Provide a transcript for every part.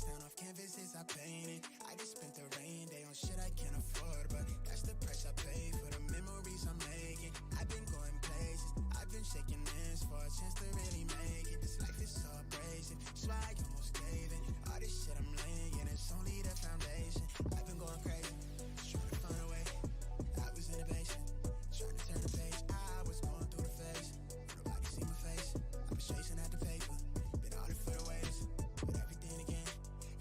face down off canvases I painted. I just spent the rain day on shit I can't afford, but that's the price I pay for the memories I'm making. I've been going places, I've been shaking hands for a chance to really make it. This life is so abrasive, so I almost gave in. All this shit I'm laying, it's only the foundation. I've been going crazy, just trying to find a way. I was in the basement, trying to turn the page. I was going through the phase, nobody see my face. I was chasing at the paper, been all it for the ways. With everything again,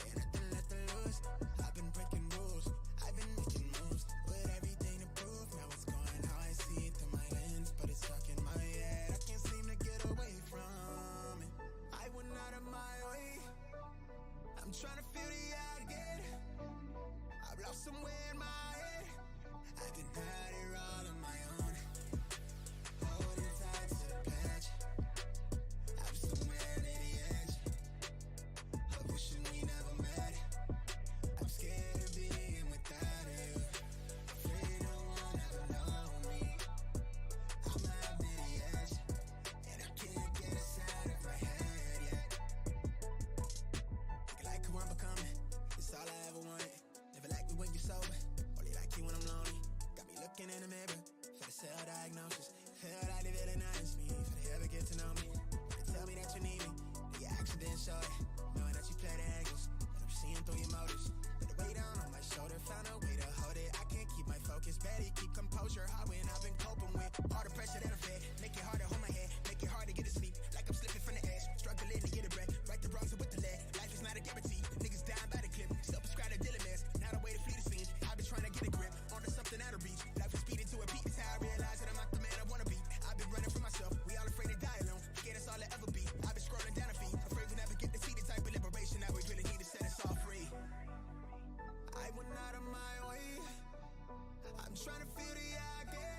ain't nothing left to lose. I've been breaking rules, I've been making moves. With everything to prove, now it's going how I see it through my lens. But it's stuck in my head, I can't seem to get away from it. I went out of my way, I'm trying to feel the out again. I've lost somewhere in my head, I've been at it all on my own. Holding tight to the patch, I'm somewhere near the edge of wishing we never met. I'm scared of being without you, afraid no one ever know me. I'm at the edge, and I can't get us out of my head yet. Looking like who I'm becoming, it's all I ever wanted. Never like me when you're sober, only like you when I'm lonely. Got me looking in the mirror for the self-diagnosis. Feel like they villainize me for they ever get to know me. They tell me that you need me, but your action didn't show it. Knowing that you play the angles, but I'm seeing through your motives. Put the weight down on my shoulder, found a way to hold it. I can't keep my focus, barely keep composure. Hard when I've been coping with all the pressure that I fed. Make it hard to hold my head, make it hard to get to sleep. Like I'm slipping from the edge, struggling to get a breath. Right the wrongs with the lead, life is not a guarantee. Niggas dying by the clip, still prescribed a dealing mess. Now the way to flee the scene, I've been trying to get a grip onto something out of reach. Life is speeding to a beat, it's how I realize that I'm not the man I wanna be. I've been running from myself, we all afraid to die alone. Forget that's all I ever be. I've been scrolling down a feed, afraid we'll never get to see the type of liberation that we really need to set us all free. I went out of my way, I'm trying to feel the eye again.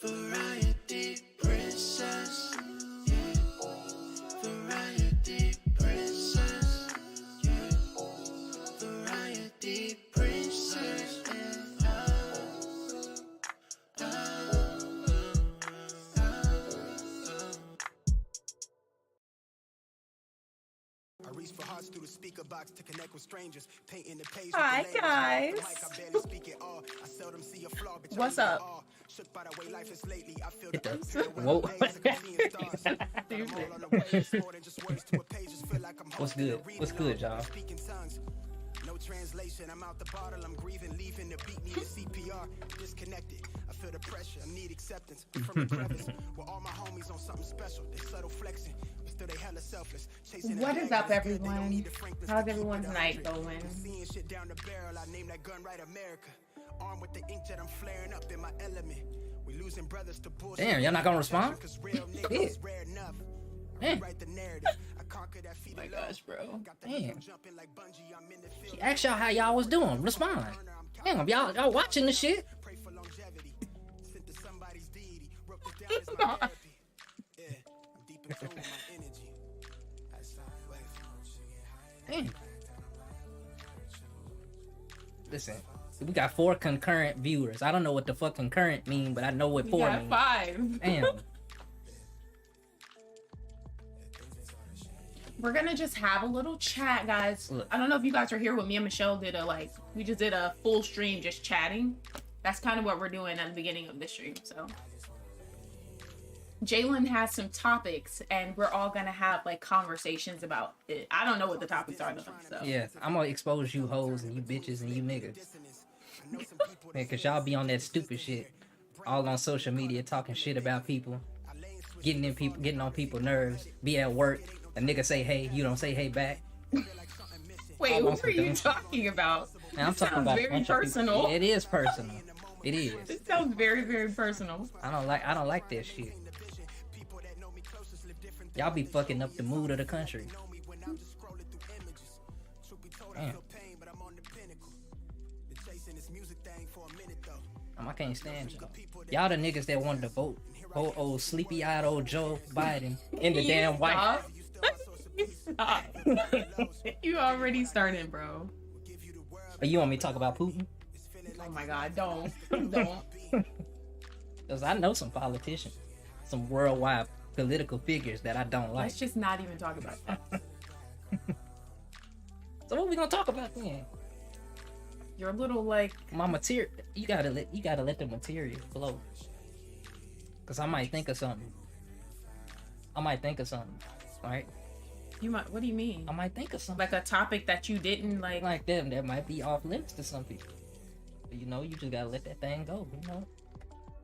Variety princess, yeah. Variety princess, yeah. Variety princess, yeah. I reach for hearts through the speaker box to connect with strangers. Painting the page. Hi guys. What's up? It does. Whoa. What's good? What's good, y'all? No translation, I'm out the bottle, I'm grieving, leaving the beat, need a CPR, disconnected. I feel the pressure, I need acceptance from the crevice. Where all my homies on something special, they subtle flexing, but still they hella selfless. What is up, everyone? How's everyone's night going? Seeing shit down the barrel, I name that gun right America. Armed with the inkjet, I'm flaring up in my element. We losing brothers to bullshit. Damn, y'all not gonna respond? Yeah. Damn. Oh my gosh, bro. Damn. She asked y'all how y'all was doing. Respond. Damn, y'all watching the shit. Damn. Listen, we got 4 concurrent viewers. I don't know what the fuck concurrent mean, but I know what 4 means. 5. Damn. We're gonna just have a little chat, guys. Look. I don't know if you guys are here with me and Michelle did we just did a full stream just chatting. That's kind of what we're doing at the beginning of the stream. So Jalen has some topics and we're all gonna have like conversations about it. I don't know what the topics are though. So Yeah, I'm gonna expose you hoes and you bitches and you niggas. Man, cause y'all be on that stupid shit. All on social media talking shit about people. Getting on people's nerves. Be at work. A nigga say hey, you don't say hey back. Wait, who are you talking about? And I'm talking about very personal. It is personal. It is. This sounds very, very personal. I don't like that shit. Y'all be fucking up the mood of the country. Damn. I can't stand y'all. Y'all the niggas that wanted to vote old sleepy-eyed old Joe Biden in the damn White House. Stop. You already started, bro. Oh, you want me to talk about Putin? Oh my god, don't. Because I know some politicians. Some worldwide political figures that I don't like. Let's just not even talk about that. So what we gonna talk about then? Your little my material. You gotta let the material flow. Cause I might think of something. Right? You might. What do you mean? I might think of something. Like a topic that you didn't like. Like them that might be off limits to some people. But you just gotta let that thing go. You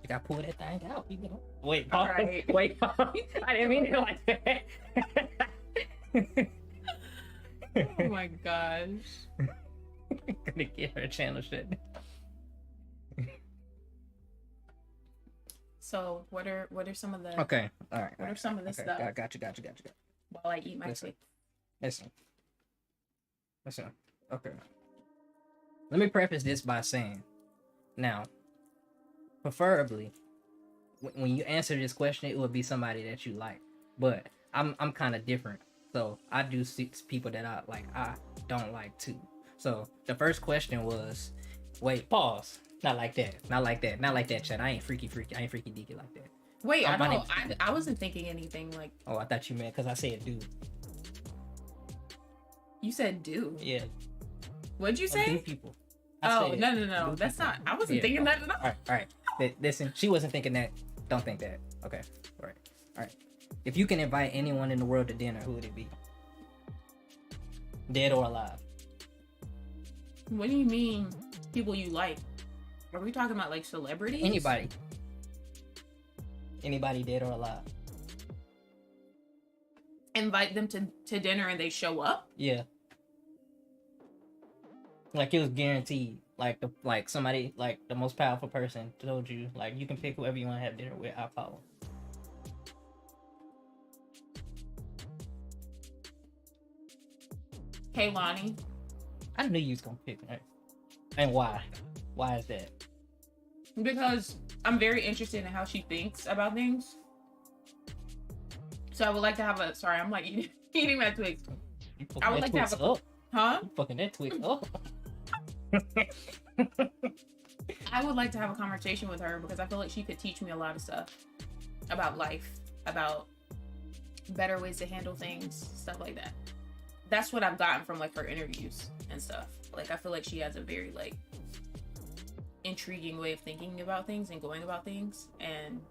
gotta pull that thing out. Wait, Paul. Right. Wait, Paul. I didn't mean it like that. Oh my gosh. Gonna get her channel shut. So what are some of the Okay, all right. What are some of the stuff? Got you. While I eat my steak. Listen. Okay. Let me preface this by saying, now, preferably, when you answer this question, it would be somebody that you like. But I'm kind of different, so I do see people that I don't like too. So the first question was, wait, pause. Not like that, Chad. I ain't freaky deaky like that. Wait, I wasn't thinking anything like. Oh, I thought you meant because I said dude. You said dude. Yeah. What'd you say? Dude people. Oh, no. That's not. I wasn't thinking that at all. All right. Listen, she wasn't thinking that. Don't think that. Okay. All right. If you can invite anyone in the world to dinner, who would it be? Dead or alive? What do you mean, people you like? Are we talking about like celebrities? Anybody dead or alive? Invite them to dinner and they show up? Yeah. Like it was guaranteed. Like somebody, like the most powerful person told you, like you can pick whoever you want to have dinner with. I'll follow. Hey, Lonnie. I knew you was gonna pick her. And why? Why is that? Because I'm very interested in how she thinks about things. So I would like to have a. Sorry, I'm like eating my Twix. I would like to have a. Up. Huh? You fucking that Twix up. I would like to have a conversation with her because I feel like she could teach me a lot of stuff about life, about better ways to handle things, stuff like that. That's what I've gotten from like her interviews and stuff. Like I feel like she has a very like intriguing way of thinking about things and going about things, and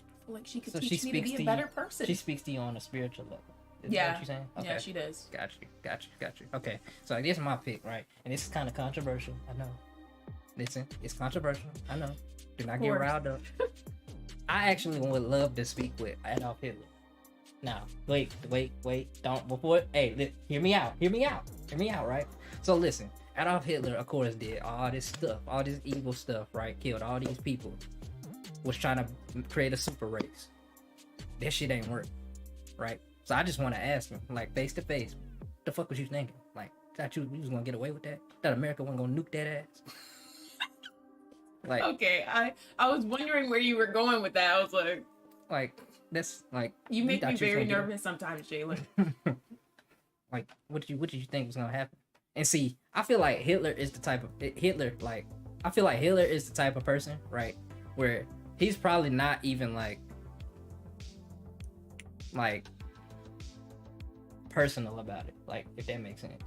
I feel like she could teach me to be a better person. She speaks to you on a spiritual level. Is yeah. That what you're saying? Okay. Yeah, she does. Got you. Okay, so this is my pick, right? And this is kind of controversial. I know. Listen, it's controversial. I know. Do not get riled up. I actually would love to speak with Adolf Hitler. Now, wait. Don't before. Hey, hear me out, right? So listen, Adolf Hitler, of course, did all this stuff, all this evil stuff, right? Killed all these people. Was trying to create a super race. That shit ain't work, right? So I just want to ask him, like, face to face, what the fuck was you thinking? Like, thought you was gonna get away with that? Thought America wasn't gonna nuke that ass? Like, okay, I was wondering where you were going with that. I was like that's like you make me very nervous sometimes, Jalen. Like, what did you think was gonna happen? And see, I feel like Hitler is the type of person, right, where he's probably not even like personal about it, like, if that makes sense.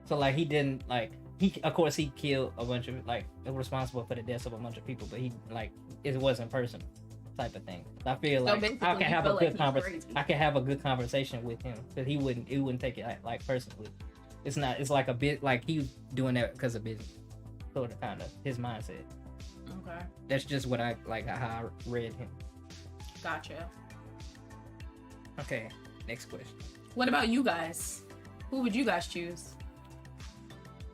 So like he didn't like he killed a bunch of like responsible for the deaths of a bunch of people, but he like it wasn't personal type of thing. I feel like I can have a good conversation. I can have a good conversation with him because he wouldn't take it like personally. It's like a bit like he was doing that because of business, sort of kind of his mindset. Okay, that's just what I like how I read him. Gotcha. Okay, next question. What about you guys? Who would you guys choose?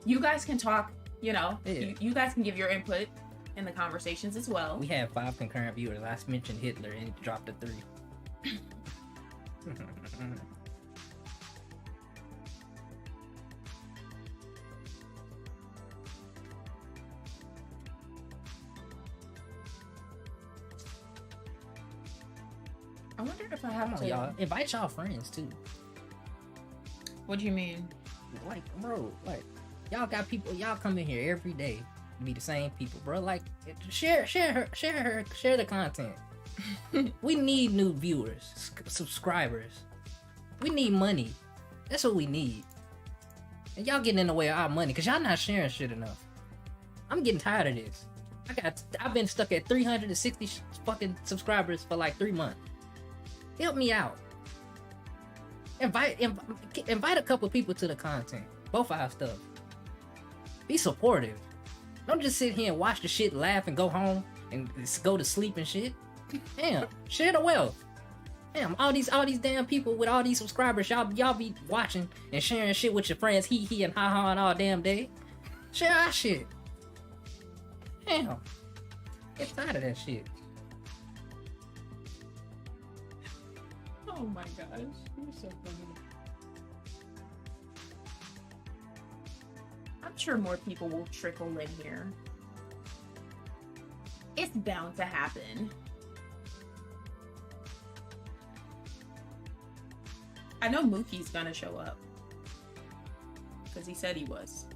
You guys can talk, you know, you guys can give your input in the conversations as well. We have 5 concurrent viewers. I mentioned Hitler and he dropped a 3. I wonder if I have to... y'all. Invite y'all friends too. What do you mean? Like, bro, like, y'all got people, y'all come in here every day, be the same people, bro. Like, share the content. We need new viewers, subscribers. We need money. That's what we need. And y'all getting in the way of our money because y'all not sharing shit enough. I'm getting tired of this. I've been stuck at 360 fucking subscribers for like 3 months. Help me out. Invite a couple people to the content. Both our stuff. Be supportive. Don't just sit here and watch the shit, laugh, and go home and go to sleep and shit. Damn, share the wealth. Damn, all these damn people with all these subscribers, y'all be watching and sharing shit with your friends, he and ha and all damn day. Share our shit. Damn, get tired of that shit. Oh my gosh, you're so funny. I'm sure more people will trickle in here. It's bound to happen. I know Mookie's gonna show up. Because he said he was.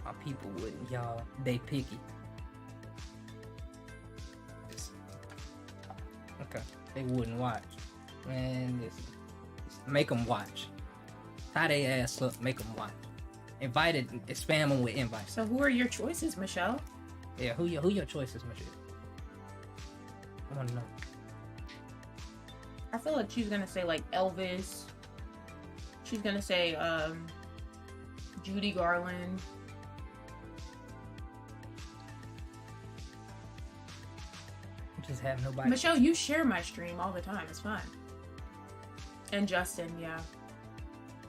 My people wouldn't, y'all. They picky. Okay. They wouldn't watch. Man, make them watch. Tie their ass up, make them watch. Invited, spam them with invites. So who are your choices, Michelle? Yeah, who your choices, Michelle? I want to know. I feel like she's gonna say like Elvis. She's gonna say Judy Garland. Just have nobody. Michelle, you share my stream all the time. It's fine. And Justin, yeah.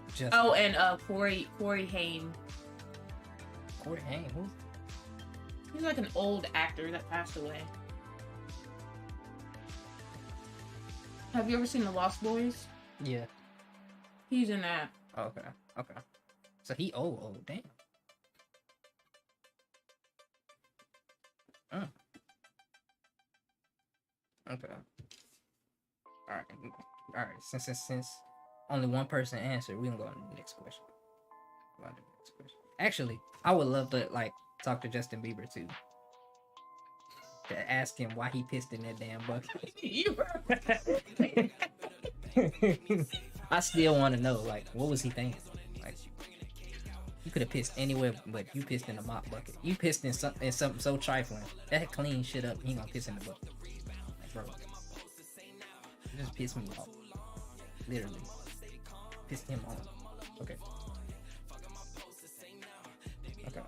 Justin. Oh, and Corey Haim. Corey Haim? Who? He's like an old actor that passed away. Have you ever seen The Lost Boys? Yeah. He's in that. Okay. Okay. So he old. Damn. Okay. All right. Since only one person answered, we can go on to the next question. Actually, I would love to like talk to Justin Bieber too. To ask him why he pissed in that damn bucket. I still want to know, like, what was he thinking? Like, you could have pissed anywhere, but you pissed in a mop bucket. You pissed in something so trifling. That clean shit up. He gonna piss in the bucket, like, bro. It just pissed me off. Literally, pissed him off. Okay. Okay.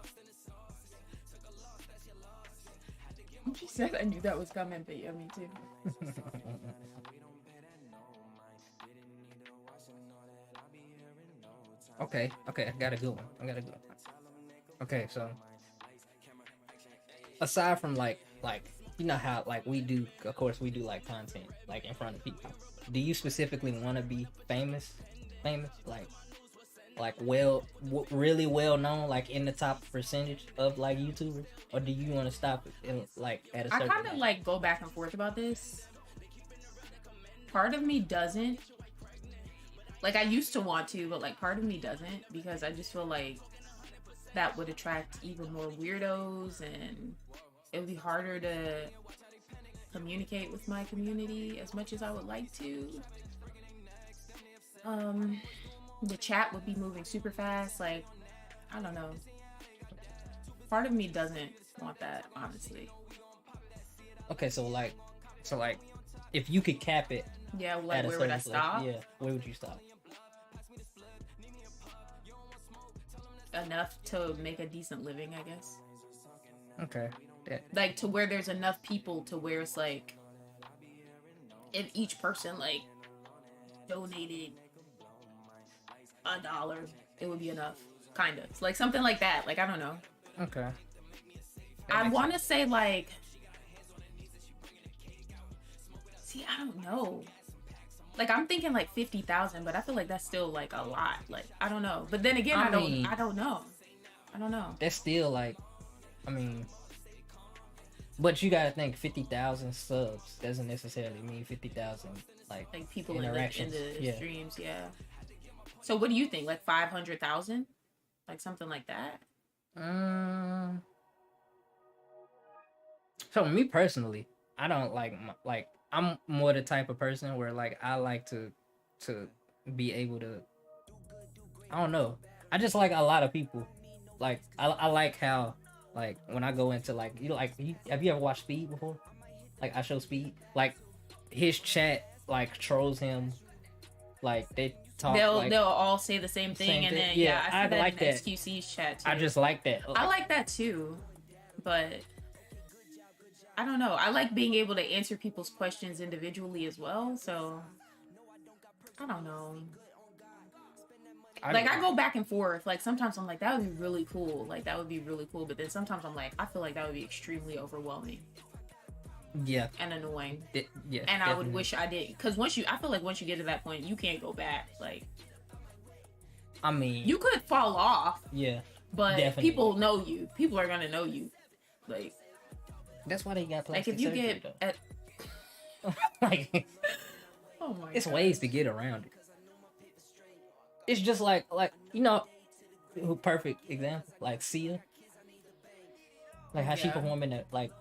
When she said, I knew that was coming, but yeah, me too. Okay, I got a good one. Okay, so aside from like you know how like we do, of course we do like content like in front of people. Do you specifically want to be famous, like really well known, like in the top percentage of like YouTubers, or do you want to stop in like at a certain? I kind of like go back and forth about this. Part of me doesn't. Like, I used to want to, but, like, part of me doesn't, because I just feel like that would attract even more weirdos, and it would be harder to communicate with my community as much as I would like to. The chat would be moving super fast, like, I don't know. Part of me doesn't want that, honestly. Okay, so if you could cap it, yeah, like, where would I stop? Yeah, where would you stop? Enough to make a decent living, I guess. Okay. Yeah. Like, to where there's enough people to where it's like, if each person like donated $1, it would be enough. Kind of. Like something like that. Like, I don't know. Okay. I want to say like, see, I don't know. Like, I'm thinking like 50,000, but I feel like that's still like a lot. Like, I don't know. But then again, I don't know. That's still like, I mean, but you gotta think 50,000 subs doesn't necessarily mean 50,000 like people in the streams. Yeah. So what do you think? Like 500,000? Like something like that? So me personally, I don't like I'm more the type of person where like I like to be able to, I don't know. I just like a lot of people. Like I like how like when I go into like have you ever watched Speed before? Like I show Speed. Like his chat like trolls him. Like they talk. They'll all say the same thing, and then I see that like in that. XQC's chat too. I just like that. I like that too, but I don't know. I like being able to answer people's questions individually as well. So I don't know. I go back and forth. Like sometimes I'm like, that would be really cool. Like that would be really cool. But then sometimes I'm like, I feel like that would be extremely overwhelming. Yeah. And annoying. Yeah. And definitely. I would wish I didn't. Because I feel like once you get to that point, you can't go back. Like, I mean, you could fall off. Yeah. But definitely. People know you. People are gonna know you. Like, that's why they got plastic like if you surgery, get like, oh my, it's ways to get around it. It's just like you know, perfect example, like Sia, like how she performing that, like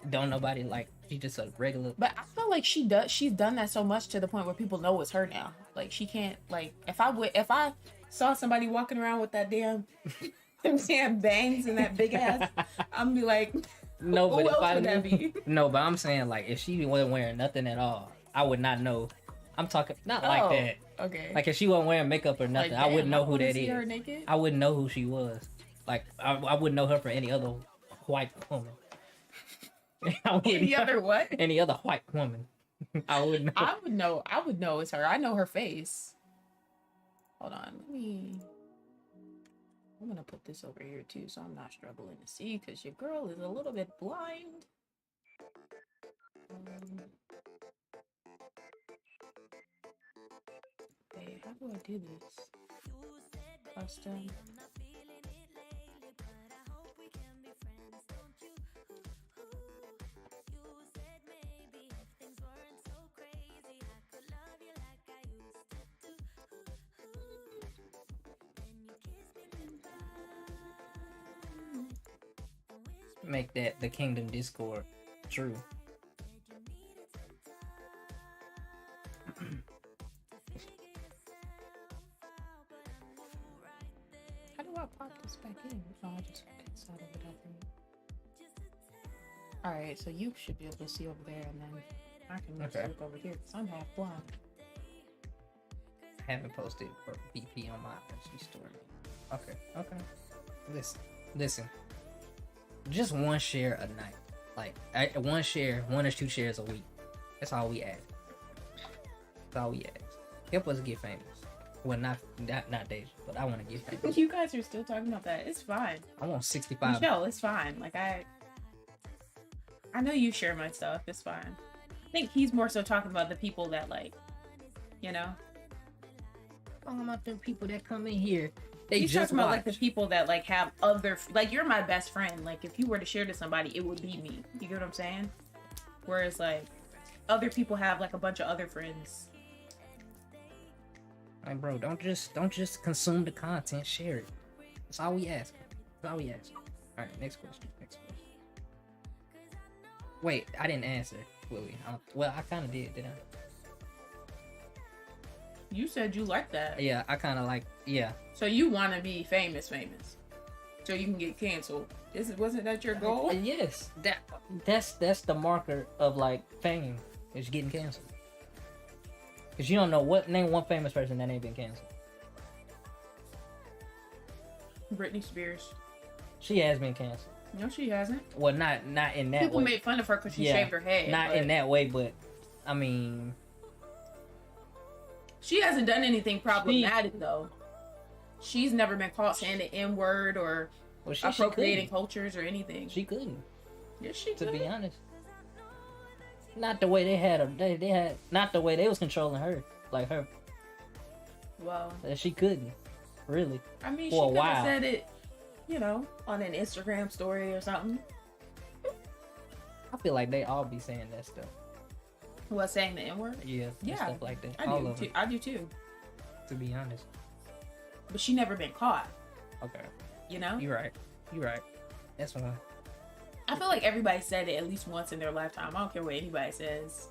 don't nobody like, she just a regular. But I feel like she's done that so much to the point where people know it's her now. Like she can't, like if I saw somebody walking around with that damn bangs and that big ass, I'm be like, no, but who else would that be? No, but I'm saying like if she wasn't wearing nothing at all, I would not know. I'm talking not like that. Okay. Like if she wasn't wearing makeup or nothing, like, I wouldn't know who that is. is. Naked? I wouldn't know who she was. Like I wouldn't know her for any other white woman. Any other what? Any other white woman. I would know. I would know it's her. I know her face. Hold on. I'm gonna put this over here too, so I'm not struggling to see, because your girl is a little bit blind. how do I do this? Custom. Make that the Kingdom Discord true. How do I pop this back in? Oh, I just inside of it, I think. Alright, so you should be able to see over there, and then I can just look over here because I'm half blind. I haven't posted for BP on my IG story. Okay. Listen. Just one share a night. Like, one or two shares a week. That's all we ask. Help us get famous. Well, not Deja, but I want to get famous. You guys are still talking about that. It's fine. I want 65. Michelle, it's fine. Like, I know you share my stuff. It's fine. I think he's more so talking about the people that, like, you know? Talking about the people that come in here. He's talking about like the people that like have other, like, you're my best friend. Like, if you were to share to somebody, it would be me. You get what I'm saying? Whereas like other people have like a bunch of other friends. Like, bro, don't just consume the content. Share it. That's all we ask. All right, next question. Wait, I didn't answer, Willie. Well, I kind of did, didn't I? You said you like that. Yeah, I kind of like. Yeah. So you want to be famous, so you can get canceled. Wasn't that your goal? Yes. That's the marker of like fame is getting canceled. Cause you don't know name one famous person that ain't been canceled. Britney Spears. She has been canceled. No, she hasn't. Well, not in that way. People made fun of her because she shaved her head. Not in that way, but I mean, she hasn't done anything problematic though. She's never been caught saying the N-word or appropriating cultures or anything. She couldn't. Yes, she could. To be honest, not the way they had her. They had not the way they was controlling her, like her. Well, she couldn't. Really. I mean, she could have said it, you know, on an Instagram story or something. I feel like they all be saying that stuff. What, saying the N-word? Yeah. Stuff like that. I do too. To be honest. But she never been caught. Okay. You know? You're right. That's one. I feel like everybody said it at least once in their lifetime. I don't care what anybody says.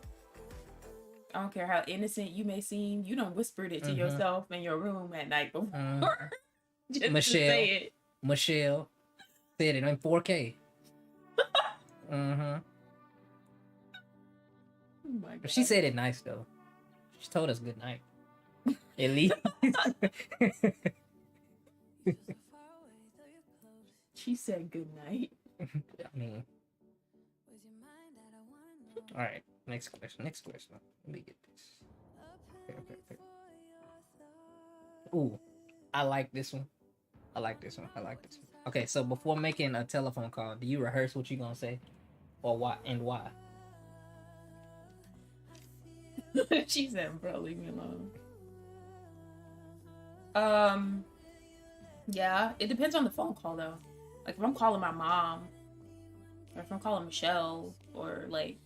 I don't care how innocent you may seem. You done whispered it to yourself in your room at night before. Just to say it. Michelle said it in 4K. Oh my God. But she said it nice though. She told us good night. At least. She said good night. I mean. All right. Next question. Let me get this. Okay. Ooh, I like this one. Okay, so before making a telephone call, do you rehearse what you're gonna say, or why and why? She said, "Bro, leave me alone." Yeah, it depends on the phone call though. Like if I'm calling my mom, or if I'm calling Michelle, or like,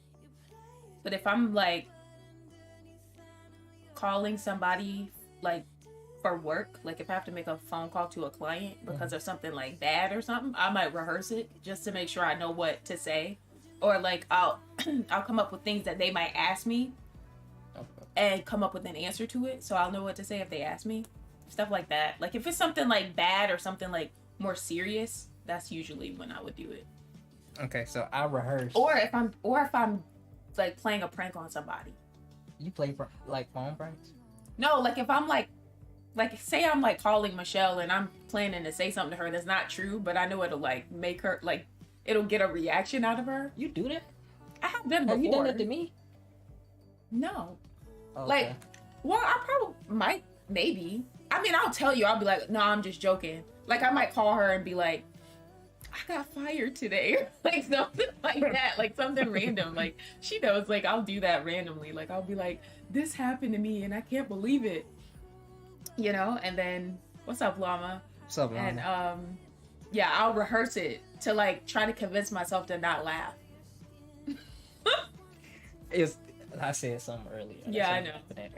but if I'm like calling somebody like for work, like if I have to make a phone call to a client because of something like bad or something, I might rehearse it just to make sure I know what to say, or like I'll come up with things that they might ask me and come up with an answer to it, so I'll know what to say if they ask me. Stuff like that. Like if it's something like bad or something like more serious, that's usually when I would do it. Okay, so I rehearse. Or if I'm like playing a prank on somebody. You play like phone pranks? No, like if I'm like say I'm like calling Michelle and I'm planning to say something to her that's not true, but I know it'll like make her like it'll get a reaction out of her. You do that? I have done it before. Have you done that to me? No. Okay. Like, well, I probably might, maybe. I mean, I'll tell you, I'll be like, no, I'm just joking. Like, I might call her and be like, I got fired today. Like, something like that. Like, something random. Like, she knows, like, I'll do that randomly. Like, I'll be like, this happened to me and I can't believe it. you know, and then what's up, llama? What's up, And Lana? yeah, I'll rehearse it to like try to convince myself to not laugh. It's I said something earlier. Yeah, I know. For that.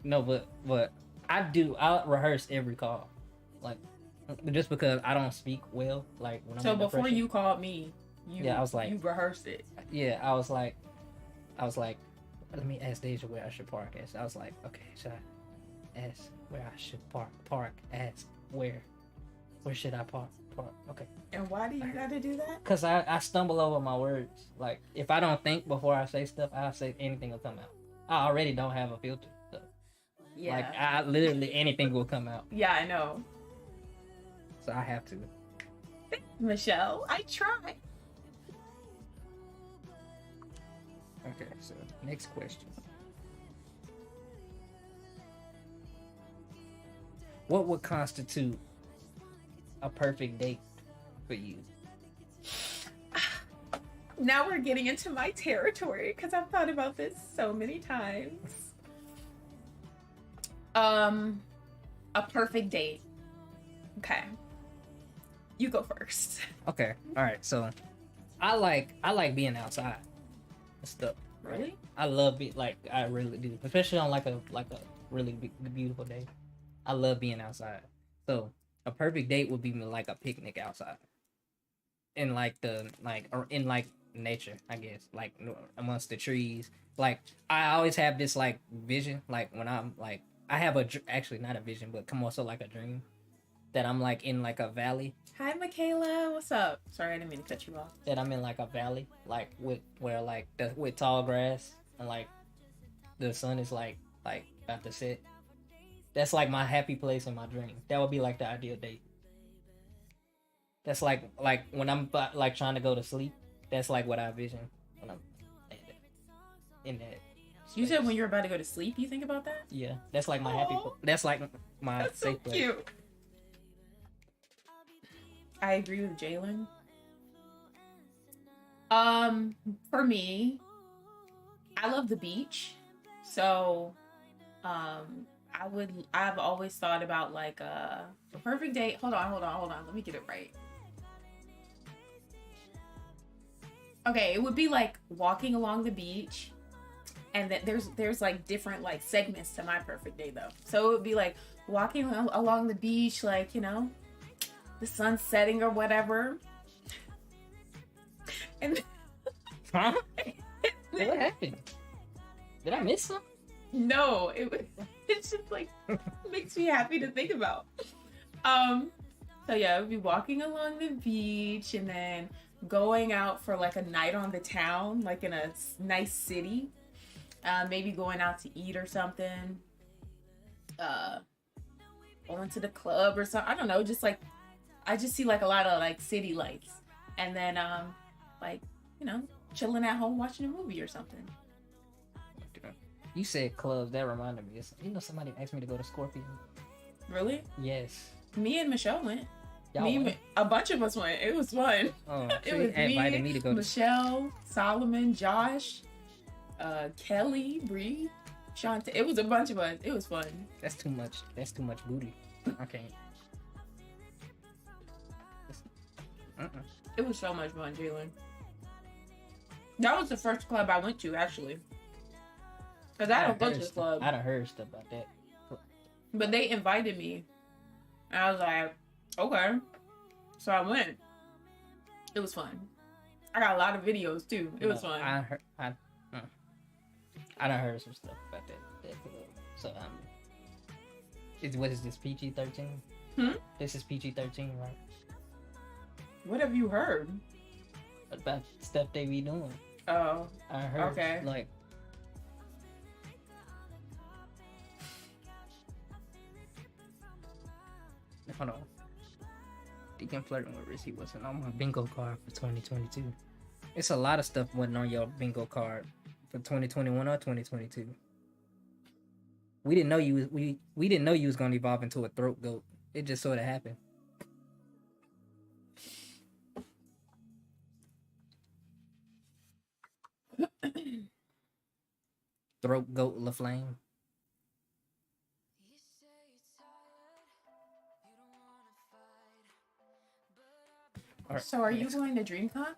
No, but I'll rehearse every call, like just because I don't speak well. Like when I'm So in before depression. you called me, Yeah, I was like- you rehearsed it. Yeah, I was like, let me ask Deja where I should park at. So I was like, okay, should I ask where I should park? Ask where should I park? Okay. And why do you gotta do that? Cause I stumble over my words. Like if I don't think before I say stuff, I'll say anything will come out. I already don't have a filter. So. Yeah. Like I literally anything will come out. Yeah, I know. So I have to. Michelle, I try. Okay, so next question. What would constitute a perfect date for you? Now we're getting into my territory because I've thought about this so many times. A perfect date. Okay. You go first. Okay, all right. So I like being outside and stuff. Really? I love it. Like I really do, especially on like a really beautiful day. I love being outside. So a perfect date would be like a picnic outside, in like or in like nature, I guess, like amongst the trees. Like I always have this like vision, like when I'm like I have actually not a vision, but more so like a dream that I'm like in like a valley. Hi, Michaela. What's up? Sorry, I didn't mean to cut you off. That I'm in like a valley, like with tall grass and like the sun is like about to set. That's like my happy place in my dream. That would be like the ideal date. That's like when I'm like trying to go to sleep. That's like what I vision when I'm in that. You said space. when you're about to go to sleep, you think about that? Yeah, that's like my happy. Aw. That's like my That's so safe place. cute. I agree with Jalen. For me, I love the beach. So, I've always thought about like a perfect date. Hold on. Let me get it right. Okay, it would be like walking along the beach, and then there's like different like segments to my perfect day though. So it would be like walking along the beach, like, you know, the sun setting or whatever. And Huh? What happened? Did I miss something? no, it's just like makes me happy to think about. So yeah, we'd be walking along the beach and then going out for like a night on the town, like in a nice city. Maybe going out to eat or something. Going to the club or something. I don't know, just like I just see like a lot of like city lights. And then like, you know, chilling at home watching a movie or something. You said clubs. That reminded me. You know, somebody asked me to go to Scorpion. Really? Yes. Me and Michelle went. Y'all went? A bunch of us went. It was fun. Oh, It she was invited me to go to. Michelle, Solomon, Josh, Kelly, Bree, Shante. It was a bunch of us. It was fun. That's too much. That's too much booty. I can't. It was so much fun, Jalen. That was the first club I went to, actually. Because I don't go to the club. I done heard stuff about that. But they invited me. And I was like, okay. So I went. It was fun. I got a lot of videos, too. It was fun. I done heard some stuff about that club. So, what is this, PG-13? This is PG-13, right? What have you heard? About stuff they be doing. Oh, I heard, okay. like, hold on. Deacon flirting with Riz, he wasn't on my bingo card for 2022. It's a lot of stuff wasn't on your bingo card for 2021 or 2022. We didn't know we didn't know you was gonna evolve into a throat goat. It just sort of happened. Throat goat LaFlame. So are you going to DreamCon?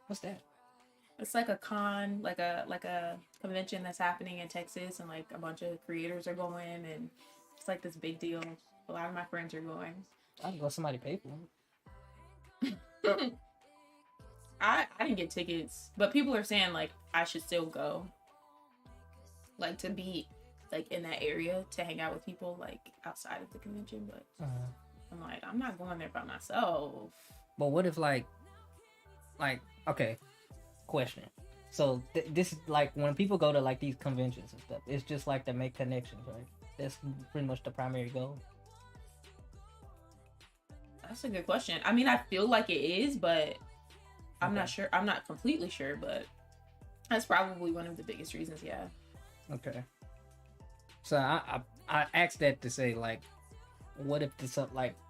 What's that? It's like a con, like a convention that's happening in Texas, and like a bunch of creators are going, and it's like this big deal. A lot of my friends are going. I can go. Somebody pay for them. I didn't get tickets, but people are saying like I should still go, like to be like in that area to hang out with people like outside of the convention. But I'm like, I'm not going there by myself. But what if like okay, question. So this is like when people go to like these conventions and stuff, it's just like to make connections, right? That's pretty much the primary goal. That's a good question. I mean, I feel like it is, but I'm not sure. I'm not completely sure, but that's probably one of the biggest reasons. Yeah. Okay. So I asked that to say like, what if this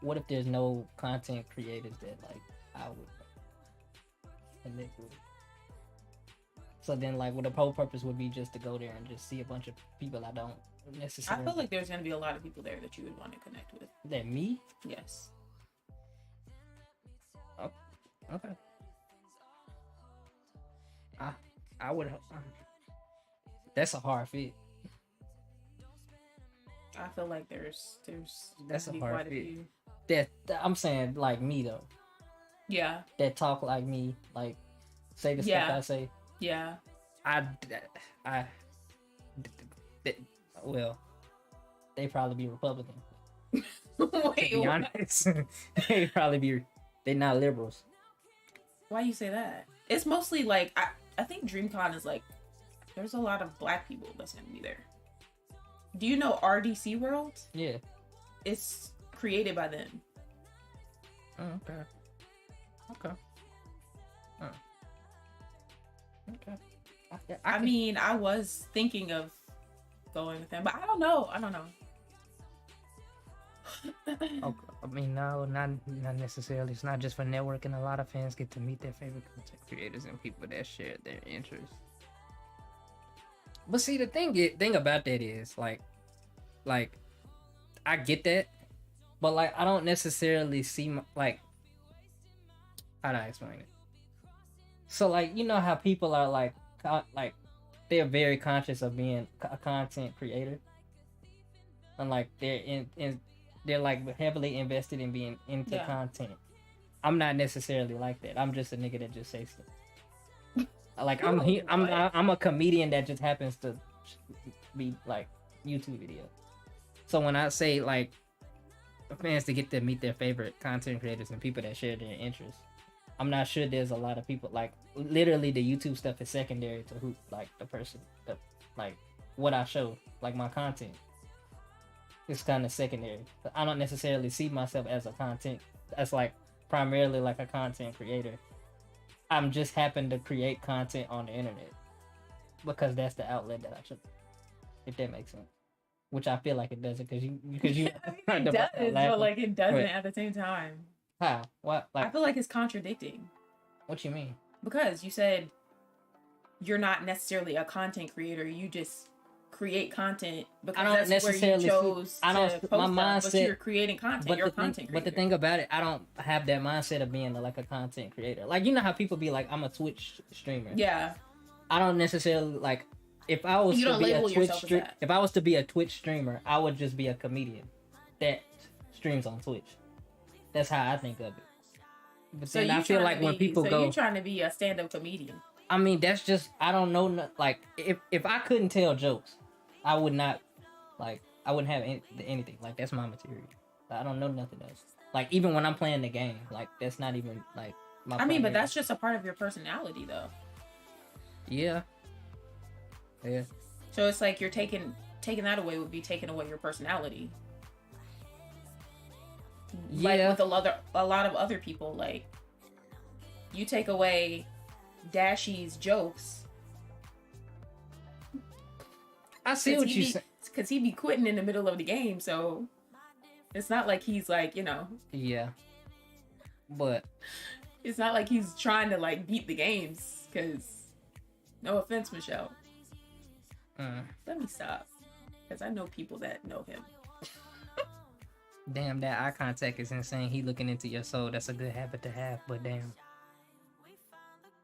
what if there's no content creators that like I would connect with? So then like, what the whole purpose would be just to go there and just see a bunch of people I don't necessarily. I feel like there's gonna be a lot of people there that you would want to connect with. That me? Yes. Oh, okay. I would. That's a hard fit. I feel like there's That's a be hard quite fit. few. That I'm saying like me though. Yeah. That talk like me, like say the Yeah. stuff I say. Yeah. Well, they probably be Republican. Wait, To be what? honest, they're not liberals. Why you say that? It's mostly like I think DreamCon is like there's a lot of black people that's gonna be there. Do you know RDC World? Yeah. It's created by them. Oh, okay. Okay. Oh. Okay. I mean, I was thinking of going with them, but I don't know. Okay. I mean, no, not necessarily. It's not just for networking. A lot of fans get to meet their favorite content creators and people that share their interests. But see, the thing about that is like I get that, but like I don't necessarily see like how do I explain it? So like you know how people are like they're very conscious of being a content creator, and like they're like heavily invested in being into content. I'm not necessarily like that. I'm just a nigga that just says stuff. Like I'm a comedian that just happens to be like YouTube video. So when I say like fans to get to meet their favorite content creators and people that share their interests, I'm not sure there's a lot of people like literally the YouTube stuff is secondary to who like the person that like what I show like my content. It's kind of secondary. I don't necessarily see myself as a content as like primarily like a content creator. I'm just happen to create content on the internet because that's the outlet that I should, if that makes sense. Which I feel like it doesn't because you it does, but like it doesn't at the same time. How? What? Like I feel like it's contradicting. What you mean? Because you said you're not necessarily a content creator. You just create content because that's where you chose to post my stuff, mindset, but you're creating content. You're a content creator. But the thing about it, I don't have that mindset of being like a content creator. Like you know how people be like, I'm a Twitch streamer. Yeah. I don't necessarily like. If I was to be a Twitch if I was to be a Twitch streamer, I would just be a comedian that streams on Twitch. That's how I think of it. But so then I feel like when people go, you're trying to be a stand-up comedian. I mean, that's just I don't know. Like if I couldn't tell jokes, I would not like I wouldn't have anything. Like that's my material. I don't know nothing else. Like even when I'm playing the game, like that's not even like my. I mean, but that's just a part of your personality, though. Yeah. Yeah. So it's like you're taking that away would be taking away your personality. Yeah. Like with a lot of other people, like you take away Dashy's jokes. I see what you say. Because he be quitting in the middle of the game, so it's not like he's like, you know. Yeah. But it's not like he's trying to like beat the games. Because no offense, Michelle. Let me stop. Because I know people that know him. Damn, that eye contact is insane. He looking into your soul. That's a good habit to have, but damn.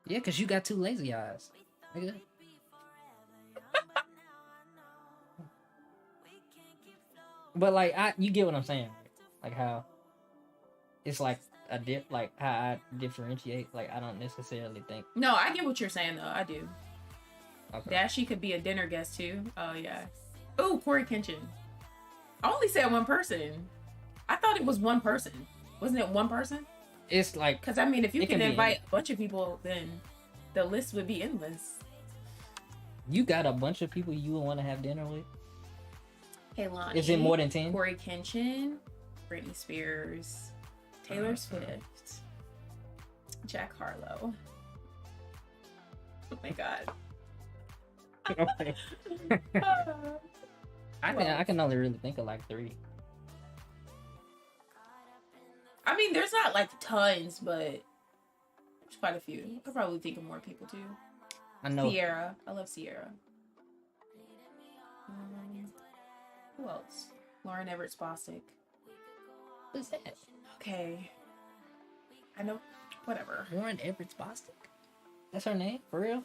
Yeah, because you got two lazy eyes. Nigga. But like, you get what I'm saying, right? Like how it's like like how I differentiate. Like I don't necessarily think. No, I get what you're saying though. I do. Okay. Dashy could be a dinner guest too. Oh yeah. Oh, Corey Kenshin. I only said one person. I thought it was one person. Wasn't it one person? It's like, because I mean, if you can invite a bunch of people, then the list would be endless. You got a bunch of people you would want to have dinner with? Hey, Lonnie. Is it more than 10? Corey Kenshin, Britney Spears, Taylor Swift, Jack Harlow. Oh my god. Okay. I can only really think of like 3. I mean, there's not like tons, but there's quite a few. I could probably think of more people too. I know. Sierra. I love Sierra. Who else? Lauren Everett Bostic. Who's that? Okay. I know. Whatever. Lauren Everett Bostic? That's her name? For real?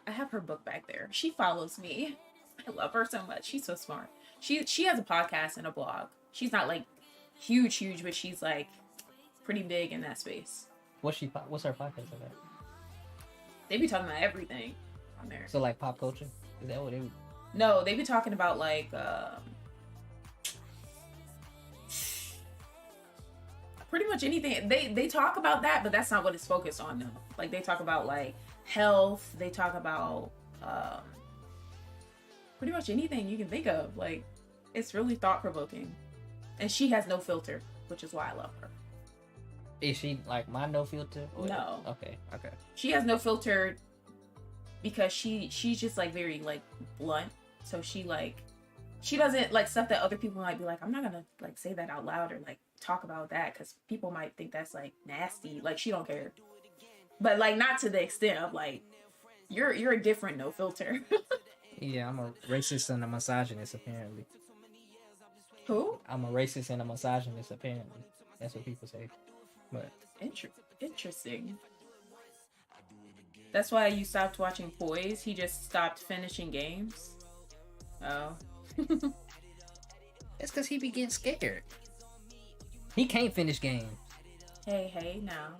I have her book back there. She follows me. I love her so much. She's so smart. She has a podcast and a blog. She's not like huge, but she's like pretty big in that space. What's her podcast about? They be talking about everything on there. So like pop culture? Is that what it? No, they be talking about like pretty much anything. They talk about that, but that's not what it's focused on though. Like they talk about like health. They talk about pretty much anything you can think of. Like it's really thought provoking, and she has no filter, which is why I love her. Is she like my no filter? Or... No. Okay. She has no filter because she's just like very like blunt. So she doesn't like stuff that other people might be like, I'm not gonna like say that out loud or like talk about that because people might think that's like nasty. Like she don't care, but like not to the extent of like you're a different no filter. Yeah, I'm a racist and a misogynist apparently. Who? I'm a racist and a misogynist apparently. That's what people say. But interesting. That's why you stopped watching Poise. He just stopped finishing games. Oh. It's because he be getting scared. He can't finish games. Hey, now.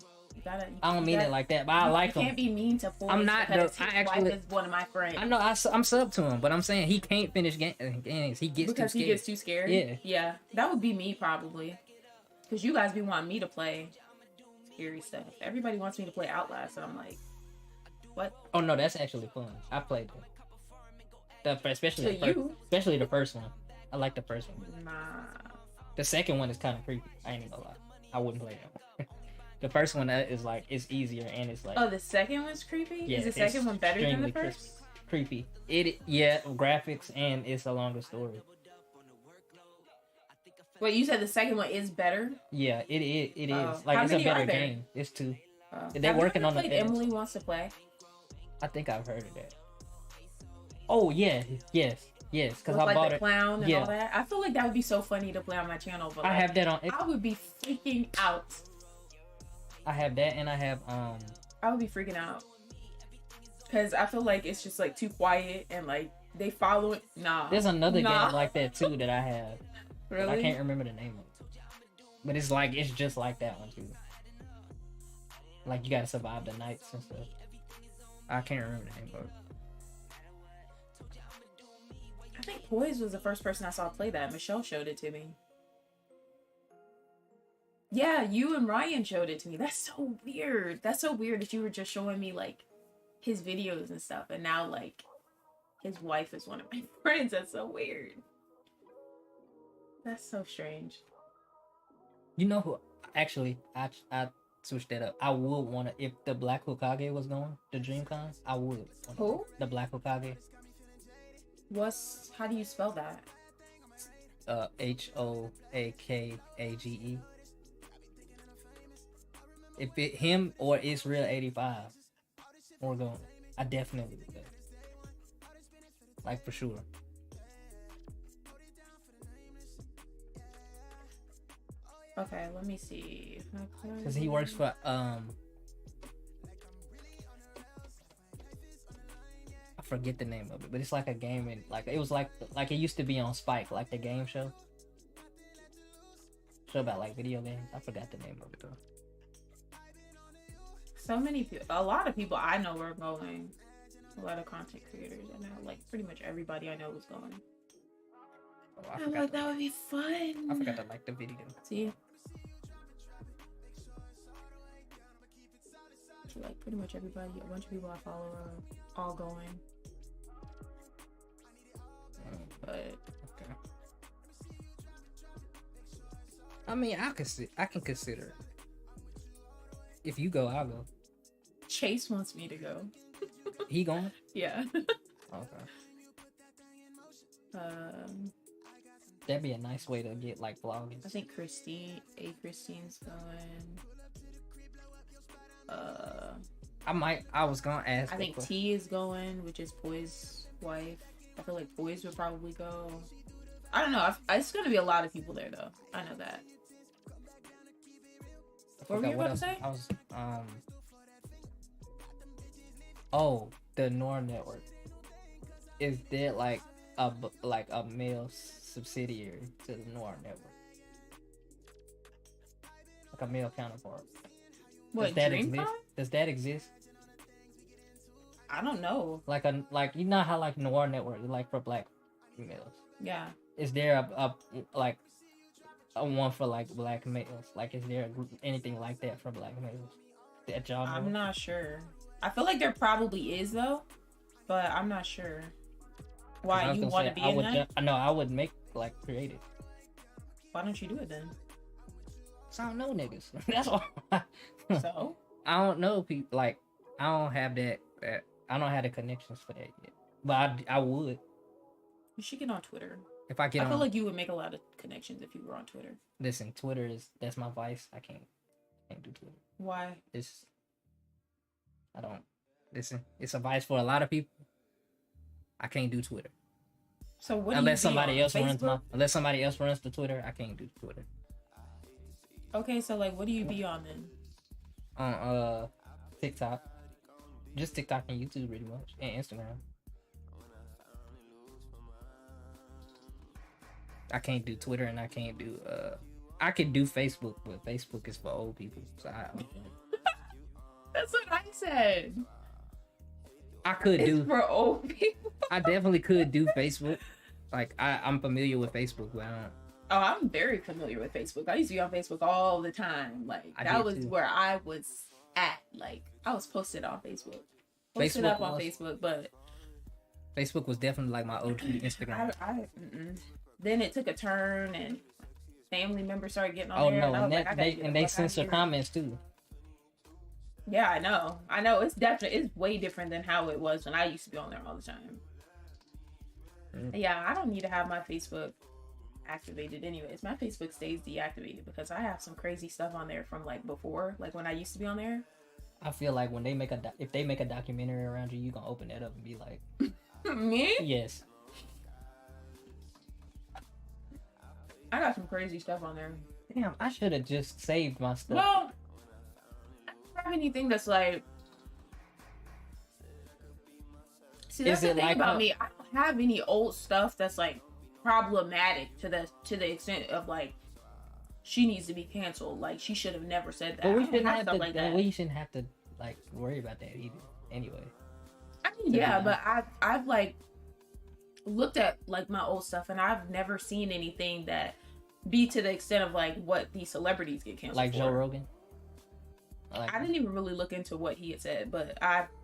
I don't mean it like that, but I like him. You can't be mean to Poise. I'm not. His wife is one of my friends. I know. I'm sub to him, but I'm saying he can't finish games. He gets because too scared. He gets too scared. Yeah. That would be me probably. Because you guys be wanting me to play scary stuff. Everybody wants me to play Outlast, and I'm like, what? Oh no, that's actually fun. I played it. Especially the first one. I like the first one. Nah. The second one is kind of creepy. I ain't gonna lie. I wouldn't play that one. The first one is like it's easier and it's like. Oh, the second one's creepy. Yeah, is the second one better than the first? Creepy. Graphics and it's a longer story. Wait, you said the second one is better? Yeah, it is. Like it's a better game. It's 2. They're working on the. Emily Wants to Play. I think I've heard of that. Oh yeah, yes. Because I bought the it. Clown and all that. I feel like that would be so funny to play on my channel. But I have that on. I would be freaking out. I have that, and I have I would be freaking out because I feel like it's just like too quiet and like they follow it. Nah. There's another game like that too that I have. Really? I can't remember the name of it. But it's just like that one too. Like you gotta survive the nights and stuff. I can't remember the name of it. I think Poise was the first person I saw play that. Michelle showed it to me. Yeah, you and Ryan showed it to me. That's so weird. That's so weird that you were just showing me like his videos and stuff, and now like his wife is one of my friends. That's so weird. That's so strange. You know who? Actually, I switched that up. I would want to, if the Black Hokage was going, the DreamCon, I would. Who? The Black Hokage. How do you spell that? Hoakage. If him or it's Real 85, we're going. I definitely would go. Like for sure. Okay, let me see. Because he works for I forget the name of it, but it's like a game, and like it was like it used to be on Spike, like the game show about like video games. I forgot the name of it though. So many people, a lot of people I know are going. A lot of content creators I know, like pretty much everybody I know is going. Oh, I I'm forgot like, that would be fun. I forgot to like the video. See? Like pretty much everybody, a bunch of people I follow are all going. But okay. I mean, I can consider it. If you go, I'll go. Chase wants me to go. He going? Yeah. Okay. That'd be a nice way to get like vlogging. I think Christine's going. I was gonna ask. I think T is going, which is Poi's wife. I feel like Poise would probably go. I don't know. It's gonna be a lot of people there though. I know that. What were you about to say? I was oh, the Nor Network. Is there like a male subsidiary to the Nor Network? Like a male counterpart. What, DreamCon? Does that exist? I don't know. Like you know how like Noir Network is like for black females. Yeah. Is there a one for like black males? Like, is there anything like that for black males? That y'all know? I'm not sure. I feel like there probably is though, but I'm not sure. Why you want to be in that? No, I would create it. Why don't you do it then? Cause I don't know niggas. That's all. So? I don't know people. Like, I don't have that. I don't have the connections for that yet. But I would. You should get on Twitter. If I get I feel like you would make a lot of connections if you were on Twitter. Listen, that's my vice. I can't do Twitter. Why? I don't listen. It's a vice for a lot of people. I can't do Twitter. So what? Unless somebody else runs the Twitter, I can't do Twitter. Okay, so like, what do you be on then? On TikTok, just TikTok and YouTube, pretty much, and Instagram. I can't do Twitter, and I can't do I could do Facebook, but Facebook is for old people. So That's what I said. I could do for old people. I definitely could do Facebook. Like I'm familiar with Facebook, but I don't. Oh, I'm very familiar with Facebook. I used to be on Facebook all the time. Like that was where I was at. Like I was posted on Facebook. Posted up on Facebook, but Facebook was definitely like my OG Instagram. Then it took a turn, and family members started getting on there. Oh no, and they censor comments too. Yeah, I know. It's way different than how it was when I used to be on there all the time. Yeah, I don't need to have my Facebook activated anyways. My Facebook stays deactivated because I have some crazy stuff on there from like before, like when I used to be on there. I feel like when they make if they make a documentary around you gonna open that up and be like, me? Yes. I got some crazy stuff on there. Damn, I should have just saved my stuff. Well, I don't have anything that's like. See, that's the thing about me. I don't have any old stuff that's like problematic to the extent of like she needs to be canceled. Like she should have never said that. But we shouldn't have to. We shouldn't have to like worry about that either. Anyway. I mean, yeah, but I've like looked at like my old stuff and I've never seen anything that be to the extent of like what these celebrities get canceled like for. Joe Rogan. I didn't even really look into what he had said, but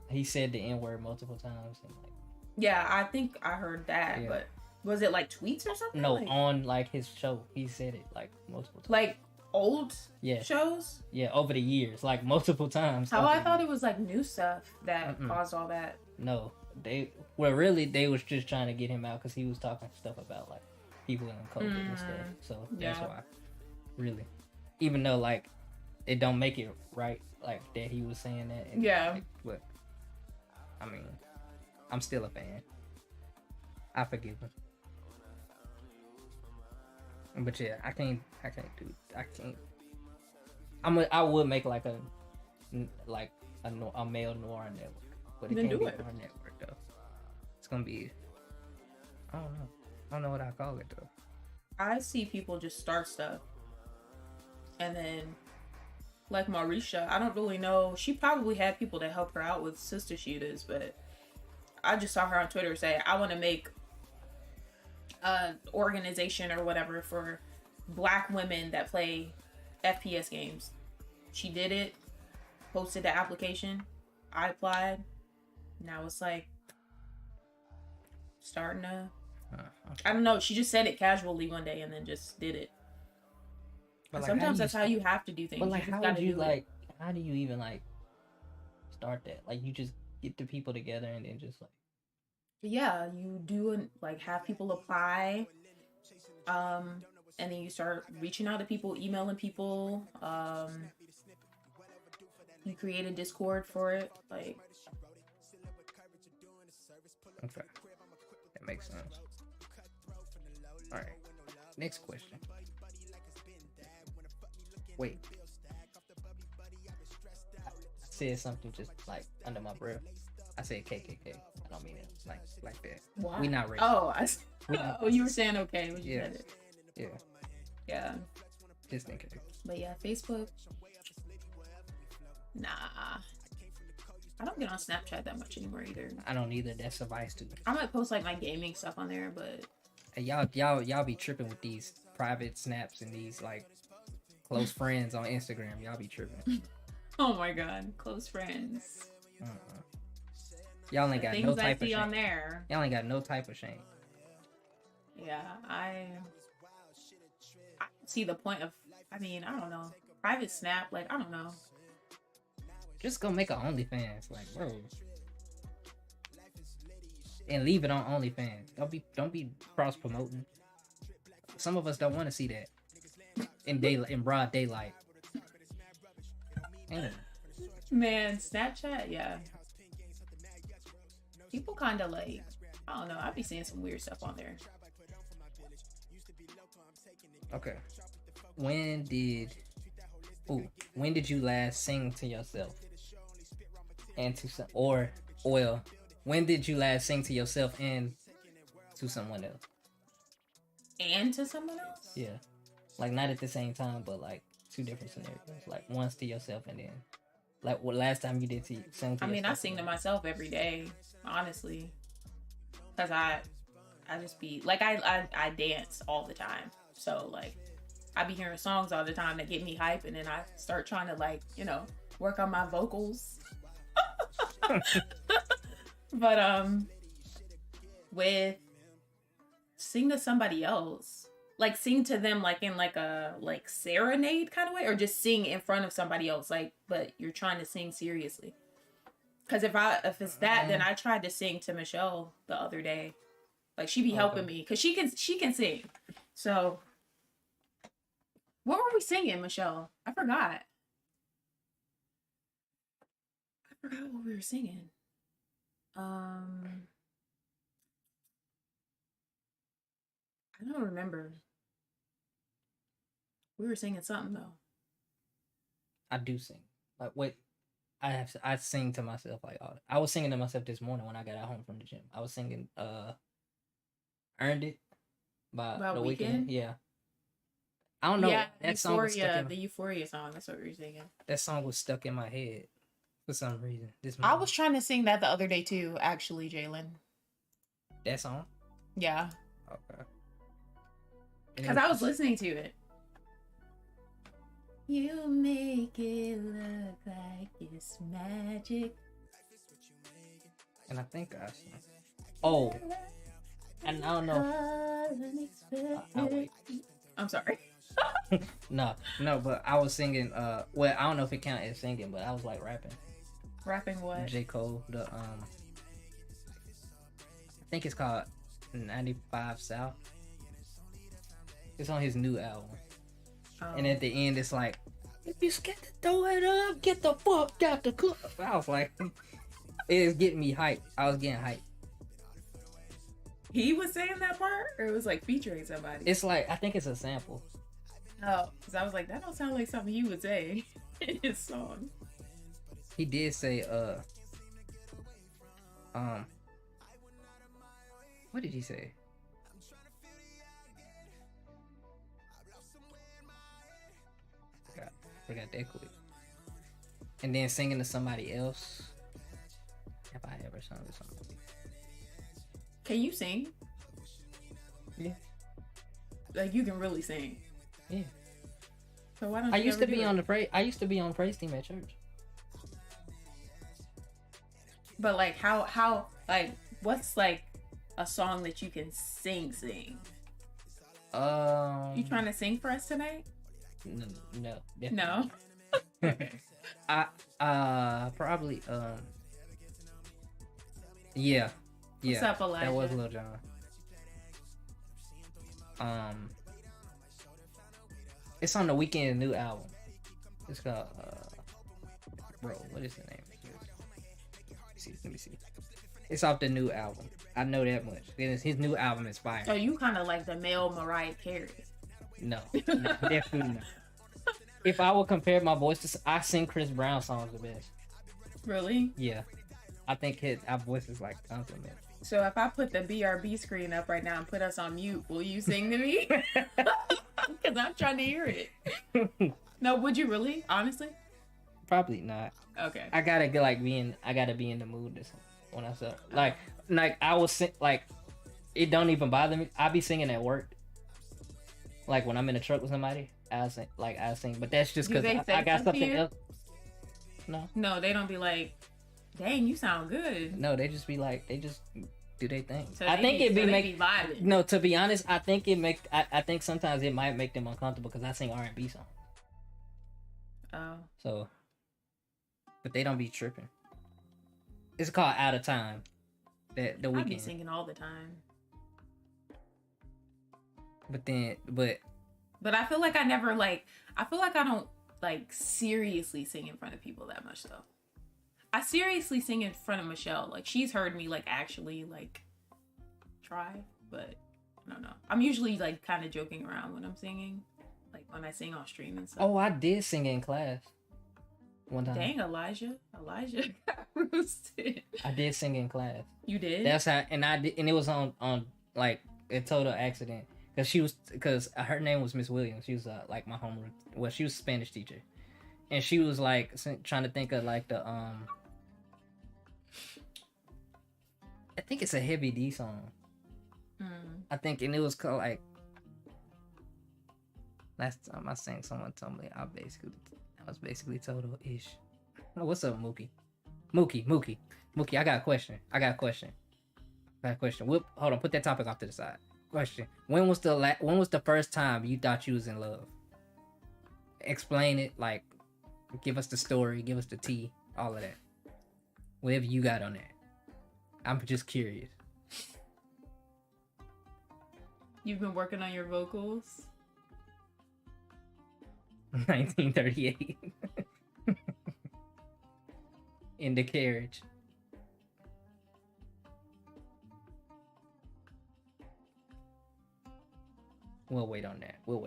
he said the N-word multiple times. And like, yeah, I think I heard that, yeah. But was it like tweets or something? No, on like his show, he said it like multiple times. Like old shows? Yeah, over the years, like multiple times. Oh, I thought it was like new stuff that caused all that. No, they was just trying to get him out because he was talking stuff about like people in COVID and stuff. So that's why, really, even though like it don't make it right, like that he was saying that. And, like, but I mean, I'm still a fan. I forgive him. But yeah, I can't do. I would make like a male noir network, but it Then can't do be it. noir network though. It's gonna be. I don't know. I don't know what I call it though. I see people just start stuff, and then like Marisha, I don't really know. She probably had people that help her out with sister shooters, but I just saw her on Twitter say, I want to make an organization or whatever for Black women that play FPS games. She did it, posted the application, I applied. Now it's like starting to, Okay. I don't know. She just said it casually one day and then just did it. But like, Sometimes that's how you have to do things. But like, you just how gotta would you do it. like? How do you even like start that? Like, you just get the people together and then just like. Yeah, you do like have people apply, and then you start reaching out to people, emailing people. You create a Discord for it, like. Okay, that makes sense. All right, next question. Wait, I said something just like under my breath. I said KKK. I don't mean it like that. Why? We not racist. Oh, oh, you were saying okay when you Yeah. said it. Yeah, Yeah, just in case. but yeah, Facebook. Nah, I don't get on Snapchat that much anymore either. I don't either. That's a vice too. I might post like my gaming stuff on there, but Hey, y'all be tripping with these private snaps and these like close friends on Instagram. Y'all be tripping. oh my god, close friends. Y'all ain't The got things no I type of see on shame. there. Y'all ain't got no type of shame. Yeah, I see the point of. I mean, I don't know. Private snap, like I don't know. Just go make a OnlyFans, like bro, and leave it on OnlyFans. Don't be cross promoting. Some of us don't want to see that in broad daylight. Ain't it? Man, Snapchat, yeah. People kind of like, I don't know. I be seeing some weird stuff on there. Okay. When did you last sing to yourself? And to some, or well, when did you last sing to yourself and to someone else? And to someone else? Yeah. Like not at the same time, but like two different scenarios. Like once to yourself and then like what last time you did to sing to I mean, I yourself sing to and- myself every day, honestly. Cause I just be like I dance all the time. So like I be hearing songs all the time that get me hype, and then I start trying to like, work on my vocals. But with sing to somebody else, like sing to them like in like a like serenade kind of way, or just sing in front of somebody else, like but you're trying to sing seriously. Because if it's that, then I tried to sing to Michelle the other day. Like she be helping me because she can sing. So what were we singing, Michelle? I forgot what we were singing. I don't remember. We were singing something though. I do sing. Like what I sing to myself like all I was singing to myself this morning when I got out home from the gym. I was singing Earned It by About The Weeknd? Weeknd. Yeah. I don't know. Yeah, That song was stuck Euphoria, in the Euphoria song. That's what we were singing. that song was stuck in my head for some reason. I was trying to sing that the other day too, actually, Jalen. that song. Yeah, Okay. because I was listening to it. You make it look like it's magic. And I think I sang. Oh, and I don't know. I'll wait. I'm sorry. No, but I was singing. Well, I don't know if it counts as singing, but I was like rapping. Rapping what? J. Cole, I think it's called 95 South. It's on his new album. And at the end, it's like, if you scared to throw it up, get the fuck out the club. I was like, it was getting me hyped. I was getting hyped. he was saying that part, or it was like featuring somebody? It's like, I think it's a sample. Oh, because I was like, that don't sound like something he would say in his song. He did say, what did he say? Forgot that quick. And then singing to somebody else. Have I ever sung to somebody? Can you sing? Yeah. Like, you can really sing. Yeah. So why don't I you used ever to be do it? on the praise. I used to be on praise team at church. But like, how like, what's like a song that you can sing? You trying to sing for us tonight? No. No. I probably yeah. What's up, Elijah? That was Lil Jon. It's on the Weeknd's new album. It's called bro, what is the name? Let me see. It's off the new album. I know that much. His new album is fire. So you kind of like the male Mariah Carey? No, definitely not. If I would compare my voice to, I sing Chris Brown songs the best. Really? Yeah, I think our voice is like compliment. So if I put the BRB screen up right now and put us on mute, will you sing to me? Because I'm trying to hear it. No, would you really? Honestly? Probably not. Okay. I gotta get like I gotta be in the mood this when I sing. Like I will sing, like it don't even bother me. I be singing at work. Like when I'm in a truck with somebody, I sing. But that's just because I got something else. No. No, they don't be like, dang, you sound good. No, they just be like, they just do their thing. So I think it be vibing. No, to be honest, I think I think sometimes it might make them uncomfortable because I sing R&B songs. Oh. So, but they don't be tripping. It's called Out of Time. The Weeknd. I be singing all the time. But I feel like I never I feel like I don't seriously sing in front of people that much though. I seriously sing in front of Michelle. Like she's heard me actually try, but I don't know. I'm usually kind of joking around when I'm singing. Like when I sing on stream and stuff. Oh, I did sing in class one time. Dang, Elijah got roasted. I did sing in class. You did? That's how, and I did, and it was on a total accident because her name was Miss Williams. She was my homeroom. Well, she was a Spanish teacher, and she was trying to think of the I think it's a Heavy D song. I think, and it was called last time I sang, someone told me I was basically total ish. Oh, what's up, Mookie? Mookie, I got a question. Hold on, put that topic off to the side. Question: When was the first time you thought you was in love? Explain it. Give us the story. Give us the tea. All of that. Whatever you got on that. I'm just curious. You've been working on your vocals? 1938. In the carriage. We'll wait on that. What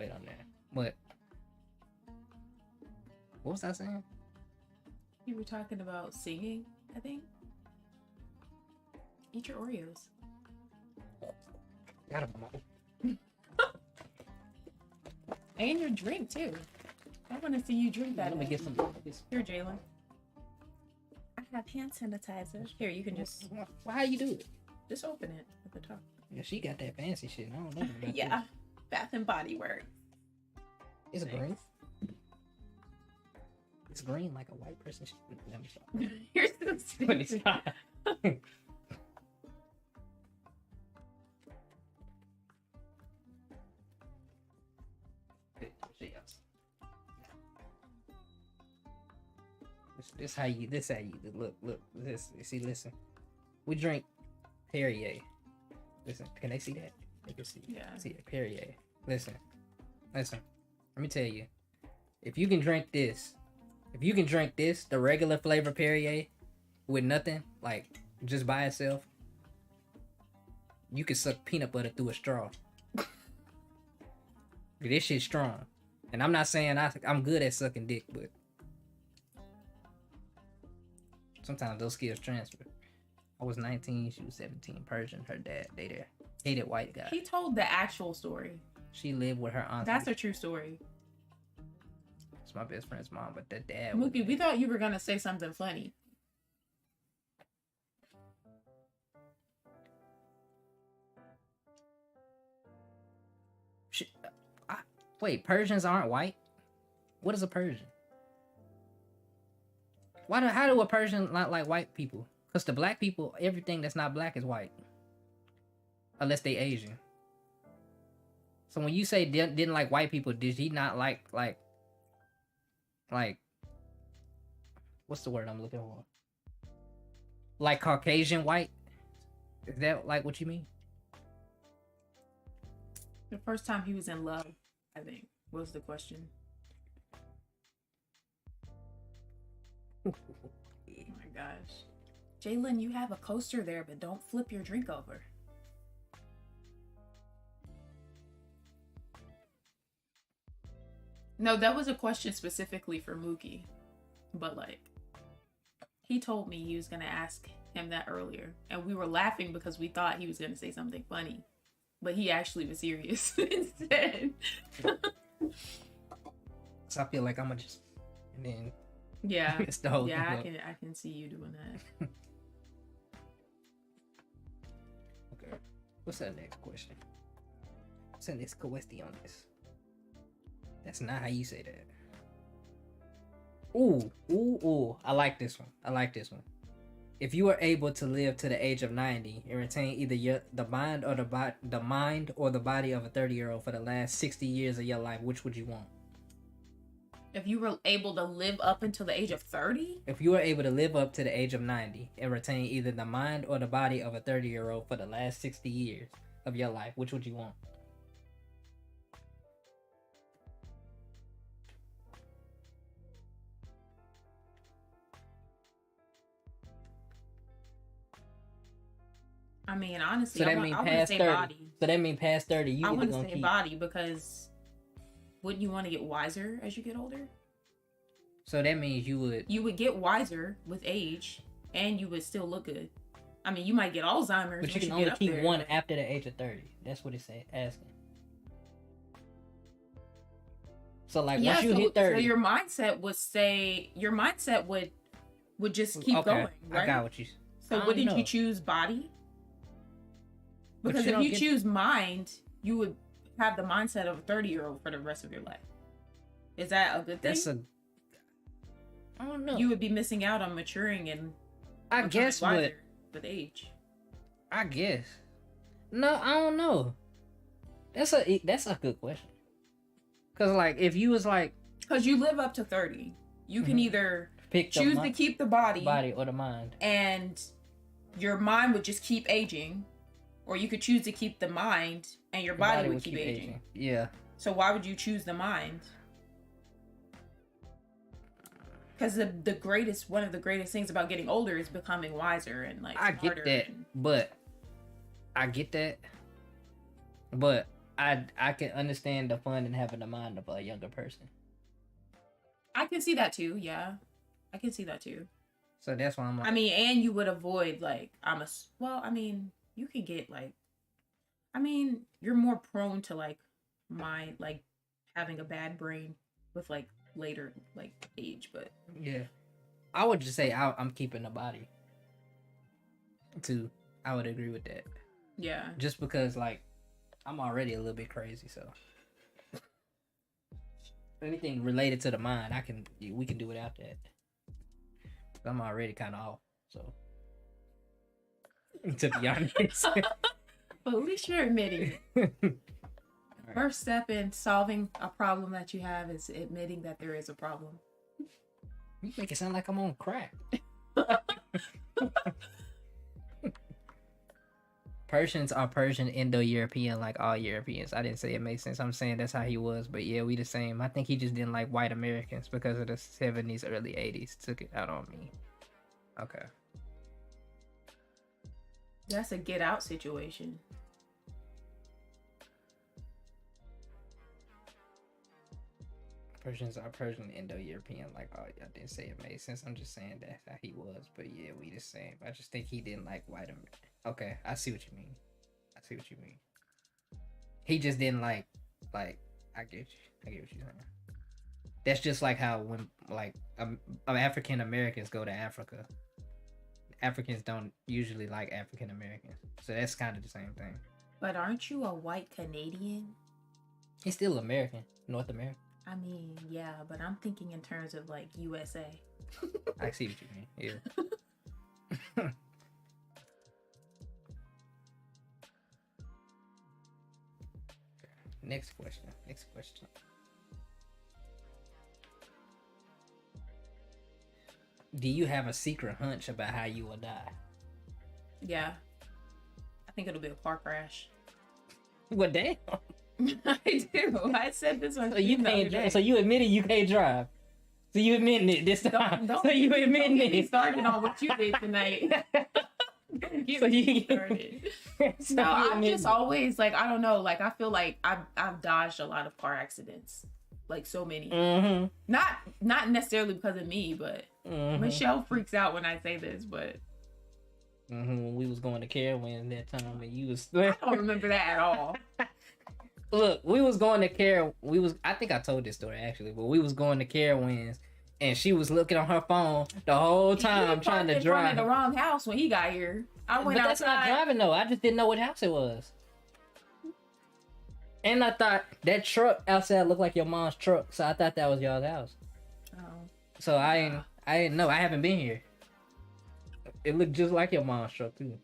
was I saying? You were talking about singing, I think. Eat your Oreos. Got 'em. And your drink too. I want to see you drink that. Let me get some. Here, Jalen. I have hand sanitizer. Here, you can just. How you do it? Just open it at the top. Yeah, she got that fancy shit. I don't know about Yeah, this. Bath and Body Works. It's green. It's green like a white person. You're so stupid. But it's not. This how you look this. See, listen, we drink Perrier. Listen, can they see that? They can see. Yeah. See it, Perrier. Listen. Let me tell you, if you can drink this, the regular flavor Perrier with nothing, just by itself, You can suck peanut butter through a straw. This shit's strong. And I'm not saying I'm good at sucking dick, but sometimes those skills transfer. I was 19, she was 17. Persian, her dad hated white guy. He told the actual story. She lived with her aunt. That's a true story. It's my best friend's mom, but the dad. Mookie, we thought you were gonna say something funny. Wait, Persians aren't white? What is a Persian? How do a Persian not like white people? Because the black people, everything that's not black is white. Unless they Asian. So when you say didn't like white people, did he not like what's the word I'm looking for? Like Caucasian white? Is that like what you mean? The first time he was in love, I think, was the question. Oh my gosh. Jalen, you have a coaster there, but don't flip your drink over. No, that was a question specifically for Mookie. But like, he told me he was going to ask him that earlier. And we were laughing because we thought he was going to say something funny. But he actually was serious instead. So I feel like I'm gonna just, and then yeah, it's the whole yeah, thing. I can see you doing that. Okay, what's that next question? What's that next question on this? That's not how you say that. Ooh, I like this one. If you were able to live to the age of 90 and retain either the mind or the body of a 30-year-old for the last 60 years of your life, which would you want? If you were able to live up until the age of 30? If you were able to live up to the age of 90 and retain either the mind or the body of a 30-year-old for the last 60 years of your life, which would you want? I mean, honestly, so that I want to say 30. body. So that means past 30, you I want to gonna say keep body because wouldn't you want to get wiser as you get older? So that means you would get wiser with age, and you would still look good. I mean, you might get Alzheimer's, but you can only keep one after the age of 30. That's what it's asking. So like once you hit 30, so your mindset would just keep going, right? I got what you. So wouldn't you choose body? Because if you choose mind, you would have the mindset of a 30-year-old for the rest of your life. Is that a good thing? I don't know. You would be missing out on maturing and I guess with age. I guess. No, I don't know. That's a good question. Cause like if you was like, cause you live up to 30, you can either choose to keep the body or the mind, and your mind would just keep aging, or you could choose to keep the mind and your body would keep aging. Yeah. So why would you choose the mind? Because one of the greatest things about getting older is becoming wiser and like I get that, but I can understand the fun in having the mind of a younger person. I can see that too. Yeah, I can see that too. So that's why I'm like, I mean, and you would avoid like you can get like, you're more prone to like having a bad brain with like later like age, but yeah, I would just say I'm keeping the body too. I would agree with that. Yeah, just because like I'm already a little bit crazy, so anything related to the mind, we can do without that. I'm already kind of off, so to be honest. But at least you're admitting it. Right. First step in solving a problem that you have is admitting that there is a problem. You make it sound like I'm on crack. Persians are Persian Indo-European like all Europeans. I didn't say it made sense. I'm saying that's how he was, but yeah, we the same. I think he just didn't like white Americans because of the 70s, early 80s. Took it out on me. Okay. That's a get out situation. Persians are Persian Indo-European. Like, oh, I didn't say it made sense. I'm just saying that's how he was. But yeah, we the same. I just think he didn't like white America. Okay, I see what you mean. He just didn't like I get what you're saying. That's just like how when like African Americans go to Africa. Africans don't usually like African Americans. So that's kind of the same thing. But aren't you a white Canadian? He's still American, North America. I mean, yeah, but I'm thinking in terms of like USA. I see what you mean. Yeah. Next question. Do you have a secret hunch about how you will die? Yeah. I think it'll be a car crash. Well, damn. I do. I said this one. So you can't. So you admitted you can't drive. So you admitting it this time. Don't so you admitting get me it. started on what you did tonight. So you started. So No, you I'm just always like, I don't know. Like, I feel like I've dodged a lot of car accidents. Like, so many. Mm-hmm. Not necessarily because of me, but Michelle freaks out when I say this, but when we was going to Carowinds that time and you was I don't remember that at all. Look, we was going to I think I told this story actually, but we was going to Carowinds and she was looking on her phone the whole time trying to drive. In the wrong house when he got here. I went but that's outside. not driving though. I just didn't know what house it was. And I thought that truck outside looked like your mom's truck, so I thought that was y'all's house. Oh. So I didn't know. I haven't been here. It looked just like your mom's truck too.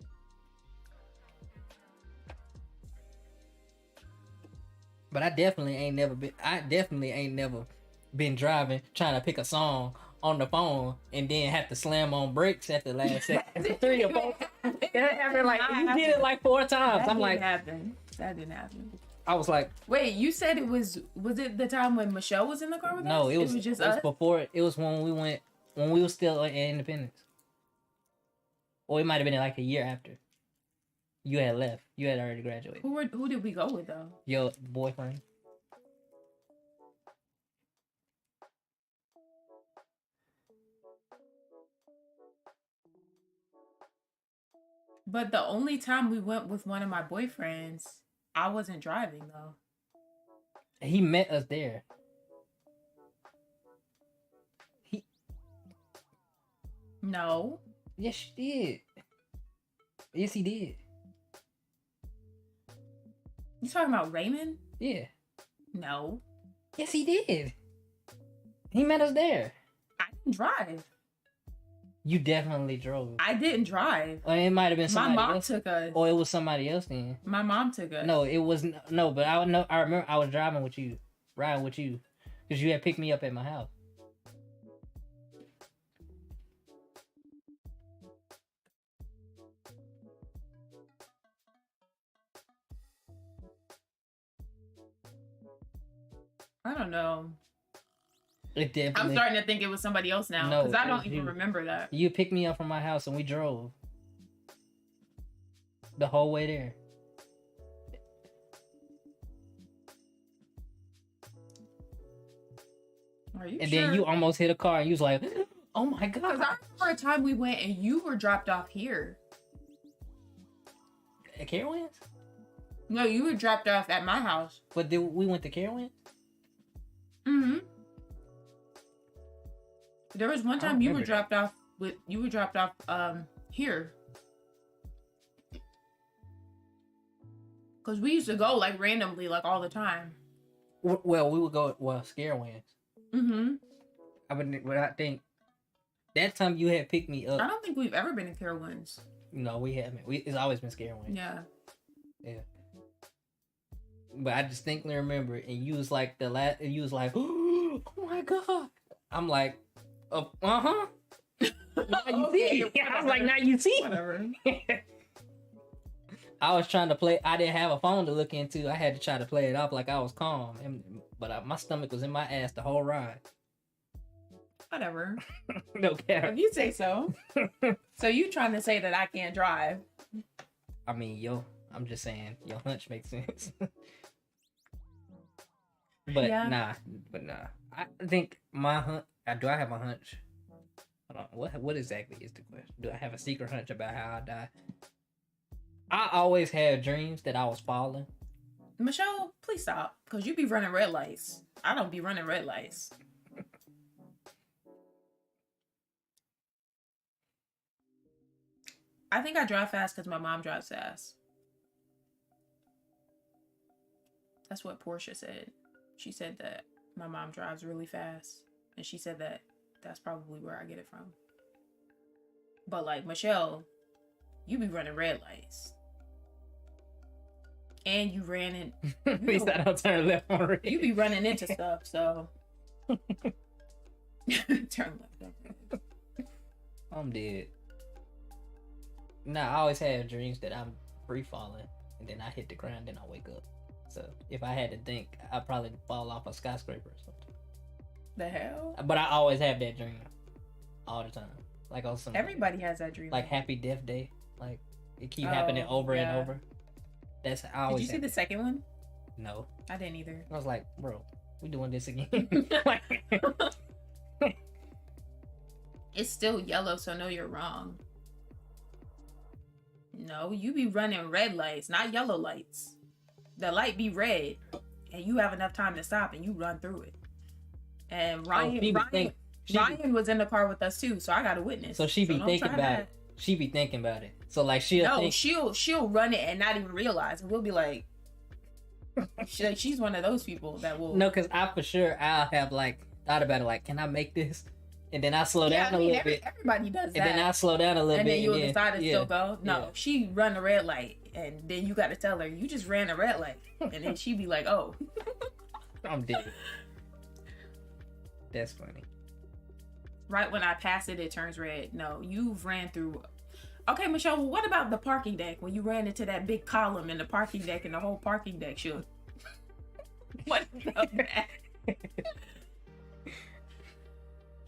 But I definitely ain't never been driving trying to pick a song on the phone and then have to slam on brakes at the last second. 3 or 4. That happened like you did it like 4 times. I'm like, that didn't happen. I was like, wait, you said it was it the time when Michelle was in the car with us? No, it was just us? Us before. It was when we were still in Independence. Or it might have been like a year after. You had left. You had already graduated. Who did we go with though? Your boyfriend. But the only time we went with one of my boyfriends, I wasn't driving though. He met us there. No. Yes, she did. Yes, he did. You talking about Raymond? Yeah. No. Yes, he did. He met us there. I didn't drive. You definitely drove. I didn't drive. Or it might have been somebody else. My mom took us. Or it was somebody else then. My mom took us. No, it wasn't. No, but I remember I was riding with you, because you had picked me up at my house. I don't know. It definitely. I'm starting to think it was somebody else now because I don't even remember that. You picked me up from my house and we drove the whole way there. Are you and sure? Then you almost hit a car and you was like, "Oh my god!" Because I remember a time we went and you were dropped off here. At Carowinds? No, you were dropped off at my house. But we went to Carowinds? Mm-hmm. There was one time you were dropped off here. Cause we used to go like randomly, like all the time. Well, we would go Carowinds. Mm-hmm. I think that time you had picked me up. I don't think we've ever been in Carowinds. No, we haven't. It's always been Carowinds. Yeah. Yeah. But I distinctly remember, and you was like you was like, "Oh my god!" I'm like, "Uh-huh." Now you see. I was like, "Now you see." Whatever. I was trying to play. I didn't have a phone to look into. I had to try to play it off like I was calm, but my stomach was in my ass the whole ride. Whatever. No care. If you say so. So you trying to say that I can't drive? I mean, I'm just saying, your hunch makes sense. But Yeah. nah. I think my hunch. Do I have a hunch? Hold on. What exactly is the question? Do I have a secret hunch about how I die? I always had dreams that I was falling. Michelle, please stop, because you be running red lights. I don't be running red lights. I think I drive fast because my mom drives fast. That's what Portia said. She said that my mom drives really fast. And she said that that's probably where I get it from. But like, Michelle, you be running red lights. And you ran in. At least I don't turn left on red. You be running into stuff, so. Turn left on red. I'm dead. Nah, I always had dreams that I'm free falling. And then I hit the ground, then I wake up. So if I had to think, I'd probably fall off a skyscraper or something. The hell? But I always have that dream. All the time. Like on some. Everybody has that dream. Like Happy Death Day. Like it keep happening over and over. That's I always. Did you see the second one? No. I didn't either. I was like, bro, we doing this again. It's still yellow, so no, you're wrong. No, you be running red lights, not yellow lights. The light be red, and you have enough time to stop, and you run through it. And Ryan was in the car with us too, so I got a witness. So she be thinking about it. She be thinking about it. So like she'll run it and not even realize, and we'll be like, she's one of those people that will. No, because I'll have like thought about it, like, can I make this? And then I slow down a little bit. Everybody does that. And then I slow down a little bit. And then you'll decide to still go. No, she run the red light, and then you got to tell her, you just ran a red light. And then she be like, oh. I'm dead. That's funny. Right when I pass it, it turns red. No, you've ran through. Okay, Michelle, well, what about the parking deck? When you ran into that big column in the parking deck and the whole parking deck shook? What about that?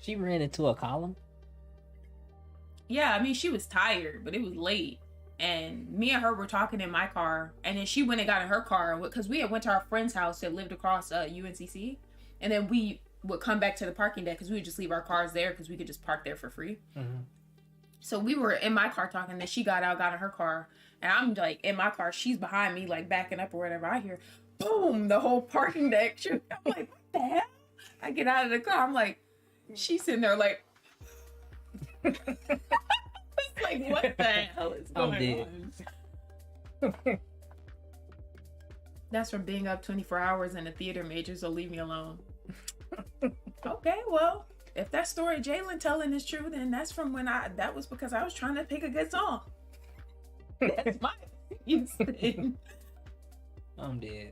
She ran into a column? Yeah, I mean, she was tired, but it was late. And me and her were talking in my car. And then she went and got in her car. Because we had went to our friend's house that lived across UNCC. And then we would come back to the parking deck because we would just leave our cars there because we could just park there for free. Mm-hmm. So we were in my car talking. Then she got out, got in her car. And I'm like in my car. She's behind me, like backing up or whatever. I hear, boom, the whole parking deck shook. I'm like, what the hell? I get out of the car. I'm like, she's sitting there like, like, what the hell is going on? That's from being up 24 hours in a theater major, so leave me alone. Okay, well, if that story Jalen telling is true, then that's from when that was because I was trying to pick a good song. That's my opinion. I'm dead.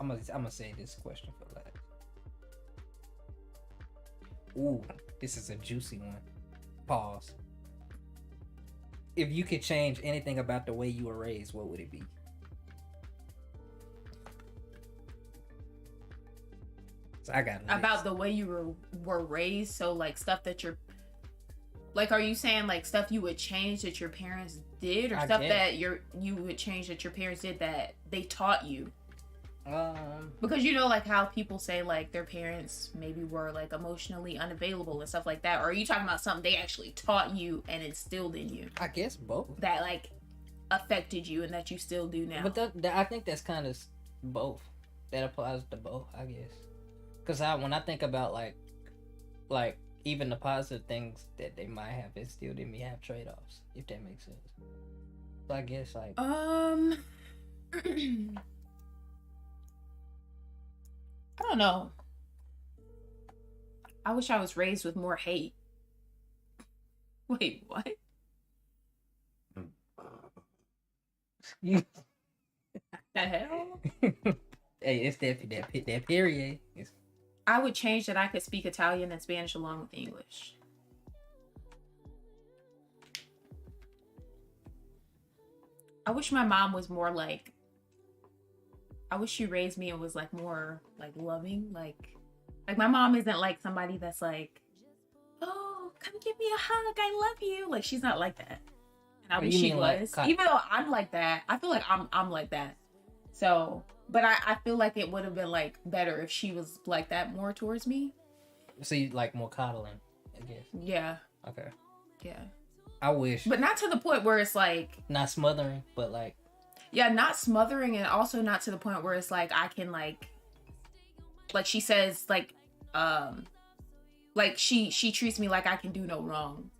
I'm gonna say this question for last. Ooh, this is a juicy one. Pause. If you could change anything about the way you were raised, what would it be? So I got about the way you were raised. So like stuff that you're like, are you saying like stuff you would change that your parents did, or stuff that you would change that your parents did that they taught you? Because you know, like how people say like their parents maybe were like emotionally unavailable and stuff like that. Or are you talking about something they actually taught you and instilled in you? I guess both. That like affected you and that you still do now. But I think that's kind of both. That applies to both, I guess. Because when I think about like even the positive things that they might have instilled in me have trade-offs, if that makes sense. So I guess like I don't know. I wish I was raised with more hate. Wait, what? The hell? Hey, it's that period. I would change that I could speak Italian and Spanish along with English. I wish my mom was more like, I wish she raised me and was like more like loving. Like my mom isn't like somebody that's like, oh, come give me a hug, I love you. Like she's not like that. And I wish she was. Like, even though I'm like that, I feel like I'm like that. So, but I feel like it would have been like better if she was like that more towards me. So you like more coddling, I guess. Yeah. Okay. Yeah. I wish. But not to the point where it's like Not smothering, but like. Yeah, not smothering, and also not to the point where it's like I can like she says like she treats me like I can do no wrong.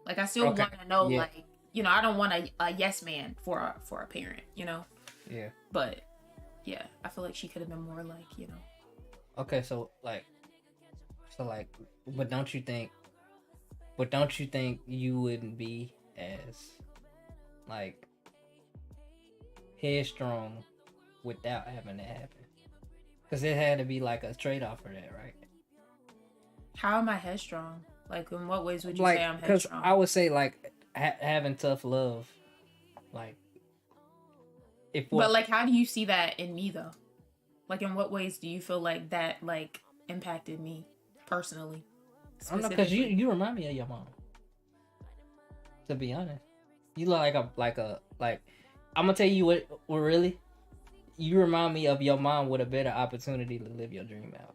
Like I still want to know like, you know, I don't want a yes man for a parent, you know. Yeah. But yeah, I feel like she could have been more like, you know. Okay, so like but don't you think you wouldn't be as like headstrong without having that happen? Because it had to be like a trade-off for that, right? How am I headstrong? Like, in what ways would you like, say I'm because headstrong? I would say like having tough love, like but like, how do you see that in me though? Like, in what ways do you feel like that like impacted me personally? I don't know, because you remind me of your mom. To be honest, you look like I'm gonna tell you what really, you remind me of your mom with a better opportunity to live your dream out.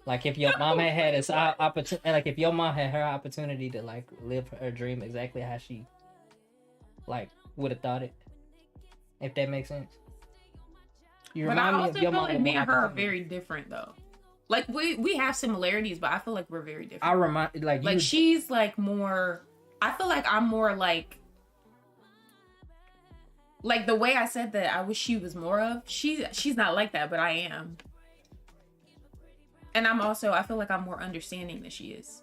Like if your mom had this opportunity, like if your mom had her opportunity to like live her dream exactly how she like would have thought it, if that makes sense. You but I remind me also of your feel mom. like me and her are very different though. Like we have similarities, but I feel like we're very different. I remind like she's like more. I feel like I'm more like the way I said that. I wish she was more of. She's not like that, but I am. And I feel like I'm more understanding than she is.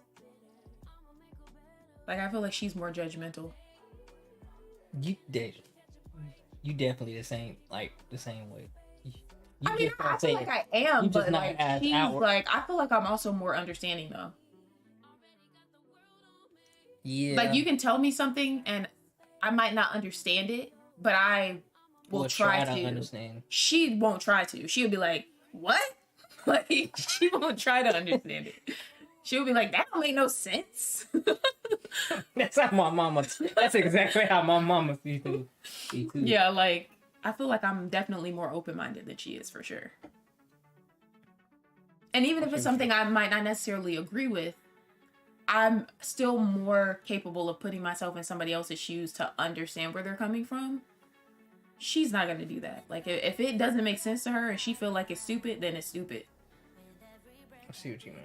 Like, I feel like she's more judgmental. You definitely the same way. I mean, I feel like I am, but like she's outward. Like, I feel like I'm also more understanding though. Yeah. Like you can tell me something and I might not understand it, but I will try to understand. She won't try to. She'll be like, "What?" Like she won't try to understand it. She'll be like, "That don't make no sense." That's how my mama. That's exactly how my mama used to be too. Yeah, like I feel like I'm definitely more open-minded than she is for sure. And even if it's something I might not necessarily agree with, I'm still more capable of putting myself in somebody else's shoes to understand where they're coming from. She's not gonna do that. Like if it doesn't make sense to her and she feel like it's stupid, then it's stupid. I see what you mean.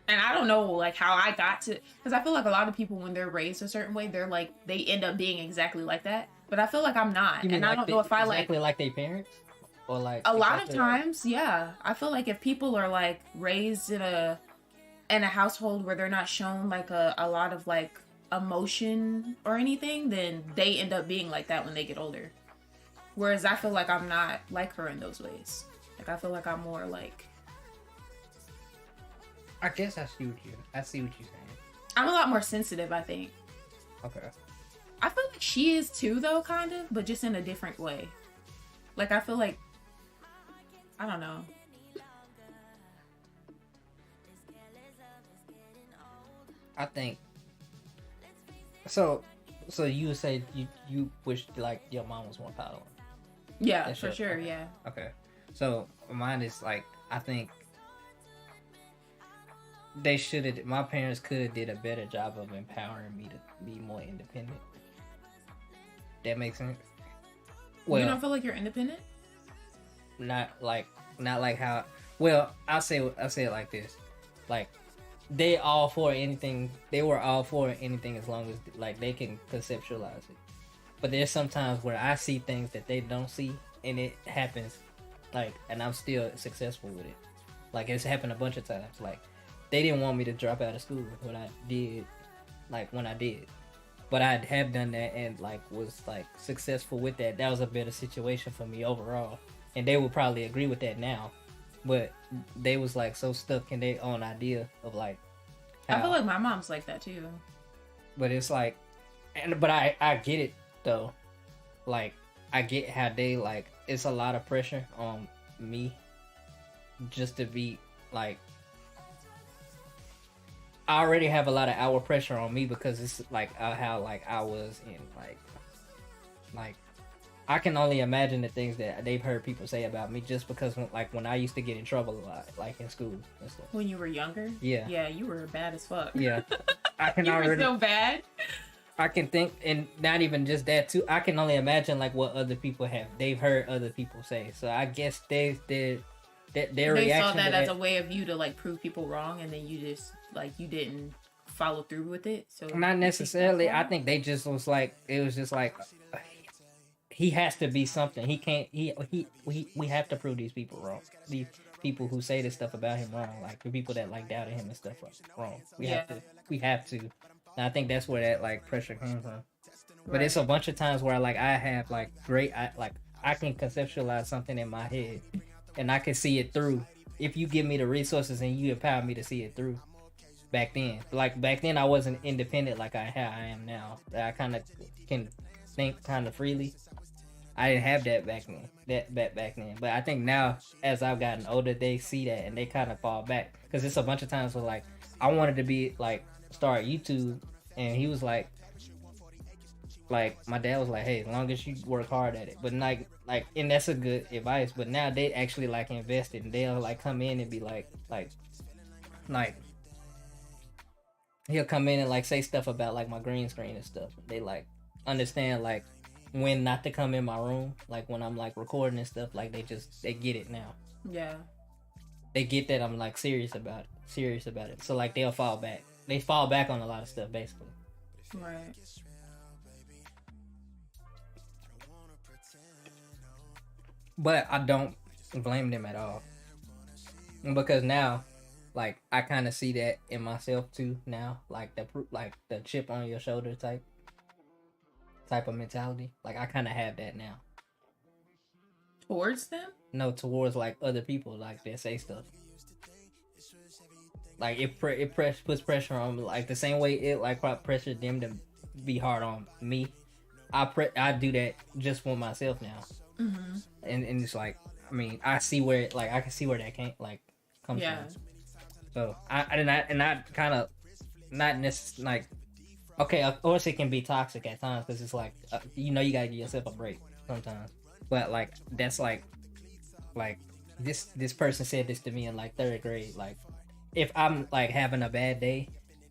And I don't know like how I got to, because I feel like a lot of people when they're raised a certain way, they're like they end up being exactly like that. But I feel like I'm not, and I don't know if I like exactly like their parents, or like a lot of times, yeah. I feel like if people are like raised in a household where they're not shown like a lot of like emotion or anything, then they end up being like that when they get older. Whereas I feel like I'm not like her in those ways. Like I feel like I'm more like. I guess I see what you're saying. I'm a lot more sensitive, I think. Okay. I feel like she is too, though, kind of, but just in a different way. Like I feel like, I don't know. I think. So you would say you wish like your mom was more powerful. Yeah, that's for sure. Okay. Yeah. Okay. So mine is like I think they should have. My parents could have did a better job of empowering me to be more independent. That makes sense. Well, you don't feel like you're independent? Not like how. Well, I'll say it like this, like. They were all for anything as long as like they can conceptualize it. But there's sometimes where I see things that they don't see and it happens like and I'm still successful with it. Like it's happened a bunch of times. Like they didn't want me to drop out of school when I did. But I have done that and like was like successful with that. That was a better situation for me overall. And they would probably agree with that now. But they was like so stuck in their own idea of like I feel like my mom's like that too. But it's like but I get it though. Like I get how they like it's a lot of pressure on me just to be like I already have a lot of outward pressure on me because it's like how like I was in like Like, I can only imagine the things that they've heard people say about me just because, when I used to get in trouble a lot, like in school and stuff. When you were younger? Yeah. Yeah, you were bad as fuck. Yeah. I can you already. were so bad. I can think, and not even just that too. I can only imagine like what other people they've heard other people say. So I guess their They reaction saw to that as a way of you to like prove people wrong, and then you just like you didn't follow through with it. So not necessarily. I think they just was like, it was just like, he has to be something. He can't. We have to prove these people wrong. These people who say this stuff about him wrong, like the people that like doubted him and stuff wrong. We have to. And I think that's where that like pressure came from. But it's a bunch of times where like I have like I can conceptualize something in my head and I can see it through if you give me the resources and you empower me to see it through. Back then I wasn't independent like I am now. I kind of can think kind of freely. I didn't have that back then. But I think now as I've gotten older, they see that and they kind of fall back, because it's a bunch of times where like I wanted to be like start YouTube, and he was like my dad was like, hey, as long as you work hard at it. But like and that's a good advice. But now they actually like invested, and they'll like come in and be like he'll come in and like say stuff about like my green screen and stuff. They like understand like when not to come in my room, like when I'm like recording and stuff. Like they get it now. Yeah, they get that I'm like serious about it. So like they'll fall back. They fall back on a lot of stuff basically. Right. But I don't blame them at all, because now, like I kind of see that in myself too now, like the chip on your shoulder type of mentality. Like I kind of have that now. Towards them? No, towards like other people like that say stuff. Like it puts pressure on me, like the same way it like pressured them to be hard on me. I do that just for myself now. Mm-hmm. And it's like, I mean, I see where I can see where that comes from. So I kind of not necessarily like, okay, of course it can be toxic at times, because it's like you gotta give yourself a break sometimes. But like that's like this person said this to me in like 3rd grade. Like if I'm like having a bad day,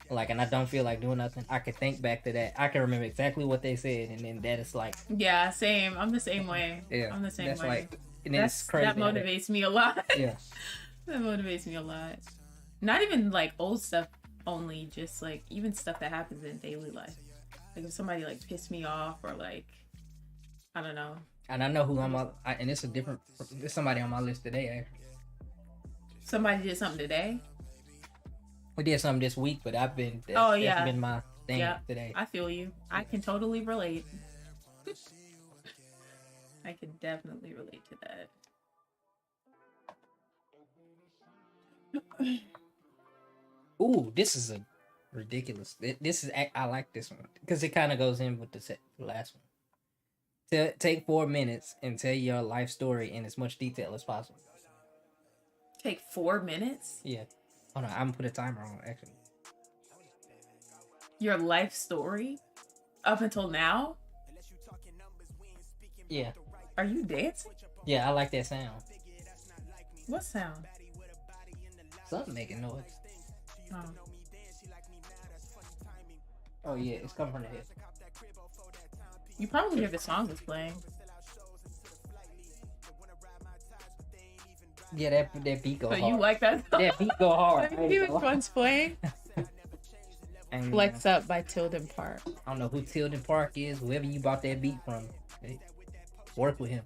like, and I don't feel like doing nothing, I can think back to that. I can remember exactly what they said, and then that is like, yeah, same. I'm the same way. Yeah, I'm the same that's way. Like, and it's crazy. That motivates me a lot. Yeah, that motivates me a lot. Not even like old stuff only, just like even stuff that happens in daily life. Like if somebody like pissed me off, or like I don't know. And I know who and it's somebody on my list today. Actually. Somebody did something today. We did something this week, but that's been my thing today. I feel you. I can totally relate. I can definitely relate to that. Ooh, this is a ridiculous. I like this one because it kind of goes in with the last one. Take 4 minutes and tell your life story in as much detail as possible. Take 4 minutes? Yeah. Hold on, I'm gonna put a timer on actually. Your life story? Up until now? Yeah. Are you dancing? Yeah, I like that sound. What sound? Something making noise. Oh. Oh yeah, it's coming from the head. You probably hear the song that's playing. Yeah, that beat go hard. So you like that song? That beat go hard. Let me see which one's playing. Flex Up by Tilden Park. I don't know who Tilden Park is. Whoever you bought that beat from, hey, work with him.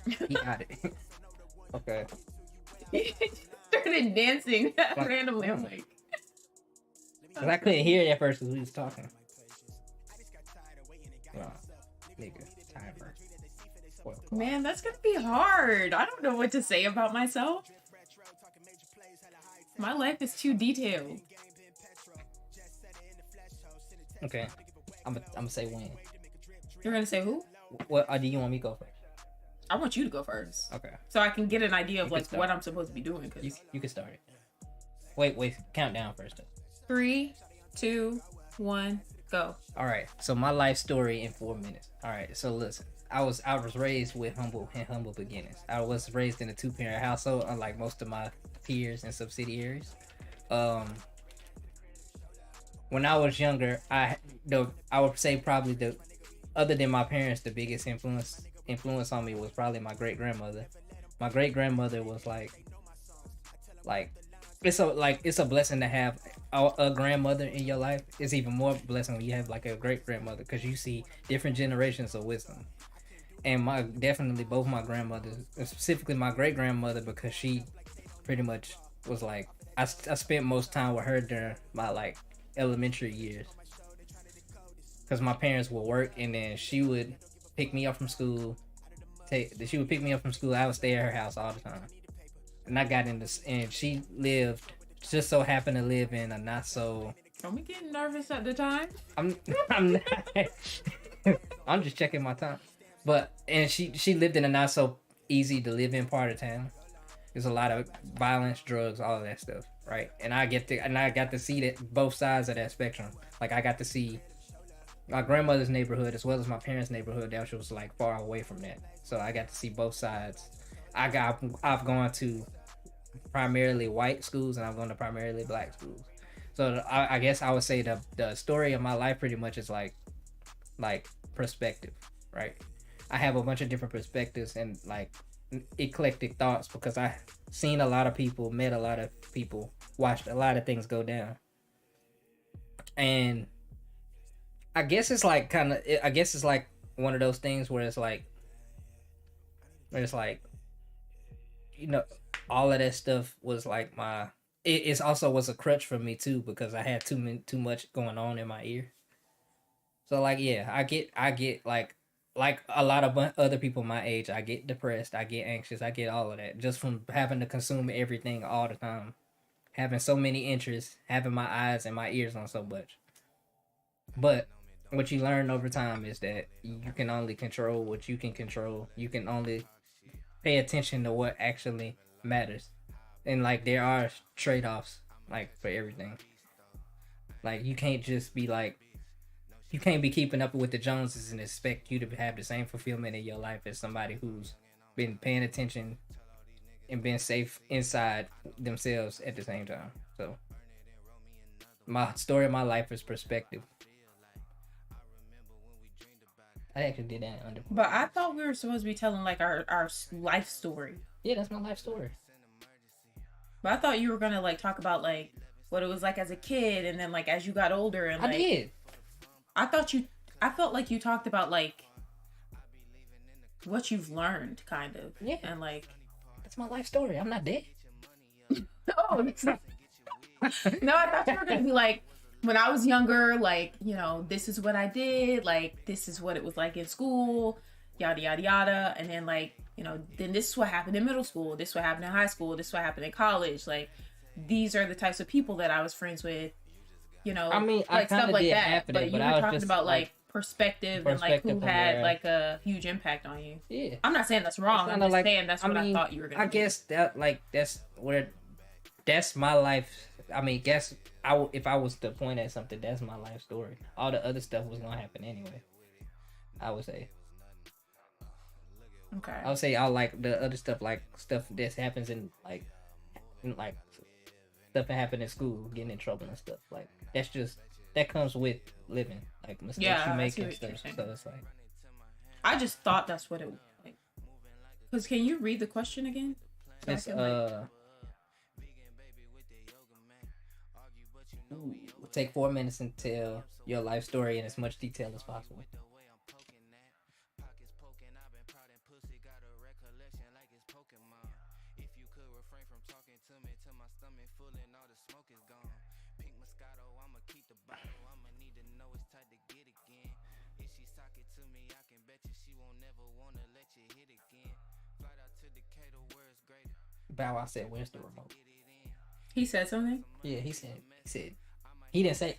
He got it. Okay. He started dancing randomly. I'm like, cause I couldn't hear it at first because we was talking. Nigga, timer. man, that's gonna be hard. I don't know what to say about myself. My life is too detailed. Okay, I'm gonna say when. You're gonna say who? What? Do you want me to go first? I want you to go first. Okay. So I can get an idea of like what I'm supposed to be doing. Cause you can start it. Wait, count down first. 3, 2, 1, go. All right. So my life story in 4 minutes. All right. So listen, I was raised with humble beginnings. I was raised in a 2-parent household, unlike most of my peers and subsidiaries. When I was younger, I would say probably other than my parents, the biggest influence on me was probably my great grandmother. My great grandmother was like it's a blessing to have a grandmother in your life. It's even more blessing when you have like a great grandmother, because you see different generations of wisdom. And definitely both my grandmothers, specifically my great grandmother, because she pretty much was like I spent most time with her during my like elementary years, because my parents would work, and then she would pick me up from school. I would stay at her house all the time. And I got into, and she just so happened to live in a not so. Are we getting nervous at the time? I'm not. I'm just checking my time. And she lived in a not so easy to live in part of town. There's a lot of violence, drugs, all of that stuff, right? And I got to see that both sides of that spectrum. Like I got to see my grandmother's neighborhood as well as my parents' neighborhood that was like far away from that. So I got to see both sides. I've gone to primarily white schools, and I've gone to primarily black schools. So I guess I would say the story of my life pretty much is like perspective, right? I have a bunch of different perspectives and like eclectic thoughts, because I seen a lot of people, met a lot of people, watched a lot of things go down. And I guess it's like one of those things where it's like you know, all of that stuff was like it also was a crutch for me too, because I had too much going on in my ear. So like, yeah, I get like a lot of other people my age, I get depressed, I get anxious, I get all of that just from having to consume everything all the time, having so many interests, having my eyes and my ears on so much. But what you learn over time is that you can only control what you can control. You can only pay attention to what actually matters. And like there are trade-offs like for everything. Like you can't just be like, you can't be keeping up with the Joneses and expect you to have the same fulfillment in your life as somebody who's been paying attention and been safe inside themselves at the same time. So my story of my life is perspective. I actually did that under. But I thought we were supposed to be telling like our life story. Yeah, that's my life story. But I thought you were gonna like talk about like what it was like as a kid, and then like as you got older, and like I did. I felt like you talked about like what you've learned, kind of. Yeah. And like that's my life story. I'm not dead. Oh, it's not. No, I thought you were gonna be like, when I was younger, like, you know, this is what I did, like, this is what it was like in school, yada, yada, yada. And then, like, you know, then this is what happened in middle school. This is what happened in high school. This is what happened in college. Like, these are the types of people that I was friends with, you know, I mean, like stuff like that. But you were talking just, about, like, perspective and, like, who had, like, a huge impact on you. Yeah. I'm not saying that's wrong. I'm just saying that's what I thought you were going to do. I guess that, like, that's my life. I mean, if I was to point at something, that's my life story. All the other stuff was gonna happen anyway, I would say. Okay. I would say all like the other stuff, like stuff that happens in like stuff that happened in school, getting in trouble and stuff. Like that comes with living, like mistakes you make and stuff. So it's like, I just thought that's what it was like. Cause can you read the question again? So it's take 4 minutes and tell your life story in as much detail as possible. Bow Wow said, "Where's the remote?" He said something? Yeah, he said. He didn't say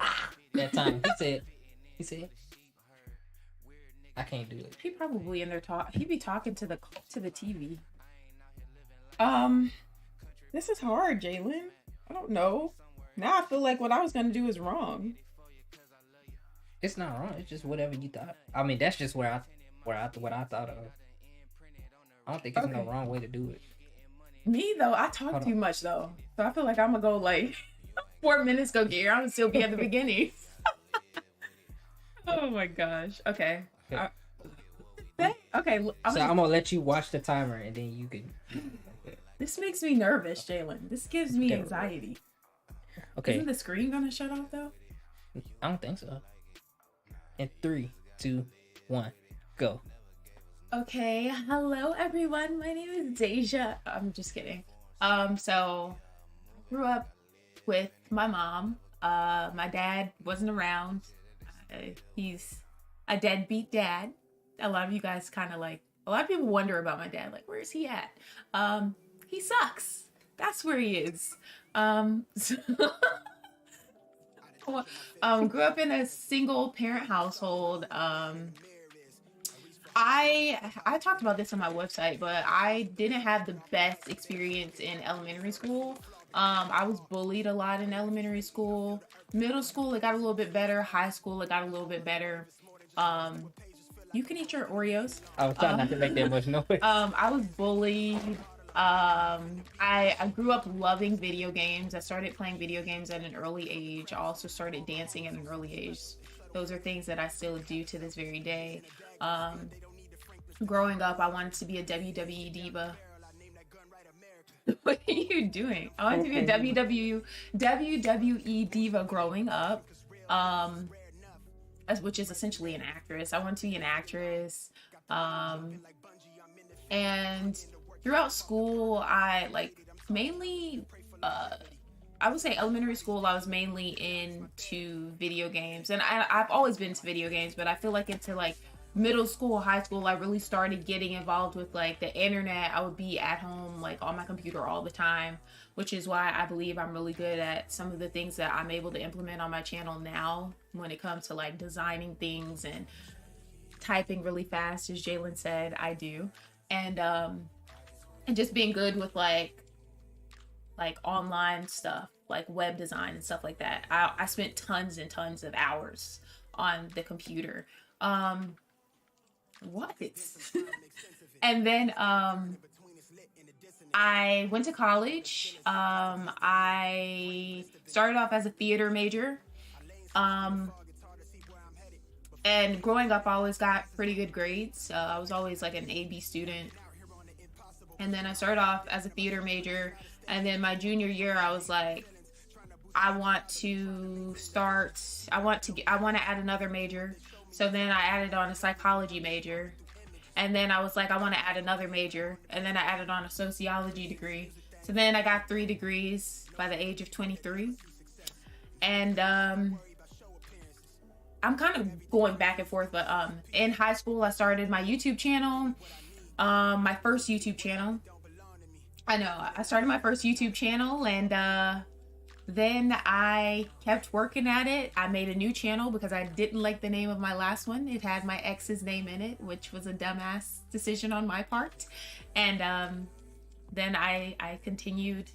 that time. He said, I can't do it. He probably in there he be talking to the TV. This is hard, Jalen. I don't know. Now I feel like what I was gonna do is wrong. It's not wrong. It's just whatever you thought. I mean, that's just where what I thought of. I don't think there's no wrong way to do it. Me though, I talk too much though, so I feel like I'm gonna go like 4 minutes. Go get here. I'm gonna still be at the beginning. Oh my gosh. Okay. Okay. I'm gonna let you watch the timer and then you can. This makes me nervous, Jalen. This gives me anxiety. Okay. Isn't the screen gonna shut off though? I don't think so. In 3, 2, 1, go. Okay. Hello, everyone. My name is Deja. I'm just kidding. So I grew up with my mom. My dad wasn't around. He's a deadbeat dad. A lot of you guys kind of like. A lot of people wonder about my dad. Like, where's he at? He sucks. That's where he is. Grew up in a single parent household. I talked about this on my website, but I didn't have the best experience in elementary school. I was bullied a lot in elementary school. Middle school, it got a little bit better. High school, it got a little bit better. You can eat your Oreos. I was trying not to make that much noise. I was bullied. I grew up loving video games. I started playing video games at an early age. I also started dancing at an early age. Those are things that I still do to this very day. Growing up, I wanted to be a WWE diva. What are you doing? I wanted to be a WWE diva growing up, which is essentially an actress. I wanted to be an actress. And throughout school, I mainly, I would say elementary school, I was mainly into video games. And I've always been into video games, but I feel like into like middle school, high school, I really started getting involved with like the internet. I would be at home like on my computer all the time, which is why I believe I'm really good at some of the things that I'm able to implement on my channel now when it comes to like designing things and typing really fast, as Jalen said, I do. And just being good with like online stuff, like web design and stuff like that. I spent tons and tons of hours on the computer. What? And then I went to college. I started off as a theater major. And growing up, I always got pretty good grades. I was always like an A/B student. And then I started off as a theater major. And then my junior year, I was like, I want to add another major. So then I added on a psychology major. And then I was like, I want to add another major. And then I added on a sociology degree. So then I got 3 degrees by the age of 23. And I'm kind of going back and forth, but in high school, I started my YouTube channel. My first YouTube channel. I started my first YouTube channel, and then I kept working at it. I made a new channel because I didn't like the name of my last one. It had my ex's name in it, which was a dumbass decision on my part. And then I continued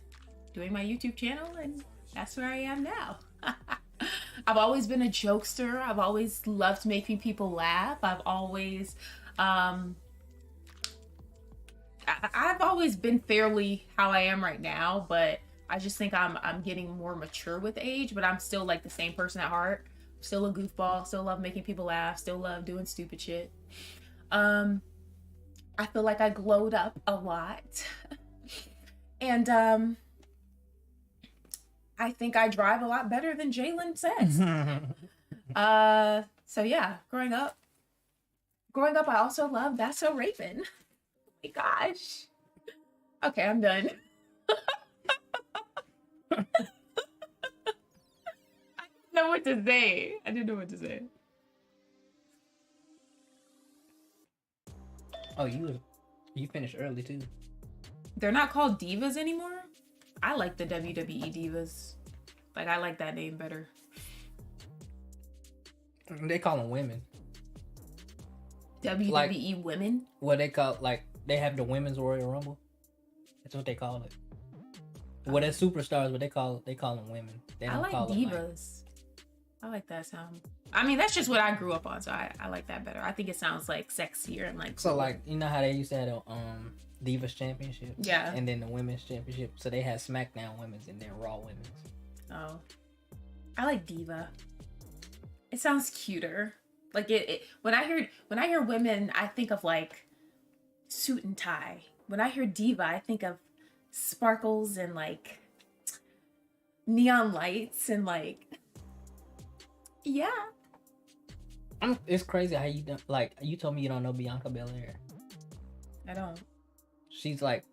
doing my YouTube channel, and that's where I am now. I've always been a jokester. I've always loved making people laugh. I've always been fairly how I am right now, but I just think I'm getting more mature with age, but I'm still like the same person at heart. Still a goofball, still love making people laugh, still love doing stupid shit. I feel like I glowed up a lot. And I think I drive a lot better than Jalen says. So yeah, growing up, I also love That's So Raping. Oh my gosh. Okay, I'm done. I didn't know what to say. Oh, you finished early too. They're not called divas anymore? I like the WWE divas. Like, I like that name better. They call them women. WWE women? What they call, like, they have the Women's Royal Rumble. That's what they call it. Well, they're superstars, but they call them women. They don't I like call divas. I like that sound. I mean, that's just what I grew up on, so I like that better. I think it sounds like sexier and like. So like, you know how they used to have the Divas Championship? Yeah. And then the Women's Championship. So they had SmackDown Women's and then Raw Women's. Oh, I like Diva. It sounds cuter. Like it when I hear women, I think of like suit and tie. When I hear Diva, I think of sparkles and like neon lights and like, yeah. It's crazy how you don't, like, you told me you don't know Bianca Belair. I don't. She's like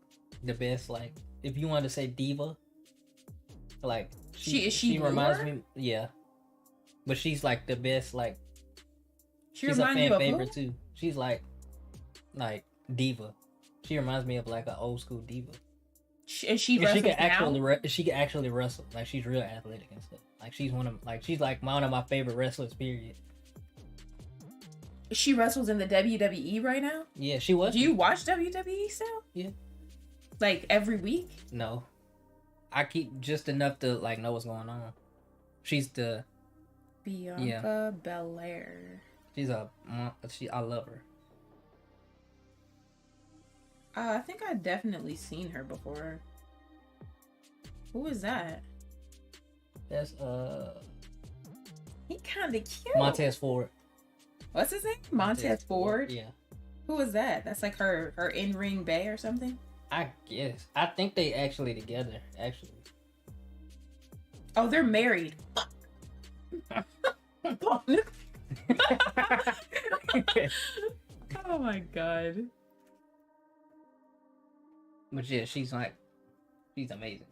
the best. Like, if you wanted to say diva, like she reminds me. Yeah, but she's like the best. Like, she's a fan favorite too. She's like diva. She reminds me of like an old school diva. She can actually wrestle. Like, she's real athletic and stuff. Like, she's one of my favorite wrestlers. Period. She wrestles in the WWE right now? Yeah, she was. Do you watch WWE still? Yeah. Like every week? No. I keep just enough to like know what's going on. She's the Bianca Belair. I love her. I think I've definitely seen her before. Who is that? That's he kind of cute. Montez Ford. What's his name? Montez Ford? Yeah. Who is that? That's like her in-ring bae or something? I guess. I think they actually together, actually. Oh, they're married. Oh my god. But yeah, she's amazing.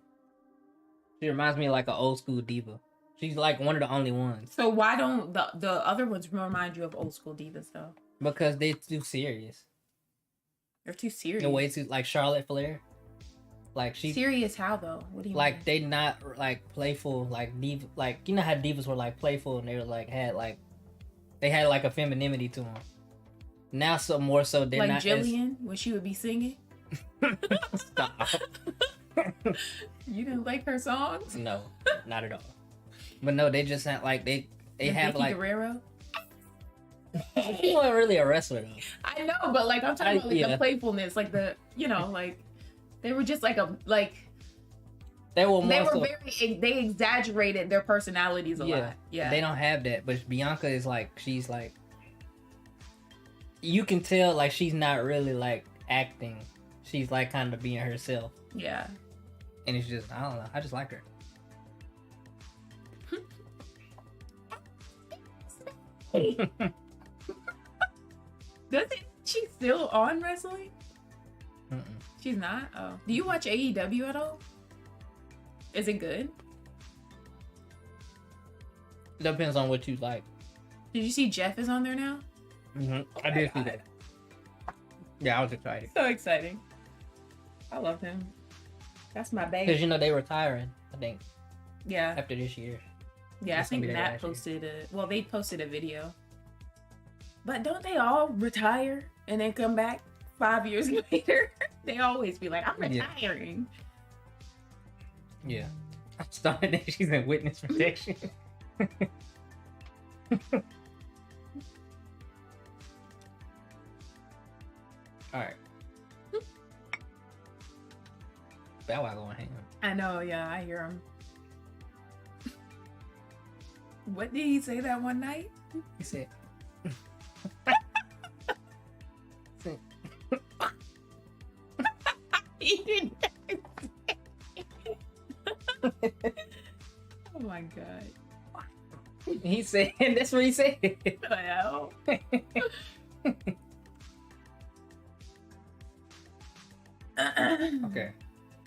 She reminds me of like an old school diva. She's like one of the only ones. So why don't the other ones remind you of old school divas though? Because they're too serious. They're too serious. The way to like Charlotte Flair. Like she serious how though? What do you like mean? they not like playful like diva, like you know how divas were like playful and they were like they had like a femininity to them. Now so more so they're like not Jillian when she would be singing. Stop. You didn't like her songs? No, not at all. But no, they just not like they have Vicky like Guerrero. She wasn't really a wrestler though. I know, but like I'm talking about like the playfulness, like the like they were just like they exaggerated their personalities a lot. Yeah, they don't have that. But Bianca is like she's like you can tell like she's not really like acting. She's like kind of being herself. Yeah, and it's just I don't know. I just like her. Doesn't she still on wrestling? Mm-mm. She's not? Oh. Do you watch AEW at all? Is it good? Depends on what you like. Did you see Jeff is on there now? Mm-hmm. I did see that. Yeah, I was excited. So exciting. I love him. That's my baby. Because they retiring, I think. Yeah. After this year. Yeah, I think Matt posted they posted a video. But don't they all retire and then come back 5 years later? They always be like, I'm retiring. Yeah. I started that she's in witness protection. Alright. Bow Wow going ham. I know, yeah, I hear him. What did he say that one night? He said, he didn't. Oh my god. He said, that's what he said. Well. Okay.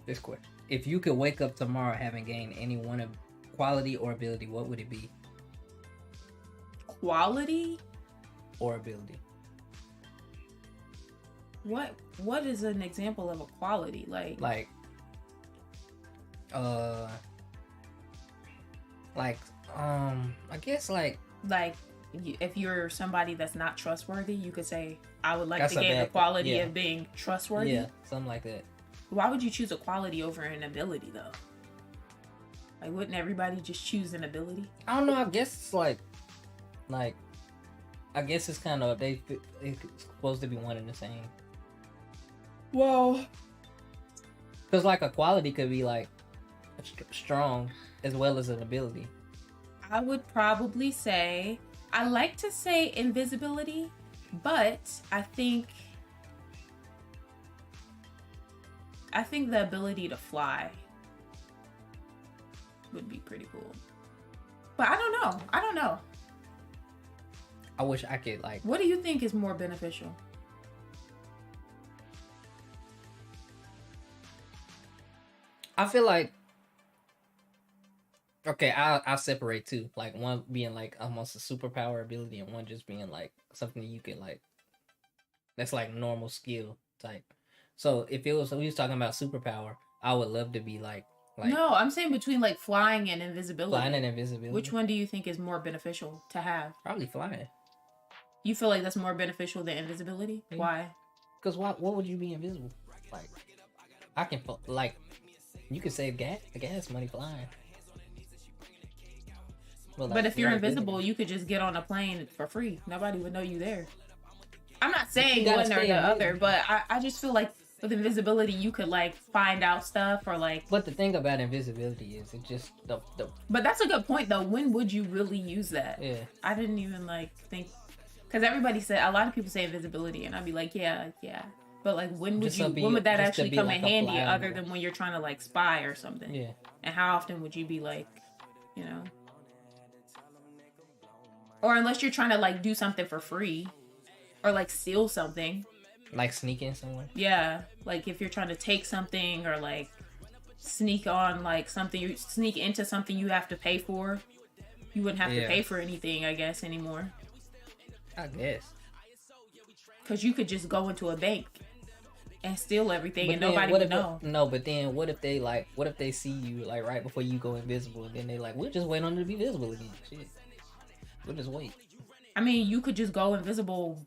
This question. If you could wake up tomorrow having gained any one of quality or ability, what would it be? Quality? Or ability. What is an example of a quality? Like I guess like if you're somebody that's not trustworthy, you could say I would like to gain the quality of being trustworthy. Yeah, something like that. Why would you choose a quality over an ability though? Like, wouldn't everybody just choose an ability? I don't know. I guess it's like, I guess it's kind of it's supposed to be one and the same. Well, because like a quality could be like strong as well as an ability. I would probably say I like to say invisibility, but I think the ability to fly would be pretty cool. But I don't know. I wish I could like. What do you think is more beneficial? I feel like, okay, I'll separate two. Like one being like almost a superpower ability, and one just being like something you can like. That's like normal skill type. So if we was talking about superpower, I would love to be like. No, I'm saying between like flying and invisibility. Flying and invisibility. Which one do you think is more beneficial to have? Probably flying. You feel like that's more beneficial than invisibility? Yeah. Why? Because what would you be invisible? Like, I can like, you can save gas money flying. But if you're invisible, you could just get on a plane for free. Nobody would know you there. I'm not saying one or the other, but I just feel like with invisibility, you could like find out stuff or like. But the thing about invisibility is it just the. But that's a good point though. When would you really use that? Yeah. I didn't even like think, because everybody said a lot of people say invisibility, and I'd be like, yeah. But like, when would that actually come in handy, other than when you're trying to like spy or something? Yeah. And how often would you be like, you know? Or unless you're trying to like do something for free, or like steal something. Like sneaking somewhere? Yeah. Like if you're trying to take something or like sneak on like something, you sneak into something you have to pay for. You wouldn't have to pay for anything, I guess, anymore. I guess. Because you could just go into a bank and steal everything and nobody would know. No, but then what if they see you like right before you go invisible, and then they like, we'll just wait on you to be visible again. Shit. We'll just wait. I mean, you could just go invisible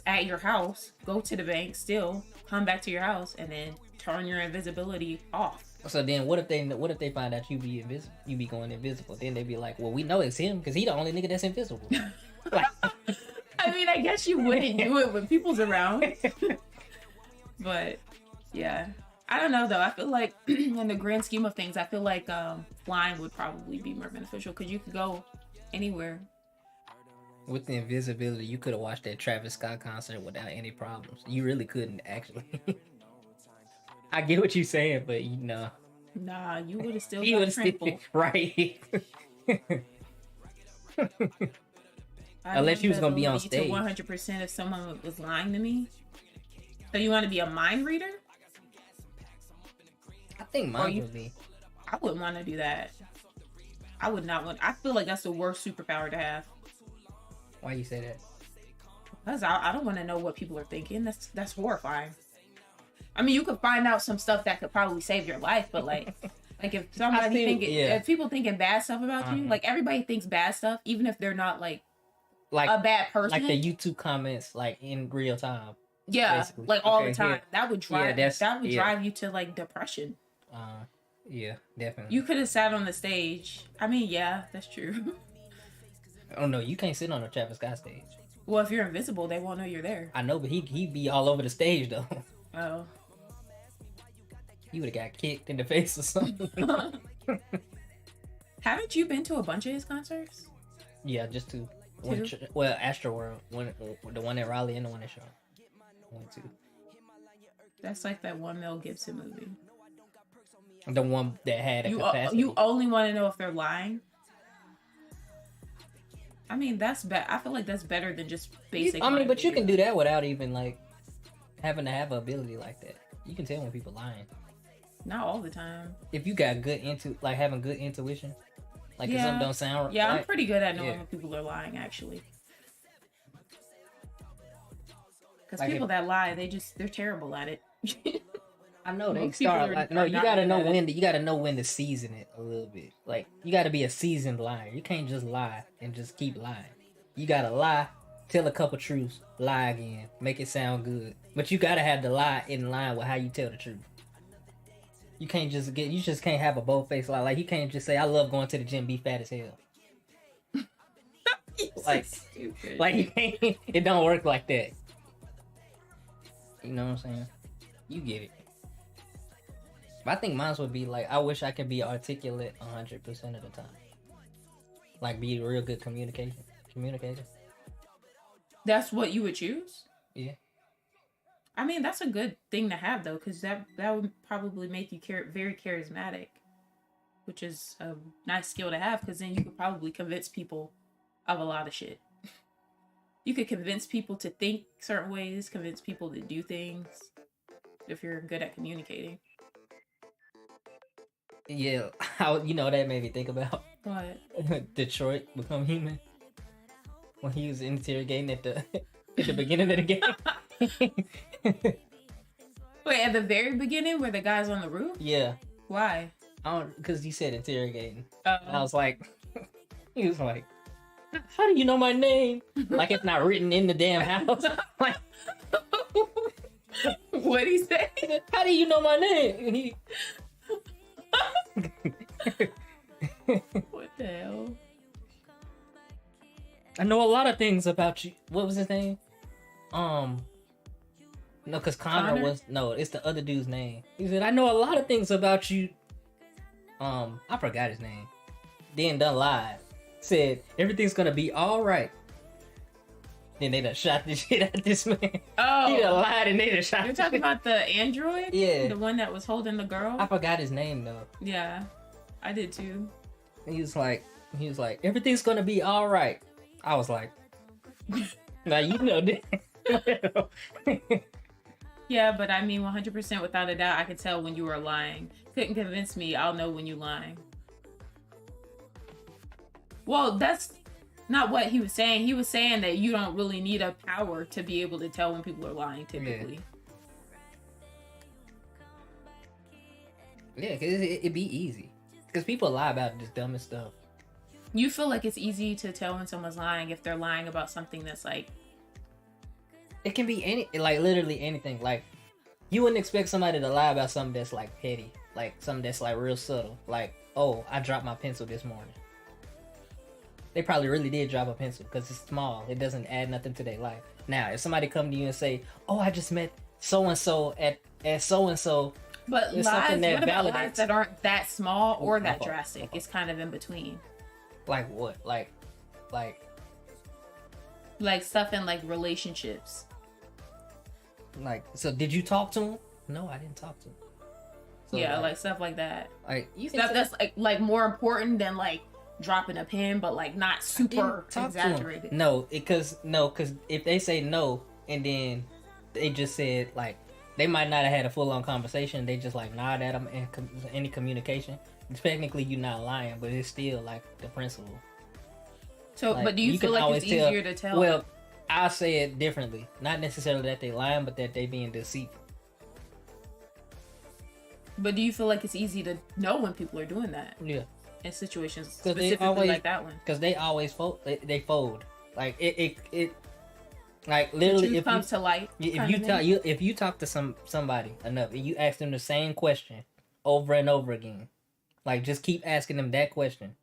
at your house, go to the bank, still come back to your house, and then turn your invisibility off. So then, what if they find out you be going invisible? Then they be like, well, we know it's him because he the only nigga that's invisible. Like, I mean, I guess you wouldn't do it when people's around. But yeah, I don't know though. I feel like in the grand scheme of things, I feel like flying would probably be more beneficial because you could go anywhere. With the invisibility, you could have watched that Travis Scott concert without any problems. You really couldn't, actually. I get what you're saying, but you know. Nah, you would have still got trampled. Right. Unless you was going to be on stage. 100% if someone was lying to me. So you want to be a mind reader? I think mine would be. I wouldn't want to do that. I would not want. I feel like that's the worst superpower to have. Why you say that? Because I don't want to know what people are thinking. That's horrifying. I mean, you could find out some stuff that could probably save your life, but like if somebody if people thinking bad stuff about you, like everybody thinks bad stuff, even if they're not like a bad person. Like the YouTube comments, like in real time. Yeah, basically. Like all the time. Yeah. That would drive drive you to like depression. Yeah, definitely. You could have sat on the stage. I mean, yeah, that's true. Oh no, you can't sit on a Travis Scott stage. Well, if you're invisible, they won't know you're there. I know, but he be all over the stage though. Oh. You would have got kicked in the face or something. Haven't you been to a bunch of his concerts? Yeah, just two. Well, Astroworld, the one in Raleigh and the one in Charlotte. 1, 2. That's like that one Mel Gibson movie. The one that had a capacity. You only want to know if they're lying? I mean, that's I feel like that's better than just basic. But you can do that without even like having to have an ability like that. You can tell when people lying. Not all the time. If you got having good intuition, like if something don't sound right. Yeah, I'm pretty good at knowing when people are lying, actually. Because people that lie, they're terrible at it. I know they start. You gotta know when to season it a little bit. Like you gotta be a seasoned liar. You can't just lie and just keep lying. You gotta lie, tell a couple truths, lie again, make it sound good. But you gotta have the lie in line with how you tell the truth. You just can't have a bold face like you can't just say I love going to the gym, be fat as hell. Like, stupid. Like you can't. It don't work like that. You know what I'm saying? You get it. But I think mine would be like, I wish I could be articulate 100% of the time. Like, be a real good communicator. That's what you would choose? Yeah. I mean, that's a good thing to have, though, because that would probably make you very charismatic, which is a nice skill to have, because then you could probably convince people of a lot of shit. You could convince people to think certain ways, convince people to do things, if you're good at communicating. Yeah, you know that made me think about What? Detroit Become Human when he was interrogating at the beginning of the game. Wait, at the very beginning where the guy's on the roof? Yeah. Why? Because he said interrogating. Oh. And I was like, he was like, how do you know my name? Like it's not written in the damn house. Like, what'd he say? How do you know my name? What the hell? I know a lot of things about you. What was his name? No, because Connor was it's the other dude's name. He said, I know a lot of things about you. I forgot his name. Then done lied. Said everything's gonna be all right. Then they done shot the shit out of this man. Oh, he done lied and they done shot. You're talking about the android? Yeah, the one that was holding the girl. I forgot his name though. Yeah, I did too. He was like, everything's gonna be all right. I was like, now you know that. Yeah, but I mean, 100% without a doubt, I could tell when you were lying. Couldn't convince me. I'll know when you're lying. Well, that's not what he was saying. He was saying that you don't really need a power to be able to tell when people are lying, typically. Yeah, because it'd be easy. Because people lie about just dumbest stuff. You feel like it's easy to tell when someone's lying if they're lying about something that's like... It can be literally anything. Like, you wouldn't expect somebody to lie about something that's like petty. Like, something that's like real subtle. Like, oh, I dropped my pencil this morning. They probably really did drop a pencil because it's small. It doesn't add nothing to their life. Now, if somebody come to you and say, oh, I just met so-and-so at so-and-so. But lies, what about lies that aren't that small or that drastic? It's kind of in between. Like what? Like stuff in like relationships. Like, so did you talk to him? No, I didn't talk to him. So yeah, like stuff like that. Like stuff that's like more important than like dropping a pin, but like not super exaggerated. No, because if they say no and then they just said like they might not have had a full-on conversation, they just like nod at them and any communication. Technically, you're not lying, but it's still like the principle. So, like, but do you feel like it's easier to tell? Well, I say it differently. Not necessarily that they lying, but that they being deceitful. But do you feel like it's easy to know when people are doing that? Yeah. In situations specifically like that one. Because they always fold. They fold. Like it. Like literally, if comes to light. If you talk to somebody enough, and you ask them the same question over and over again, like just keep asking them that question,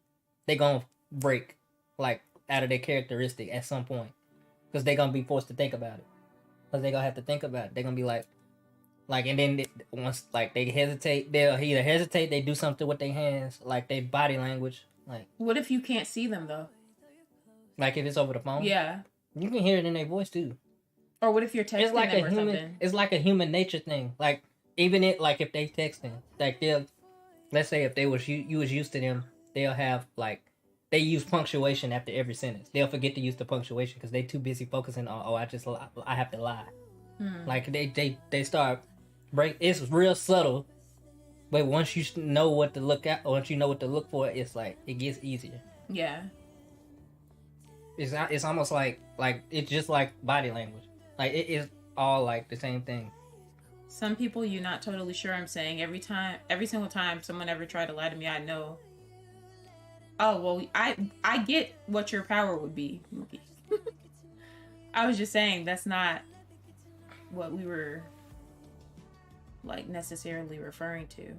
they gonna break like out of their characteristic at some point, because they gonna be forced to think about it. Because they gonna have to think about it. They gonna be like, and then once like they hesitate, they'll either hesitate, they do something with their hands, like their body language. Like, what if you can't see them though? Like if it's over the phone. Yeah. You can hear it in their voice too. Or what if you're texting them or something? It's like a human nature thing. Like even if they texting, like let's say if you was used to them, they'll have like they use punctuation after every sentence. They'll forget to use the punctuation because they too busy focusing on I have to lie. Like they start break. It's real subtle, but once you know what to look at, or once you know what to look for, it's like it gets easier. Yeah. It's almost like it's just like body language. Like it is all like the same thing. Some people you're not totally sure. I'm saying every single time someone ever tried to lie to me, I know. Oh well, I get what your power would be. I was just saying that's not what we were like necessarily referring to.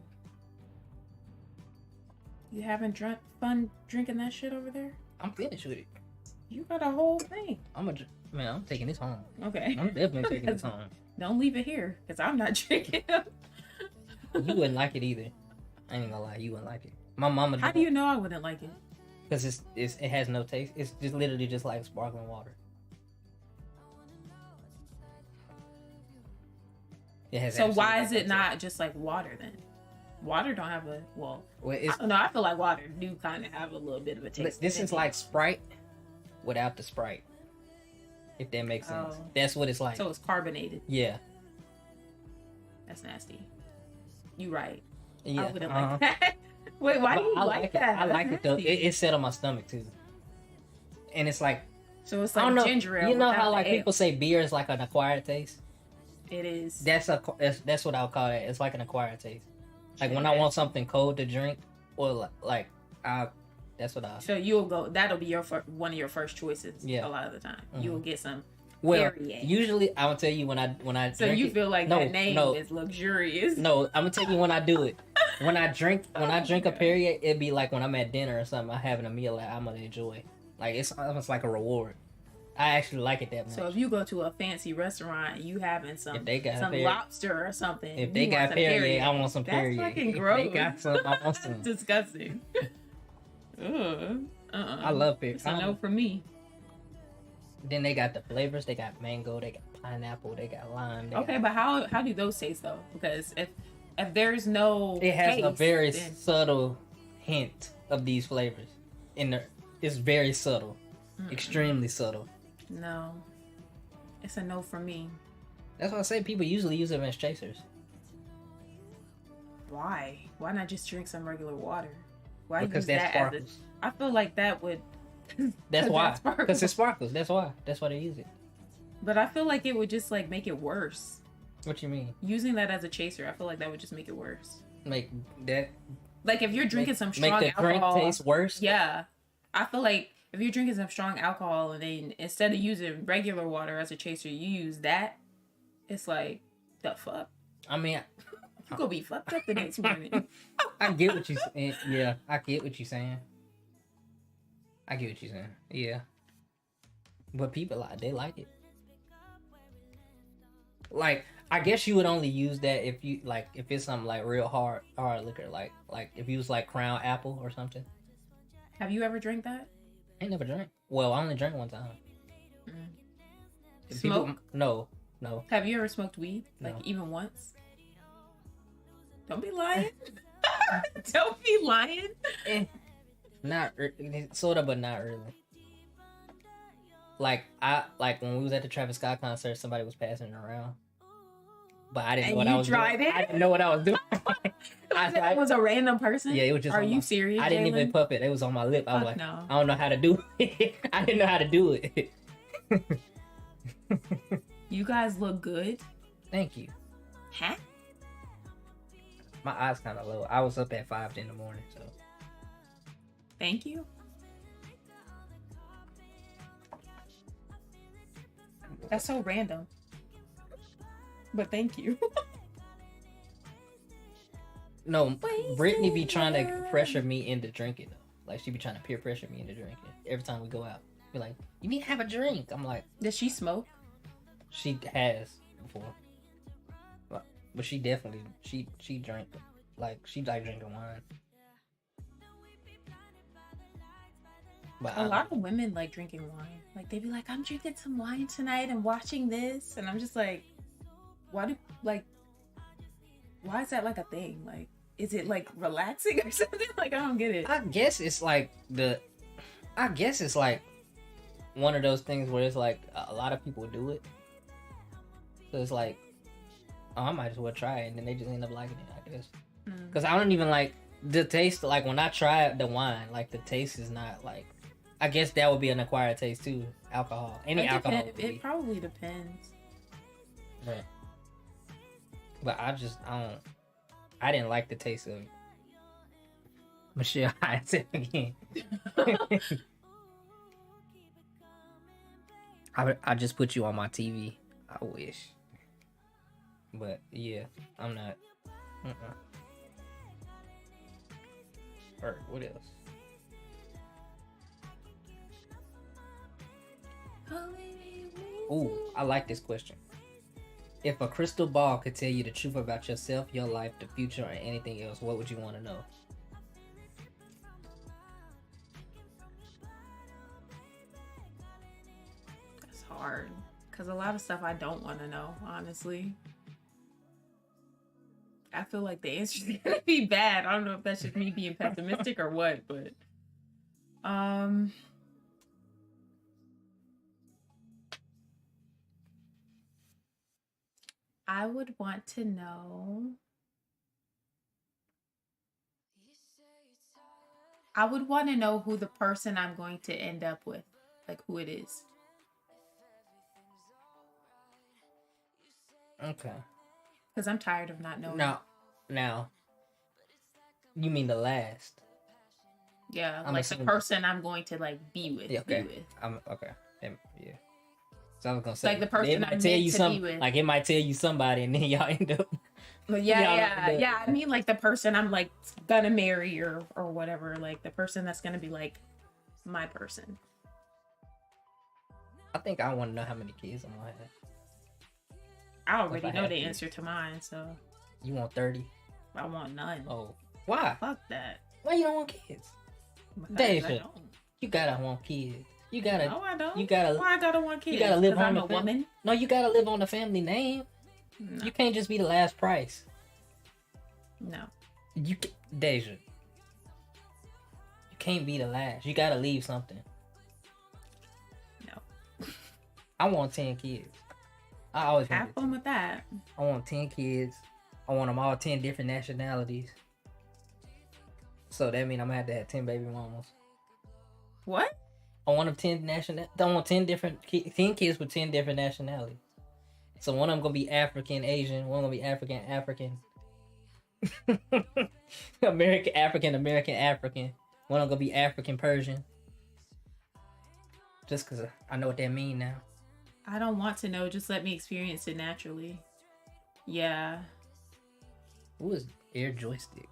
You having fun drinking that shit over there? I'm finished with it. You got a whole thing. I'm taking this home. Okay. I'm definitely taking this home. Don't leave it here, because I'm not drinking it. You wouldn't like it either. I ain't gonna lie, you wouldn't like it. My mama. How do you know I wouldn't like it? Because it has no taste. It's just literally just like sparkling water. It has. So why absolutely is no it taste. not just like water then? Water don't have a Well, I don't know. I feel like water do kind of have a little bit of a taste. this is like Sprite without the Sprite. If that makes sense. Oh. That's what it's like. So it's carbonated. Yeah. That's nasty. You right. Yeah. I wouldn't like that. Wait, why do you like that? I like That's it though. nasty. It set on my stomach too. And it's like, So it's I don't like know. ginger ale. You know without how like the ale. people say beer is like an acquired taste? It is. That's what I'll call it. It's like an acquired taste. Like when I want something cold to drink, or that's what I. So you'll go. That'll be your one of your first choices. Yeah. A lot of the time, Mhm. you will get some. Well, Perrier. usually I will tell you when I. So drink you it, feel like no, that name no. is luxurious. No, I'm gonna tell you when I do it. When I drink a Perrier, it'd be like when I'm at dinner or something. I'm having a meal that I'm gonna enjoy. Like it's almost like a reward. I actually like it that much. So if you go to a fancy restaurant, you having some If they got some Perrier- lobster or something. if you they want got some Perrier, I want some That's Perrier. fucking If gross. they got some, I want some. That's disgusting. Ugh. I love Perrier. It's a no for me. Then they got the flavors. They got mango. They got pineapple. They got lime. Okay, but how do those taste though? Because if there's no It has a taste, very then- subtle hint of these flavors. It's very subtle, extremely subtle. No, it's a no for me. That's why I say people usually use them as chasers. Why? Why not just drink some regular water? Why Because use that that as sparkles. I feel like that would. That's 'Cause why. that sparkles. Because it sparkles. That's why. That's why they use it. But I feel like it would just like make it worse. What you mean? Using that as a chaser, I feel like that would just make it worse. Make that Like if you're drinking some strong make the drink alcohol, taste worse? yeah, I feel like if you're drinking some strong alcohol and then instead of using regular water as a chaser, you use that, it's like the fuck. I mean, You gonna be fucked up the next morning. I get what you saying. Yeah, I get what you're saying. I get what you're saying. Yeah. But people they like it. Like, I guess you would only use that if you if it's something like real hard liquor, like if you was like Crown Apple or something. Have you ever drank that? I ain't never drank. Well, I only drank one time. If Smoke? No. Have you ever smoked weed? Like No. even once? Don't be lying. Don't be lying. Not sort of, but not really. Like when we was at the Travis Scott concert, somebody was passing it around, but I didn't know what I was doing. tried it? I didn't know what I was doing. That was a random person? Yeah, it was just. Are on you my- serious? I didn't Jalen? even puff it. It was on my lip. I was Fuck like, no. I don't know how to do it. I didn't know how to do it. You guys look good. Thank you. Huh? My eyes kind of low. I was up at 5 in the morning, so. Thank you. That's so random. But thank you. No, Brittany be trying to pressure me into drinking though. Like she be trying to peer pressure me into drinking every time we go out. Be like, you need to have a drink. I'm like, Does she smoke? she has before, but she definitely she drank like she like drinking wine. But A lot of women like drinking wine. Like they be like, I'm drinking some wine tonight and watching this, and I'm just like, why is that like a thing? Like, is it like relaxing or something? Like I don't get it. I guess it's like one of those things where it's like a lot of people do it. So it's like, oh, I might as well try it, and then they just end up liking it, I guess. Because I don't even like the taste. Like when I try the wine, like the taste is not like. I guess that would be an acquired taste too. Alcohol, any alcohol. Would be. It probably depends. Right. But I didn't like the taste of it. Michelle, I said again. I just put you on my TV. I wish. But yeah, I'm not. Or what else? Ooh, I like this question. If a crystal ball could tell you the truth about yourself, your life, the future, or anything else, what would you want to know? That's hard. Because a lot of stuff I don't want to know, honestly. I feel like the answer's going to be bad. I don't know if that's just me being pessimistic or what, but... I would want to know... I would want to know who the person I'm going to end up with. Like, who it is. Okay. Because I'm tired of not knowing. Now, you mean the last? Yeah, I'm like assuming... the person I'm going to like be with. Yeah, okay. Be with. Okay. Yeah. So I was gonna say, like the person I tell you to be with. Like it might tell you somebody, and then y'all end up. But yeah. I mean, like the person I'm like gonna marry or whatever. Like the person that's gonna be like my person. I think I want to know how many kids I'm gonna have. I already know the answer to mine, so. You want 30? I want none. Oh, why? Fuck that. Why you don't want kids? Deja, you gotta want kids. You gotta. No, I don't. You gotta. Why I gotta want kids? You gotta live on I'm the a woman. No, you gotta live on the family name. No. You can't just be the last price. No. Deja. You can't be the last. You gotta leave something. No. I want 10 kids. I always have fun with that. I want 10 kids. I want them all 10 different nationalities. So that means I'm gonna have to have 10 baby mamas. What? I want them 10 different 10 kids with 10 different nationalities. So one of them gonna be African Asian, one gonna be African American African. One of them gonna be African Persian. Just cause I know what that mean now. I don't want to know. Just let me experience it naturally. Yeah. Who is Air Joystick?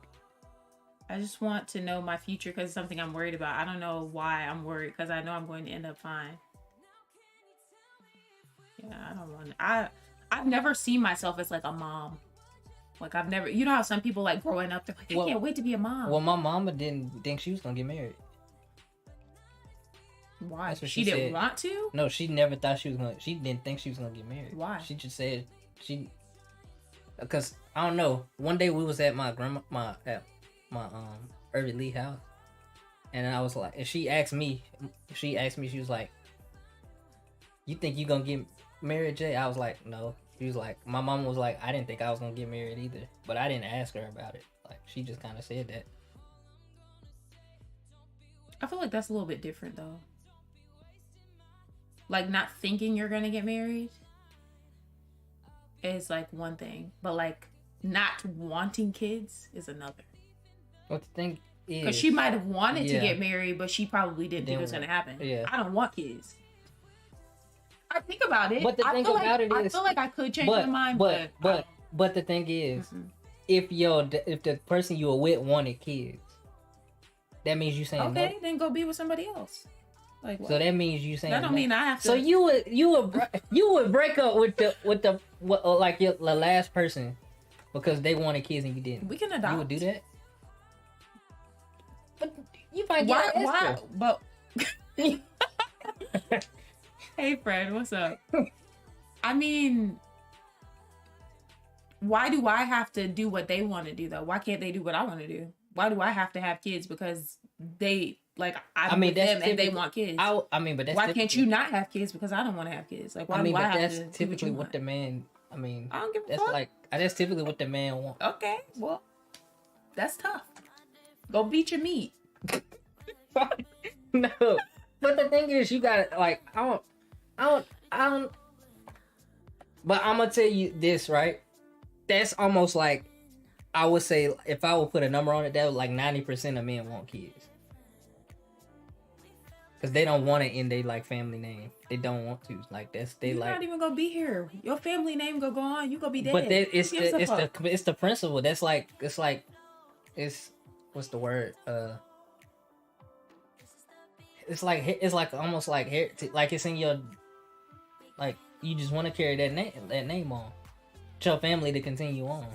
I just want to know my future because it's something I'm worried about. I don't know why I'm worried because I know I'm going to end up fine. Yeah, I don't want. I've never seen myself as like a mom. Like I've never. You know how some people like growing up, they're like, I can't wait to be a mom. Well, my mama didn't think she was gonna get married. Why? She didn't want to? No, she never thought she was gonna. She didn't think she was gonna get married. Why? She just said she. Because I don't know. One day we was at my Irving Lee house, and I was like, and she asked me, she was like, "You think you gonna get married, Jay?" I was like, "No." She was like, my mom was like, "I didn't think I was gonna get married either," but I didn't ask her about it. Like she just kind of said that. I feel like that's a little bit different though. Like not thinking you're gonna get married is like one thing, but like not wanting kids is another. What the thing is, because she might have wanted to get married, but she probably didn't think it was gonna happen. Yeah, I don't want kids. I think about it. But the thing about it is, I feel like I could change my mind. But the thing is, if the person you were with wanted kids, that means you saying okay, no. Then go be with somebody else. Like what? So that means you saying that don't mean I have to. So you would break up with the last person because they wanted kids and you didn't. We can adopt. You would do that. But you might get why? But hey, Fred, what's up? I mean, why do I have to do what they want to do though? Why can't they do what I want to do? Why do I have to have kids because they like I'm with them and they want kids? But that's why can't you not have kids because I don't want to have kids? Like why do I have to? That's typically what the man. I don't give a that's fuck. like that's typically what the man wants. Okay, well, that's tough. Go beat your meat. No, but the thing is, you gotta like I don't. But I'm gonna tell you this, right? That's almost like I would say if I would put a number on it, that was like 90% of men want kids. Cause they don't want it in their like family name. They don't want to. Like that's they You're like. You're not even gonna be here. Your family name go on. You gonna be dead. But it's the principle. That's like it's what's the word? It's like almost like heritage, like it's in your, like you just want to carry that name on, your family to continue on,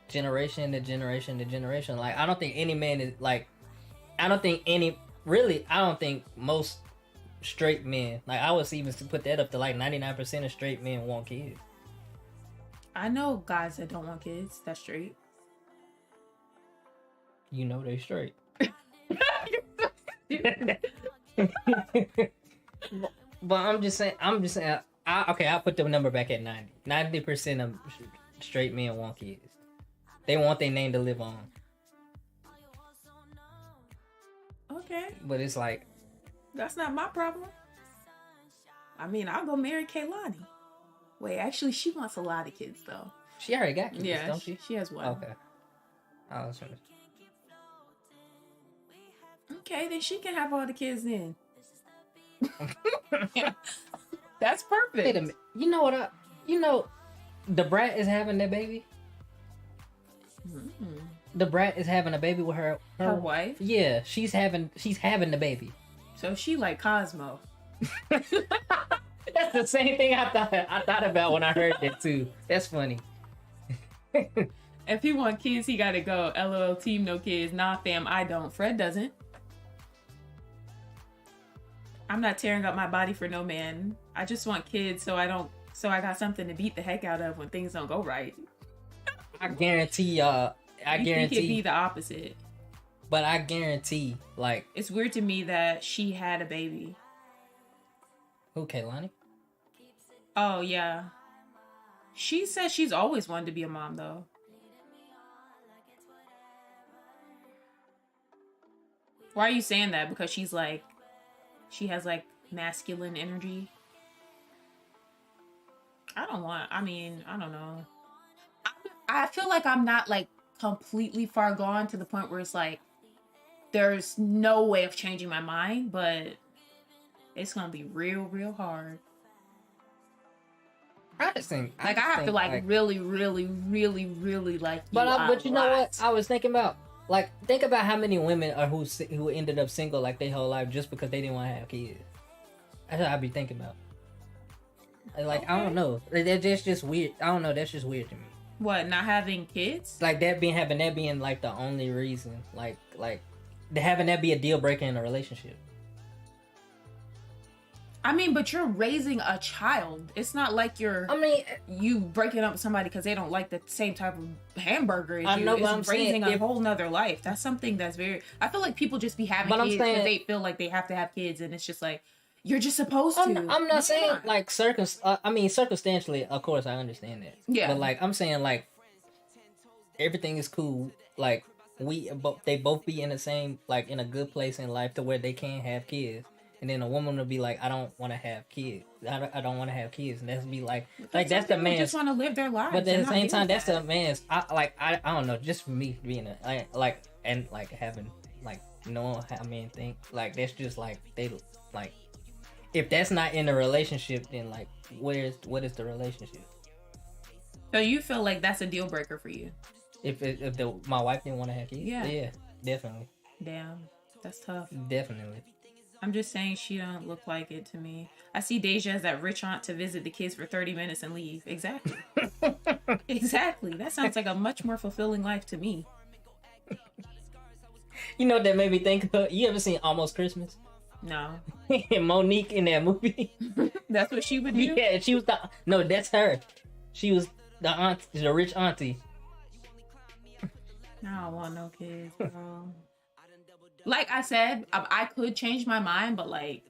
generation to generation to generation. Like I don't think any man is like, I don't think most straight men, like I would even put that up to like 99% of straight men want kids. I know guys that don't want kids. That's straight. You know they straight. But I'm just saying. I'll put the number back at 90. 90% of straight men want kids. They want their name to live on. Okay. But it's like, that's not my problem. I mean, I'll go marry Kaylani. Wait, actually, she wants a lot of kids, though. She already got kids, yeah, don't she? She has one. Okay. I was trying to... Okay, then she can have all the kids then. That's perfect. Wait a minute. You know what? The brat is having that baby. Mm-hmm. The brat is having a baby with her wife. Yeah, she's having the baby. So she like Cosmo. That's the same thing I thought about when I heard that too. That's funny. If he want kids, he gotta go. LOL team, no kids. Nah, fam, I don't. Fred doesn't. I'm not tearing up my body for no man. I just want kids so I got something to beat the heck out of when things don't go right. I guarantee y'all. I guarantee think it'd be the opposite. But I guarantee, like, it's weird to me that she had a baby. Who, Kaylani? Oh yeah. She says she's always wanted to be a mom though. Why are you saying that? Because she has like masculine energy. I don't know. I feel like I'm not like completely far gone to the point where it's like there's no way of changing my mind, but it's gonna be real hard. I just think I have to really like. But you know what? I was thinking about, like, think about how many women are who ended up single like their whole life just because they didn't want to have kids. That's what I'd be thinking about. Like, okay. I don't know. That's just weird. I don't know. That's just weird to me. What, not having kids? Like that being like the only reason. Like having that be a deal breaker in a relationship. I mean, but you're raising a child. It's not like you breaking up with somebody because they don't like the same type of hamburger as you. I know, but I'm raising a whole nother life. That's something that's very. I feel like people just be having kids because they feel like they have to have kids, and it's just like you're just supposed to. I'm not saying like circumstantially. Of course, I understand that. Yeah. But like I'm saying, like everything is cool. Like they both be in the same, like in a good place in life to where they can have kids. And then a woman will be like, I don't want to have kids. I don't want to have kids. And that's be like that's the man. Just want to live their lives. But at the same time, that's the man's. I don't know. Just for me being having like knowing how men think. Like that's just like they like. If that's not in a relationship, then like what is the relationship? So you feel like that's a deal breaker for you? If my wife didn't want to have kids, yeah, definitely. Damn, that's tough. Definitely. I'm just saying she don't look like it to me. I see Deja as that rich aunt to visit the kids for 30 minutes and leave. Exactly. Exactly. That sounds like a much more fulfilling life to me. You know what that made me think of? You ever seen Almost Christmas? No. Monique in that movie. That's what she would do? Yeah, she was no, that's her. She was the rich auntie. I don't want no kids, bro. Like I said, I could change my mind, but like,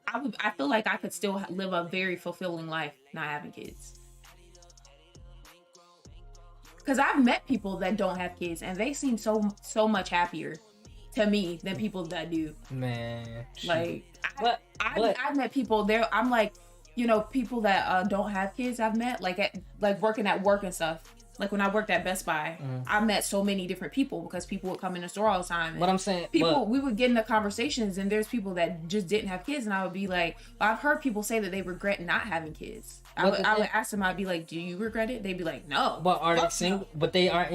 I feel like I could still live a very fulfilling life not having kids. Because I've met people that don't have kids, and they seem so much happier to me than people that do. Man, like, I've met people there. I'm like, people that don't have kids. I've met like working at work and stuff. Like when I worked at Best Buy, I met so many different people because people would come in the store all the time. What I'm saying, we would get into conversations, and there's people that just didn't have kids, and I would be like, well, I've heard people say that they regret not having kids. I would ask them, I'd be like, do you regret it? They'd be like, no. But are they single? But are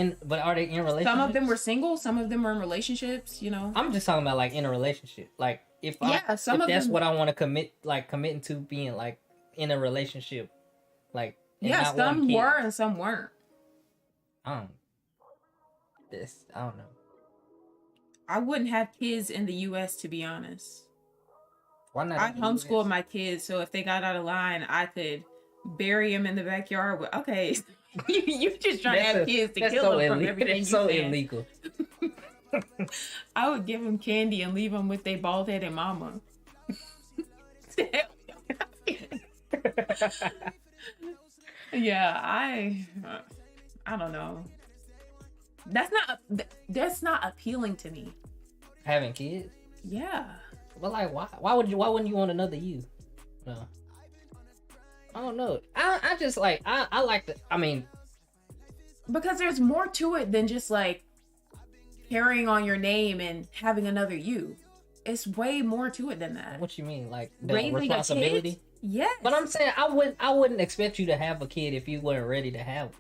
they in relationships? Some of them were single, some of them were in relationships, you know. I'm just talking about like in a relationship. Like if that's what I want to committing to being like in a relationship. Like some were and some weren't. I don't know. I wouldn't have kids in the US, to be honest. Why not? I homeschooled my kids, so if they got out of line, I could bury them in the backyard with, okay, you just trying to have kids to kill them from everything. That's so illegal. I would give them candy and leave them with their bald-headed mama. Yeah, I don't know. That's not appealing to me. Having kids? Yeah. But like, why wouldn't you want another you? No. I don't know. I just like I like the. I mean, because there's more to it than just like carrying on your name and having another you. It's way more to it than that. What you mean, like the raising responsibility? A kid? Yes. But I'm saying I wouldn't expect you to have a kid if you weren't ready to have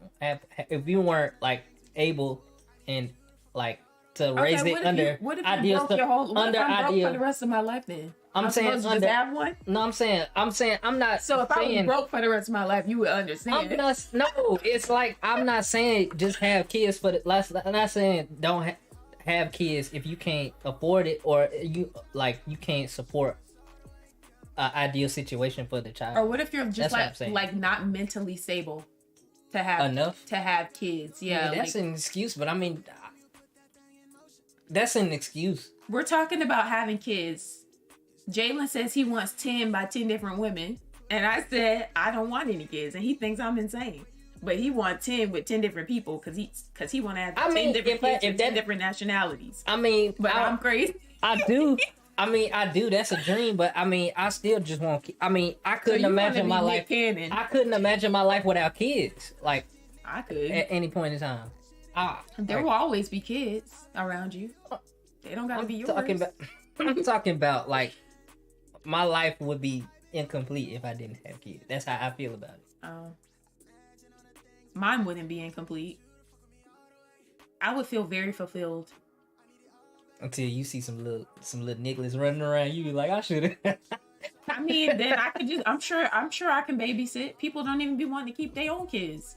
if you weren't like able and like to raise it under ideal for the rest of my life then? I'm saying supposed to just have one? No, I'm saying I'm not. So if I was broke for the rest of my life, you would understand. No, it's like I'm not saying just have kids for the last. I'm not saying don't have kids if you can't afford it or you can't support an ideal situation for the child. Or what if you're just like not mentally stable to have kids? Yeah, that's an excuse. But I mean, that's an excuse. We're talking about having kids. Jalen says he wants 10 by 10 different women. And I said, I don't want any kids. And he thinks I'm insane. But he wants 10 with 10 different people because he want to have 10 different kids with 10 different nationalities. I mean, but I'm crazy. I do. I do. That's a dream. But I mean, I still just want. I mean, I couldn't imagine my life. I couldn't imagine my life without kids. Like I could at any point in time. There will always be kids around you. They don't gotta be yours. I'm talking about like my life would be incomplete if I didn't have kids. That's how I feel about it. Oh. Mine wouldn't be incomplete. I would feel very fulfilled. Until you see some little nigglets running around, you be like, I should have. I mean, then I could just. I'm sure I can babysit. People don't even be wanting to keep their own kids.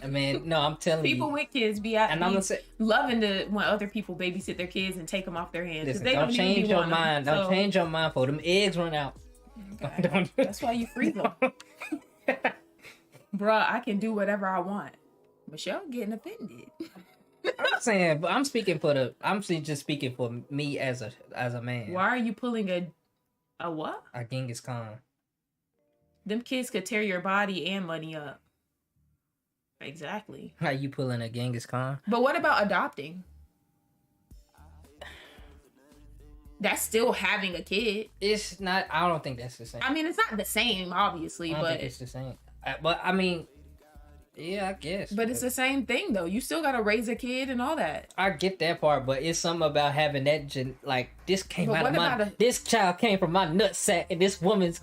I mean, no, I'm telling people with kids be out and I'm gonna say, loving to when other people babysit their kids and take them off their hands. Listen, don't change your mind. Don't change your mind for them eggs run out. Okay. That's why you freeze them. Bruh, I can do whatever I want. Michelle getting offended. I'm saying, but I'm just speaking for me as a man. Why are you pulling a what? A Genghis Khan. Them kids could tear your body and money up. Exactly. How you pulling a Genghis Khan? But what about adopting? That's still having a kid. It's not. I don't think that's the same. I mean, it's not the same, obviously, I don't think it's the same. But I mean, yeah, I guess. But it's the same thing, though. You still gotta raise a kid and all that. I get that part, but it's something about having that this child came from my nutsack, and this woman's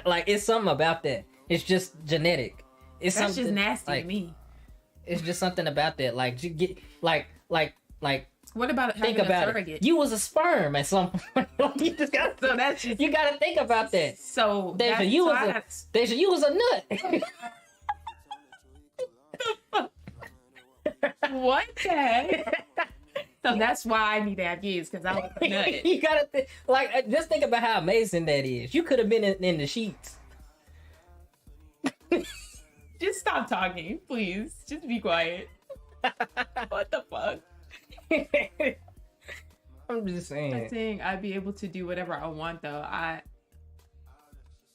like, it's something about that. It's just genetic. That's just nasty to me. It's just something about that. Like you get like. What about having a surrogate? You was a sperm at some point. You just got so that's just, you got to think about that. So Deja, you was a nut. What the heck? So that's why I need to have kids, because I was a nut. You gotta just think about how amazing that is. You could have been in the sheets. Just stop talking, please. Just be quiet. What the fuck? I'm just saying. I'm saying I'd be able to do whatever I want, though.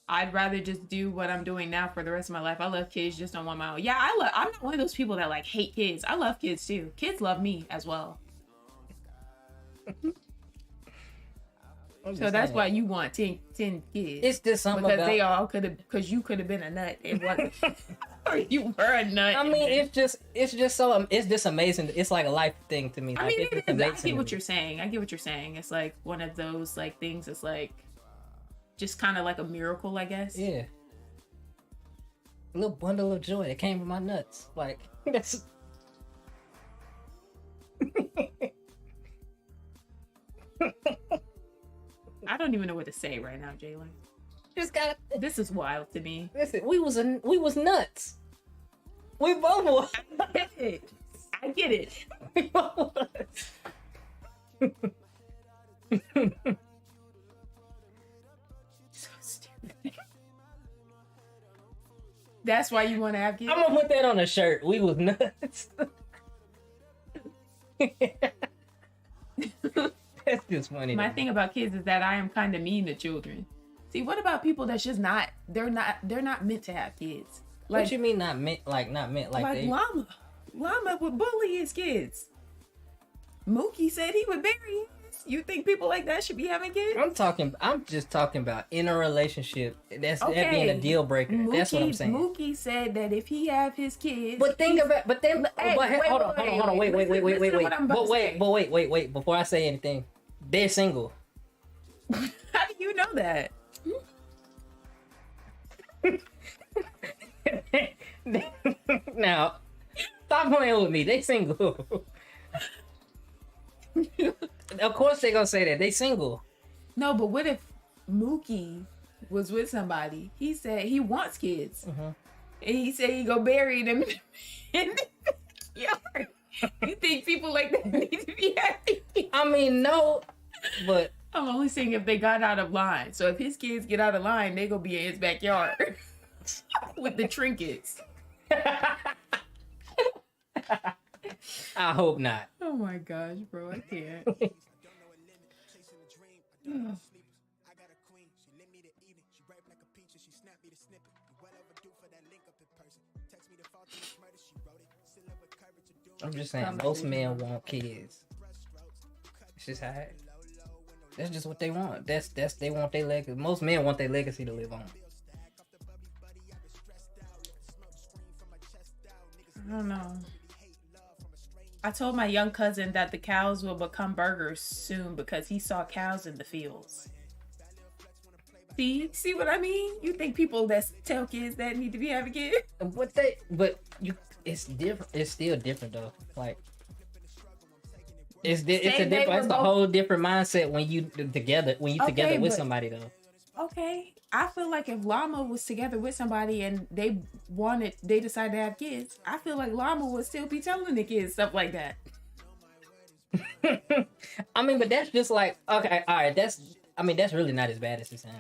I'd rather just do what I'm doing now for the rest of my life. I love kids, just don't want my own. Yeah, I'm not one of those people that like hate kids. I love kids too. Kids love me as well. So that's why you want 10 kids. It's just something because about... they all could have, because you could have been a nut. It wasn't, or you were a nut. I mean, it's just so it's just amazing. It's like a life thing to me. I Like, mean, it's it is. I amazing get what to you're me. saying. I get what you're saying. It's like one of those like things. It's like just kind of like a miracle, I guess. Yeah. A little bundle of joy that came from my nuts. Like, that's... I don't even know what to say right now, Jalen. Just gotta... This is wild to me. Listen, we was nuts. We both was. I get it. I get it. We both was. So stupid. That's why you want to have kids? I'm gonna put that on a shirt. We was nuts. That's just funny. My thing about kids is that I am kind of mean to children. See, what about people that's just not? They're not meant to have kids. Like, what you mean not meant? Like not meant? Like they... Llama would bully his kids. Mookie said he would bury his. You think people like that should be having kids? I'm just talking about in a relationship. That being a deal breaker. That's what I'm saying. Mookie said that if he have his kids, but think about, but then, Hey, hold on, wait. Wait. Before I say anything, they're single. How do you know that? Now, stop playing with me. They single. Of course they gonna say that. They single. No, but what if Mookie was with somebody? He said he wants kids. Mm-hmm. And he said he go bury them in the yard. You think people like that need to be happy? I mean, no, but... I'm only saying if they got out of line. So if his kids get out of line, they gonna be in his backyard with the trinkets. I hope not. Oh my gosh, bro, I can't. I'm just saying, most men want kids. It's just how that's just what they want. That's they want their legacy. Most men want their legacy to live on. I don't know. I told my young cousin that the cows will become burgers soon because he saw cows in the fields. See what I mean? You think people that tell kids that need to be having kids? It's different. It's still different though. Like it's a whole different mindset when you together with somebody though. Okay, I feel like if Llama was together with somebody and they decided to have kids, I feel like Llama would still be telling the kids stuff like that. I mean, but that's just like, okay, all right. That's really not as bad as it sounds.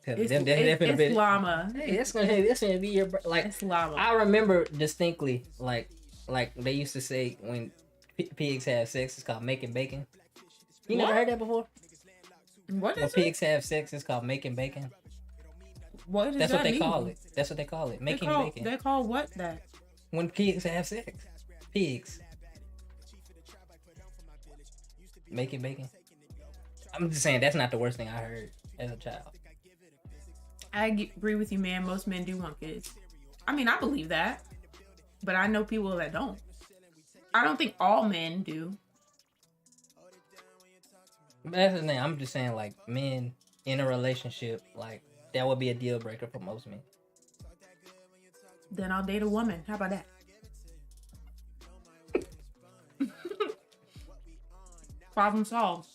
It's Llama. Hey, that's gonna be your like. It's Llama. I remember distinctly, like they used to say when pigs have sex, it's called making bacon. You never heard that before? What is when pigs have sex, it's called making bacon. What does That's that what they mean? call it. That's what they call it. Making bacon. They call what that? When pigs have sex. Pigs. Making bacon. I'm just saying that's not the worst thing I heard as a child. I agree with you, man. Most men do want kids. I mean, I believe that. But I know people that don't. I don't think all men do. But that's the thing. I'm just saying, like, men in a relationship, like, that would be a deal breaker for most men. Then I'll date a woman. How about that? Problem solved.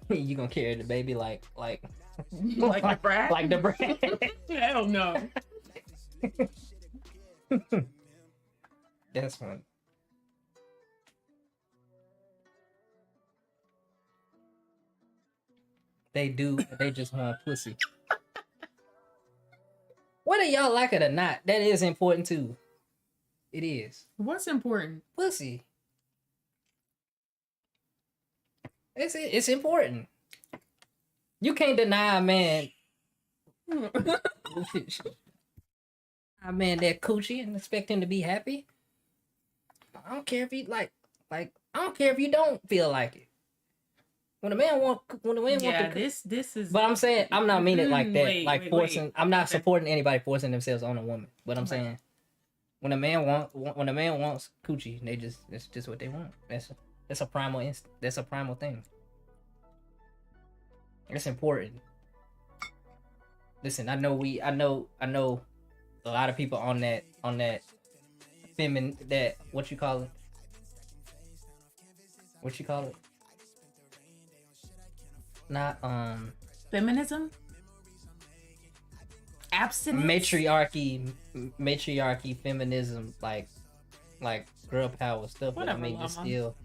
You gonna carry the baby like the brat? Like the brat? Hell no. That's fun. They do. They just want pussy. Whether y'all like it or not, that is important too. It is. What's important? Pussy. It's important. You can't deny a man. A man that coochie and expect him to be happy. I don't care if he like I don't care if you don't feel like it. When a man want this is. But I'm saying I'm not meaning like that. Wait, forcing. wait. I'm not Okay. supporting anybody forcing themselves on a woman. But I'm saying when a man wants coochie, it's just what they want. That's a primal that's a primal thing. It's important. Listen, I know a lot of people on that feminine, that what you call it? Not Feminism? Abstinence? matriarchy, feminism, like girl power stuff. Whatever, but I mean, just Mama. still,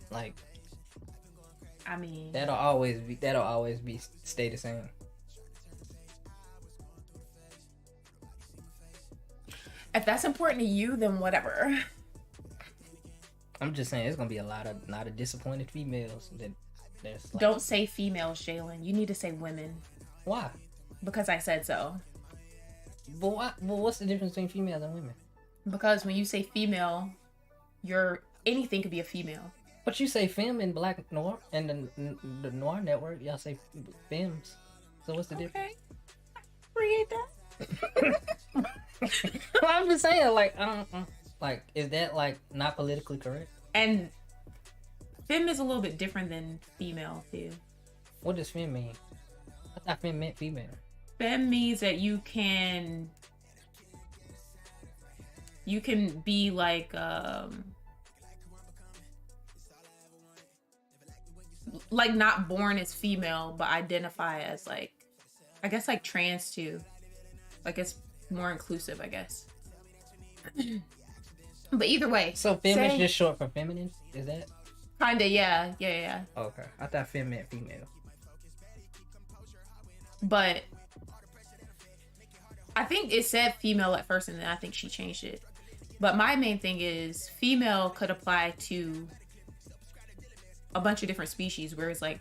like, I mean, that'll always be stay the same. if that's important to you, then whatever. I'm just saying, it's gonna be a lot of disappointed females that's like, Don't say females, Jalen. You need to say women. why? Because I said so. But what's the difference between females and women? Because when you say female, anything could be a female. But you say femme in Black Noir and the Noir Network, y'all say femmes. So what's the difference? Okay. Create that. Well, I'm just saying, like, is that like not politically correct? And femme is a little bit different than female too. What does femme mean? I thought femme meant female. Femme means that you can be like not born as female but identify as like, I guess, like trans too. Like it's more inclusive, I guess. But either way, So femme is just short for feminine? Is that? kinda, yeah. Okay. I thought femme meant female. But I think it said female at first, and then I think she changed it. But my main thing is female could apply to a bunch of different species, whereas like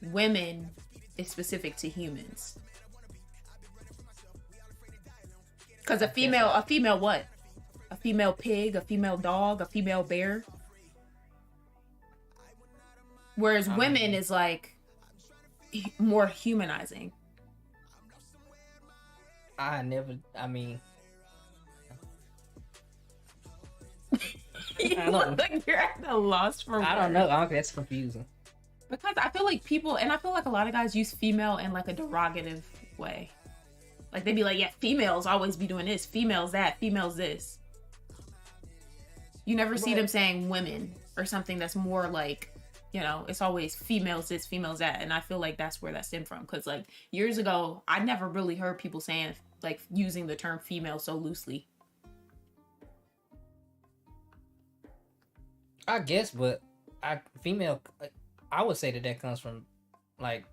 women is specific to humans. Because a female what? A female pig, a female dog, a female bear. Whereas women is like more humanizing. I mean, You I look don't- like you're at a loss for words. I don't know. That's confusing. Because I feel like people, and I feel like a lot of guys use female in like a derogative way. Like they'd be like, yeah, females always be doing this, females that, females this. You never see them saying women or something that's more like, you know, it's always females this, females that. And I feel like that's where that stemmed from. Because like years ago, I never really heard people saying, like, using the term female so loosely. I guess, but female, I would say that comes from, like,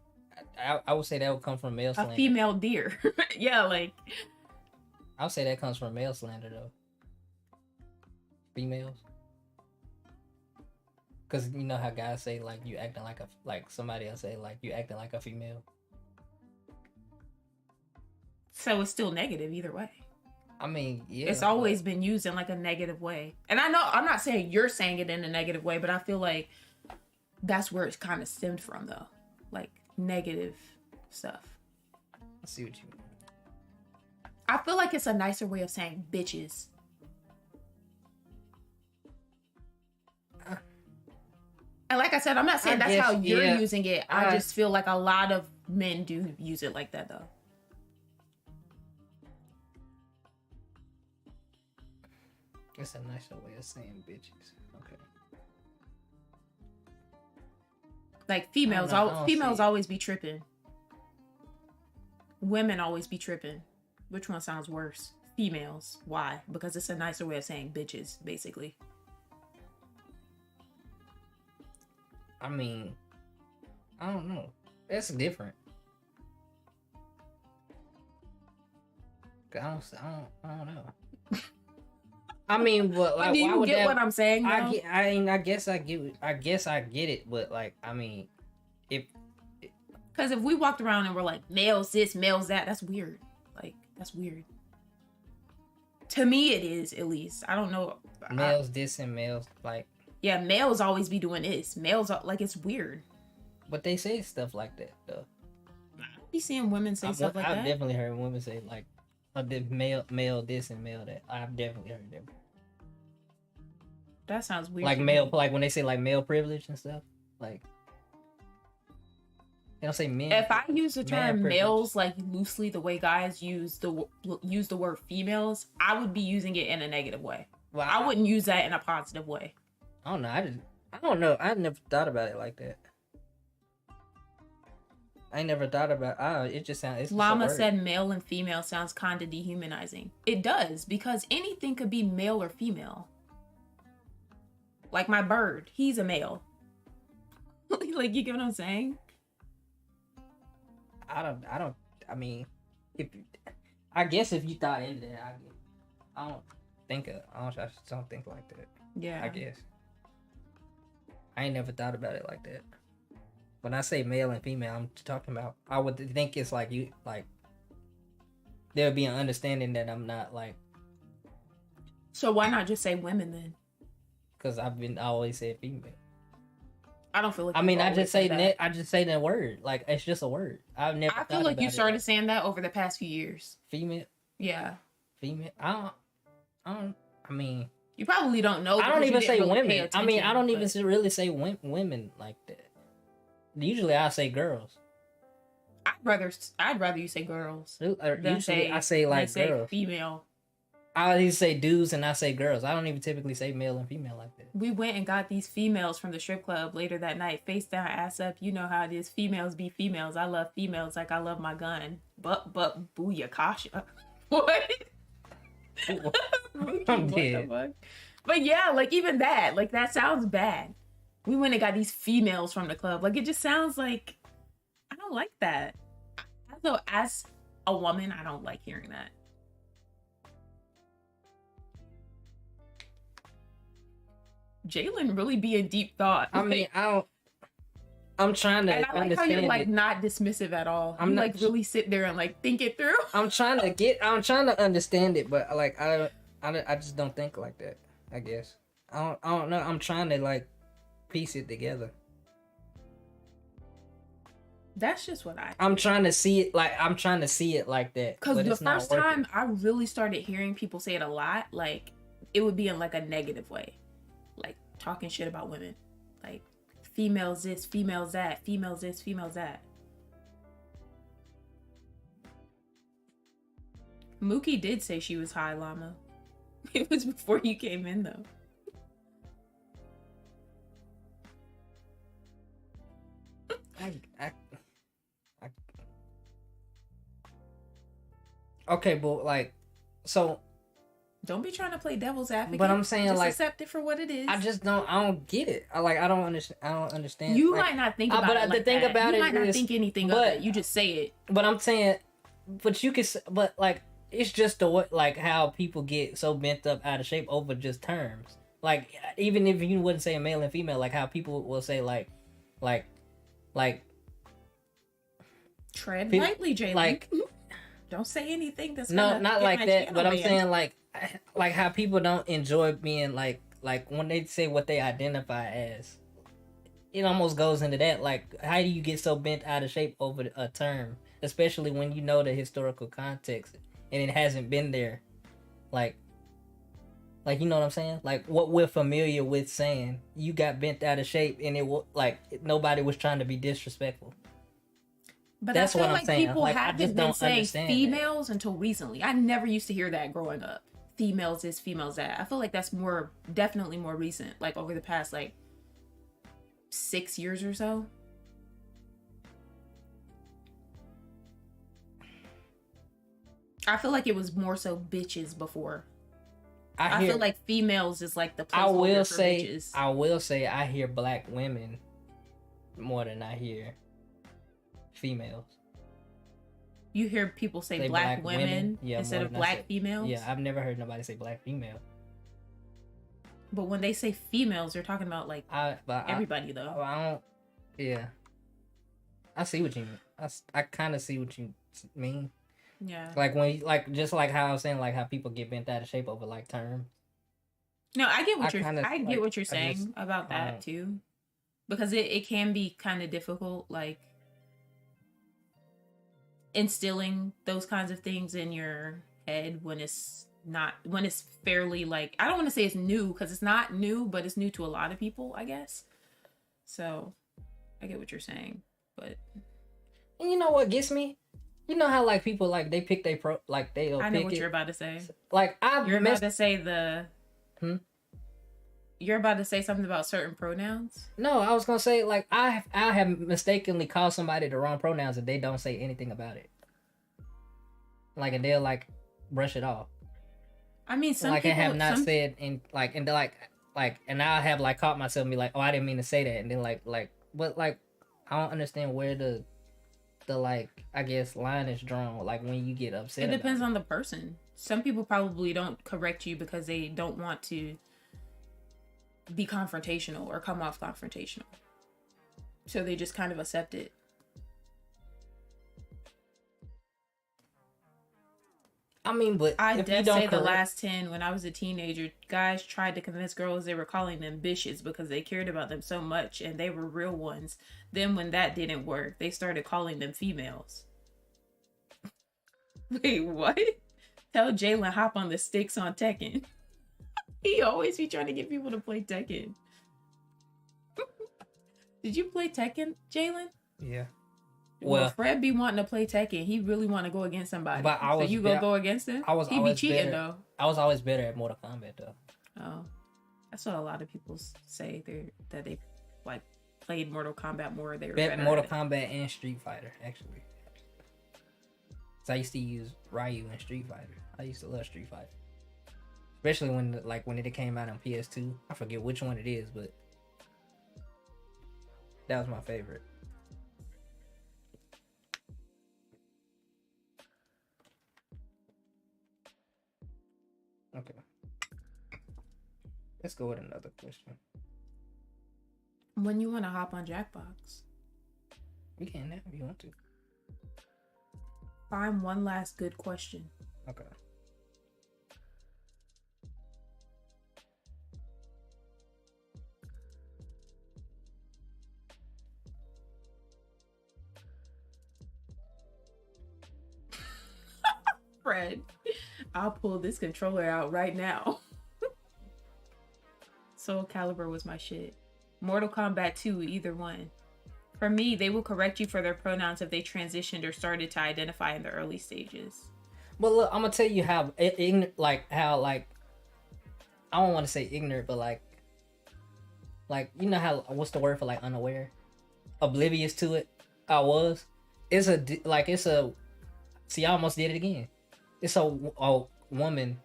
I would say that would come from male slander. A female deer. Yeah, like. I would say that comes from male slander, though. Females. Because you know how guys say, like, you acting like somebody else say, like, you acting like a female. So it's still negative either way. I mean, yeah. It's always been used in like a negative way. And I know, I'm not saying you're saying it in a negative way, but I feel like that's where it's kind of stemmed from, though. Like, negative stuff. I see what you mean. I feel like it's a nicer way of saying bitches. And like I said, I'm not saying that's how you're using it. I just feel like a lot of men do use it like that, though. It's a nicer way of saying bitches. Okay. Like females, females always be tripping. Women always be tripping. Which one sounds worse? Females. Why? Because it's a nicer way of saying bitches, basically. I mean, I don't know. That's different. I don't know. I mean, but like, do you why would get that, what I'm saying? Though? I guess I get it, but like, I mean, because if we walked around and we're like males this, males that, that's weird. Like, that's weird. To me, it is, at least. I don't know. Males this and males, like, Yeah, males always be doing this. Males are like, it's weird. But they say stuff like that though. I don't be seeing women say stuff like I've that. definitely heard women say like, male this and male that. I've definitely heard them. That sounds weird. Like male, like when they say like male privilege and stuff, like they don't say men. If I use the term privilege. males like loosely, the way guys use the word females, I would be using it in a negative way. Well, I wouldn't use that in a positive way. I don't know. I don't know. I never thought about it like that. I never thought about. It just sounds. Llama said male and female sounds kind of dehumanizing. It does, because anything could be male or female. Like my bird, he's a male. Like, you get what I'm saying? I mean, I guess if you thought into that, I don't just don't think like that. Yeah. I guess. I ain't never thought about it like that. When I say male and female, I'm talking about, I would think it's like you, like, there'll be an understanding that I'm not like. So why not just say women then? Because I always said female. I don't feel like. I mean, I just say that. I just say that word. Like, it's just a word. I feel like you started saying that over the past few years. Female. Yeah. Female. I mean. You probably don't know. I don't even say really women. I mean, I don't even really say women like that. Usually, I say girls. I'd rather you say girls. Usually, I say like girls. Female. I always say dudes and I say girls. I don't even typically say male and female like that. We went and got these females from the strip club later that night. Face down, ass up. You know how it is. Females be females. I love females like I love my gun. But booyah kasha. What? I'm dead. But yeah, like even that. Like that sounds bad. We went and got these females from the club. Like it just sounds like I don't like that. So as a woman, I don't like hearing that. Jalen really be in deep thought. I mean, I'm trying to understand. I like how you're like not dismissive at all. I'm like really sit there and like think it through. I'm trying to understand it, but like I just don't think like that. I guess I don't know. I'm trying to like piece it together. That's just what I'm trying to see it like that. Because the first time I really started hearing people say it a lot, like it would be in like a negative way. Like talking shit about women, like females this, females that, females this, females that. Mookie did say she was high, Llama. It was before you came in though. Okay, but like, so. Don't be trying to play devil's advocate. But I'm saying, just like, accept it for what it is. I don't get it. I don't understand. You like, might not think about it. The thing about it, you might not think anything of it. You just say it. But I'm saying, but you can. But like, it's just the what, like how people get so bent up out of shape over just terms. Like, even if you wouldn't say male and female, like how people will say like. Tread lightly, Jalen. Like, don't say anything that's not like that. But I'm saying like how people don't enjoy being like when they say what they identify as. It almost goes into that. Like, how do you get so bent out of shape over a term, especially when you know the historical context and it hasn't been there, like you know what I'm saying? Like what we're familiar with saying, you got bent out of shape, and it was like nobody was trying to be disrespectful. But that's what I'm saying. People haven't been saying females until recently. I never used to hear that growing up. Females this, females that. I feel like that's definitely more recent. Like over the past 6 years or so. I feel like it was more so bitches before. I feel like females is like the placeholder for bitches. I will say I hear black women more than I hear females. You hear people say black women instead of black females? Yeah, I've never heard nobody say black female. But when they say females, they're talking about everybody though. Yeah. I see what you mean. I kind of see what you mean. Yeah. Like when just like how I was saying, like how people get bent out of shape over like terms. No, I get what I get like, what you're I just saying about that don't. too, because it can be kind of difficult, like instilling those kinds of things in your head when it's not when it's fairly like I don't want to say it's new because it's not new, but it's new to a lot of people, I guess. So I get what you're saying, but And you know what gets me? You know how like people like they pick they pro like they'll I know pick what it. you're about to say. Like You're about to say the. Hmm? You're about to say something about certain pronouns. No, I was gonna say like I have mistakenly called somebody the wrong pronouns and they don't say anything about it. Like and they'll like brush it off. I mean, some like people I have not said and like and they're like and I have like caught myself and be like, oh, I didn't mean to say that, and then like but like I don't understand where the like I guess line is drawn. Like when you get upset. It depends on the person. Some people probably don't correct you because they don't want to be confrontational or come off confrontational. So they just kind of accept it. I mean, but I if did you don't say the correct... last 10 when I was a teenager, guys tried to convince girls they were calling them bitches because they cared about them so much and they were real ones. Then when that didn't work, they started calling them females. Wait, what? Tell Jalen hop on the sticks on Tekken. He always be trying to get people to play Tekken. Did you play Tekken, Jalen? Yeah. Well, Fred be wanting to play Tekken. He really want to go against somebody. But I was, so you gonna go against him? He be cheating though. I was always better at Mortal Kombat though. Oh, that's what a lot of people say. That they like played Mortal Kombat more. They were better Mortal at Kombat and Street Fighter actually. So I used to use Ryu and Street Fighter. I used to love Street Fighter, especially when it came out on PS2. I forget which one it is, but that was my favorite. Okay. Let's go with another question. When you want to hop on Jackbox, We can now if you want to. find one last good question. Okay. Fred, I'll pull this controller out right now. Soul Calibur was my shit. Mortal Kombat 2, either one. For me, they will correct you for their pronouns if they transitioned or started to identify in the early stages. Well, look, I'm gonna tell you how I don't want to say ignorant, but like you know how what's the word for like unaware, oblivious to it. I was. It's a. See, I almost did it again. It's a woman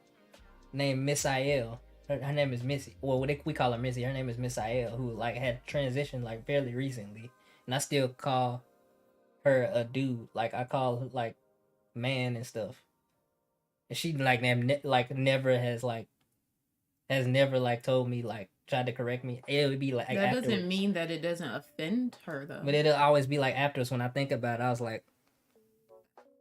named Miss Iel. Her name is Missy. Well, we call her Missy. Her name is Miss Iel, who like had transitioned like fairly recently, and I still call her a dude. Like I call her like man and stuff. And she like never has told me like tried to correct me. It would be like that afterwards. doesn't mean that it doesn't offend her though. But it'll always be like afterwards when I think about it. I was like,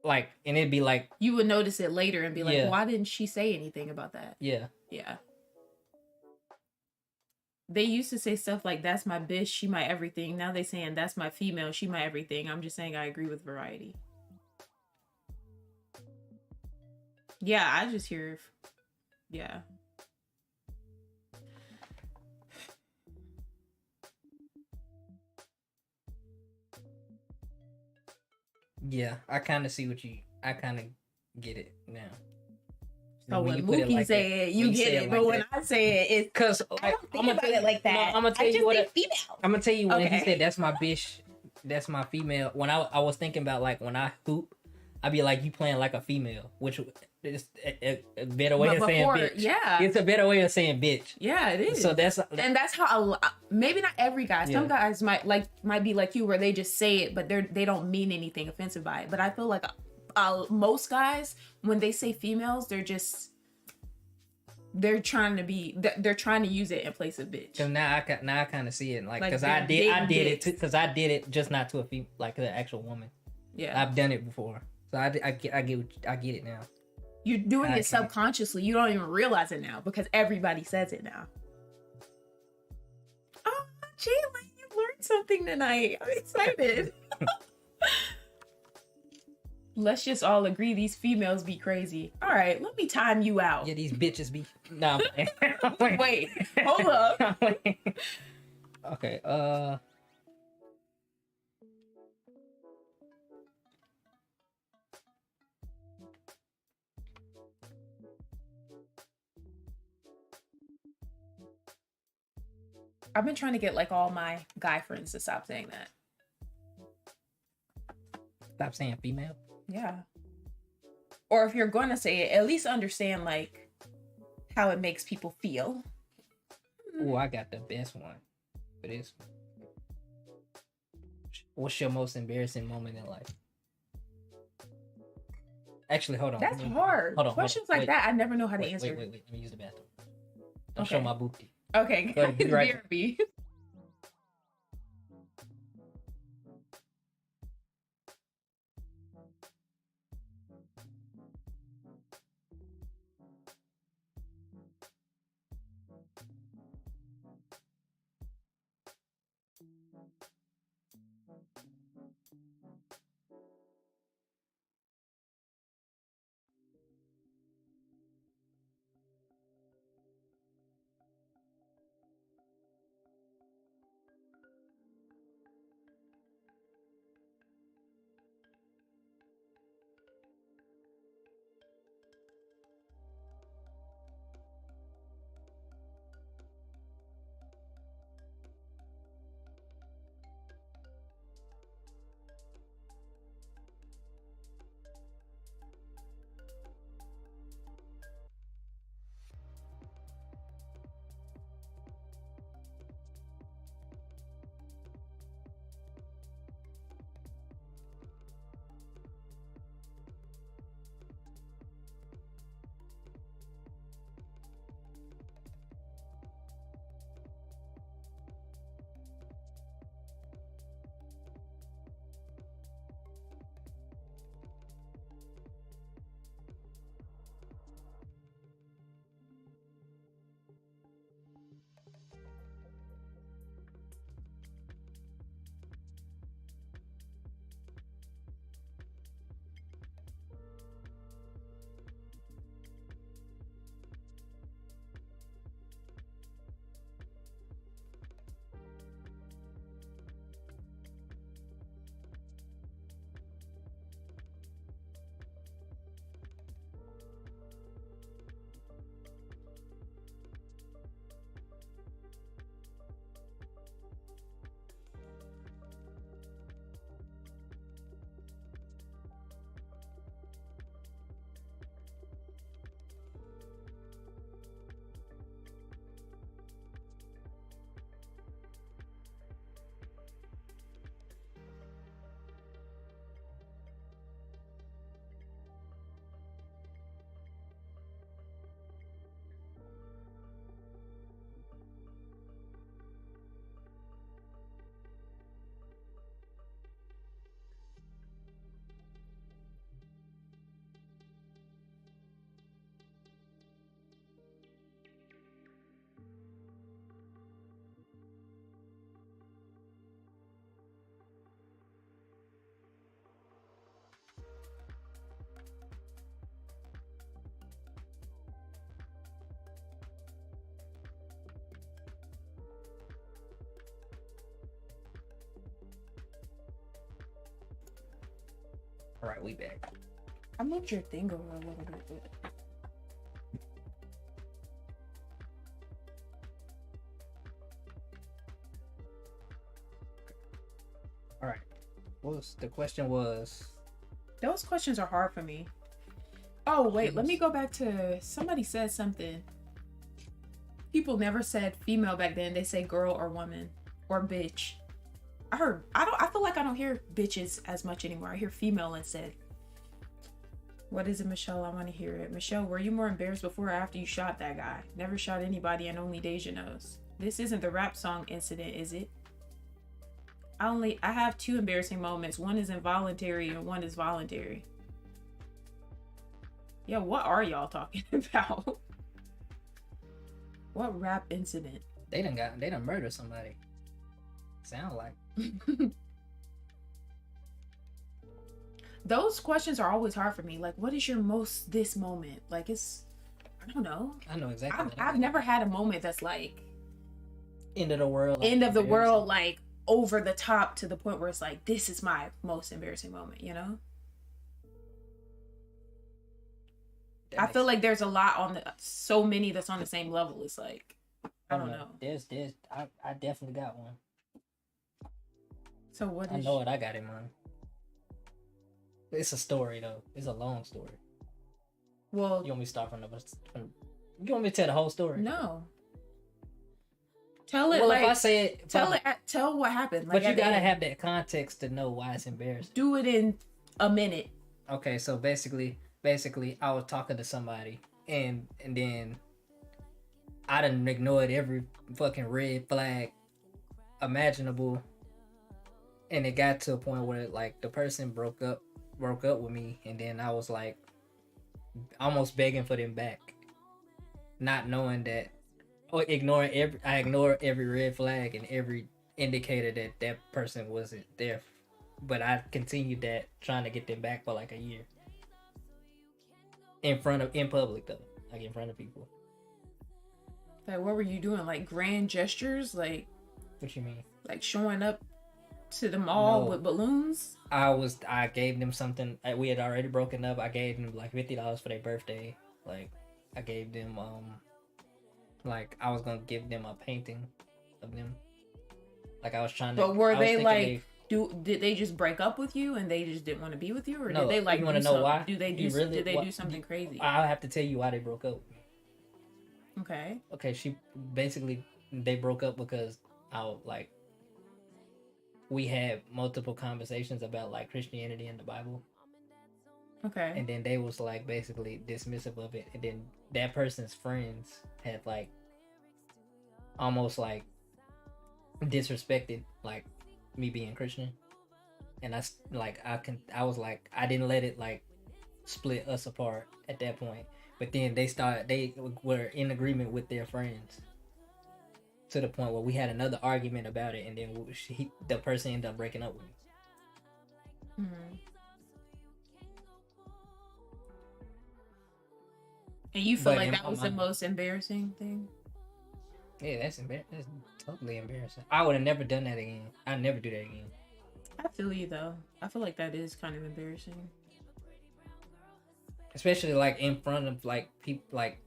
and it'd be like you would notice it later and be like, Yeah. why didn't she say anything about that? yeah. Yeah. They used to say stuff like, that's my bitch, she my everything. Now they saying, that's my female, she my everything. I'm just saying I agree with variety. Yeah, I just hear... Yeah. Yeah, I kind of see I kind of get it now. So when you put it Mookie like say that- it, you when get say it. But like when that. I say it, it's... Cause I don't think about it like that. No, I'm gonna tell I you just what. say female. I'm gonna tell you when he Okay. said that's my bitch, that's my female. When I was thinking about like when I hoop, I'd be like you playing like a female, which is a better way But of saying before, bitch. yeah. It's a better way of saying bitch. Yeah, it is. So that's and that's how maybe not every guy. Some Yeah. guys might be like you, where they just say it, but they don't mean anything offensive by it. But I feel like most guys, when they say females, they're trying to use it in place of bitch. Cause now I kind of see it like Like because they're I did big it because I did it just not to a like the actual woman. Yeah, I've done it before, so I get it now. You're doing Okay. it subconsciously. You don't even realize it now because everybody says it now. Oh, Jalen, you learned something tonight. I'm excited. Let's just all agree these females be crazy. All right, let me time you out. Yeah, these bitches be. Nah, Wait, hold up. Okay. I've been trying to get like all my guy friends to stop saying that. Stop saying female. Yeah. Or if you're going to say it, at least understand like how it makes people feel. Oh, I got the best one for this. What's your most embarrassing moment in life? Actually, hold on. That's hard. Hold on. Questions like that, I never know how to wait, answer. Wait. Let me use the bathroom. Don't Okay. show my booty. Okay, Go ahead, be right back. BRB. All right, we back. I moved your thing over a little bit. All right. The question was? Those questions are hard for me. Oh, wait, let me go back to somebody said something. People never said female back then. They say girl or woman or bitch. I feel like I don't hear bitches as much anymore. I hear female instead. What is it, Michelle? I want to hear it. Michelle, were you more embarrassed before or after you shot that guy? Never shot anybody and only Deja knows. This isn't the rap song incident, is it? I have two embarrassing moments. One is involuntary and one is voluntary. Yeah, what are y'all talking about? What rap incident? They done murdered somebody. Sound like. Those questions are always hard for me. Like, what is your most this moment? Like, it's, I don't know. I know exactly. I've never had a moment that's like end of the world. End of the world, like over the top to the point where it's like, this is my most embarrassing moment, you know? I feel like there's a lot on so many that's on the same level. It's like, I don't know. I definitely got one. So what is... I know what I got in mind. It's a story though. It's a long story. Well, you want me to start from you want me to tell the whole story? No. Tell it. Well, like, if I say it, tell what happened. Like, but you gotta have that context to know why it's embarrassing. Do it in a minute. Okay, so basically, I was talking to somebody, and then I done ignored every fucking red flag imaginable, and it got to a point where like the person broke up with me, and then I was like almost begging for them back, not knowing that, or I ignored every red flag and every indicator that person wasn't there, but I continued that, trying to get them back for like a year in public though, like in front of people. Like, what were you doing? Like grand gestures? Like, what you mean? Like showing up to the mall with balloons? I gave them something. We had already broken up. I gave them like $50 for their birthday. Like, I gave them like I was gonna give them a painting of them. Like, I was trying to. But were they like? Did they just break up with you and they just didn't want to be with you, or did they like? You want to know why? Did they do something crazy? I'll have to tell you why they broke up. Okay. Okay. They broke up because we had multiple conversations about like Christianity and the Bible. Okay. And then they was like basically dismissive of it, and then that person's friends had like almost like disrespected like me being Christian, and I was like, I didn't let it like split us apart at that point, but then they were in agreement with their friends to the point where we had another argument about it, and then the person ended up breaking up with me. Mm-hmm. And you feel like that was the most embarrassing thing? Yeah, that's embarrassing. That's totally embarrassing. I would have never done that again. I'd never do that again. I feel you though. I feel like that is kind of embarrassing. Especially like in front of like people. Like,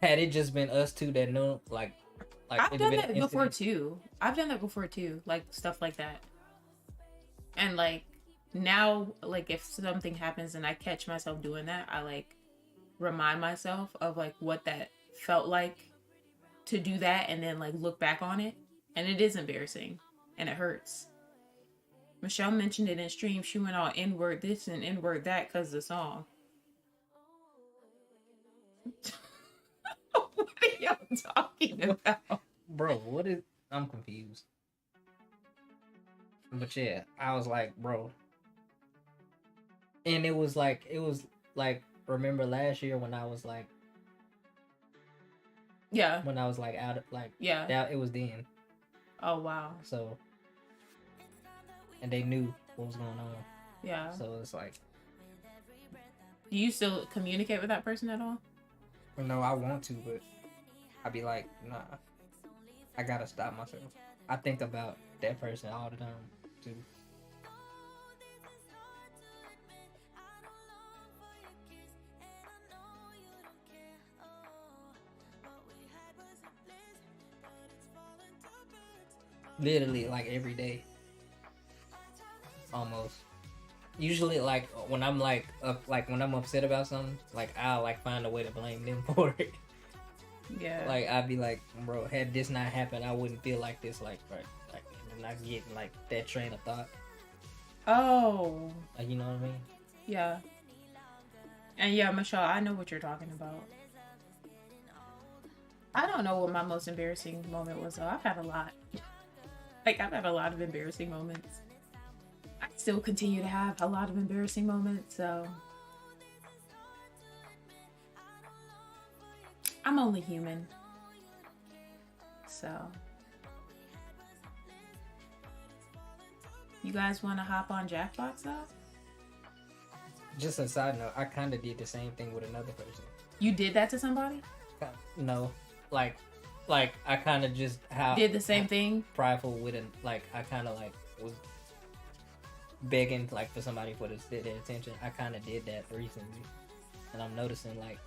had it just been us two that knew, like I've done that before too. Like stuff like that. And like now, like if something happens and I catch myself doing that, I like remind myself of like what that felt like to do that, and then like look back on it, and it is embarrassing and it hurts. Michelle mentioned it in stream. She went all N-word this and N-word that because of the song. What are y'all talking about? Bro, I'm confused. But yeah, I was like, bro. And it was like, remember last year when I was like, yeah, when I was like out of like, yeah, that it was then. Oh wow. So, and they knew what was going on. Yeah. So it's like, do you still communicate with that person at all? No, I want to, but I'd be like, nah, I gotta stop myself. I think about that person all the time too. Literally, like every day, almost. Usually, like when I'm like when I'm upset about something, like I'll like find a way to blame them for it. Yeah. Like I'd be like, bro, had this not happened, I wouldn't feel like this. Like, right, like I'm not getting like that train of thought. Oh. Like, you know what I mean? Yeah. And yeah, Michelle, I know what you're talking about. I don't know what my most embarrassing moment was though. I've had a lot. Like I've had a lot of embarrassing moments. I still continue to have a lot of embarrassing moments, so I'm only human. So, you guys want to hop on Jackbox though? Just a side note, I kind of did the same thing with another person. You did that to somebody? No, like I kind of just did the same thing. Prideful with it, like I kind of like was begging like for somebody for their attention. I kind of did that recently, and I'm noticing like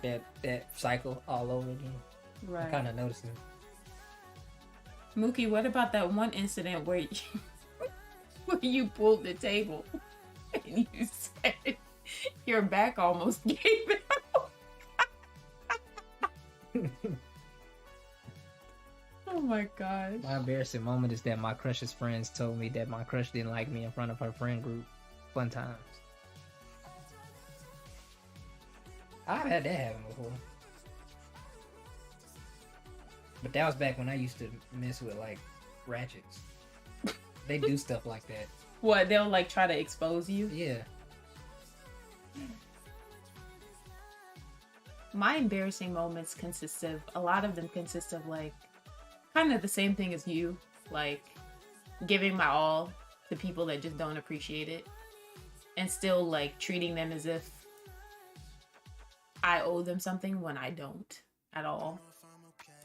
that cycle all over again. Right. I'm kind of noticing. Mookie, what about that one incident where where you pulled the table and you said your back almost gave out? Oh my gosh. My embarrassing moment is that my crush's friends told me that my crush didn't like me in front of her friend group. Fun times. I've had that happen before. But that was back when I used to mess with like ratchets. They do stuff like that. What, they'll like try to expose you? Yeah. My embarrassing moments a lot of them consist of like kind of the same thing as you, like giving my all to people that just don't appreciate it and still like treating them as if I owe them something when I don't at all.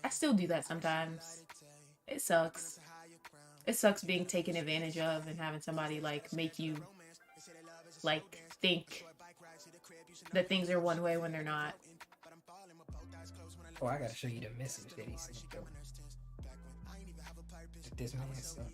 I still do that sometimes. It sucks. It sucks being taken advantage of and having somebody like make you like think that things are one way when they're not. Oh, I gotta show you the message that he sent though. This man stuff.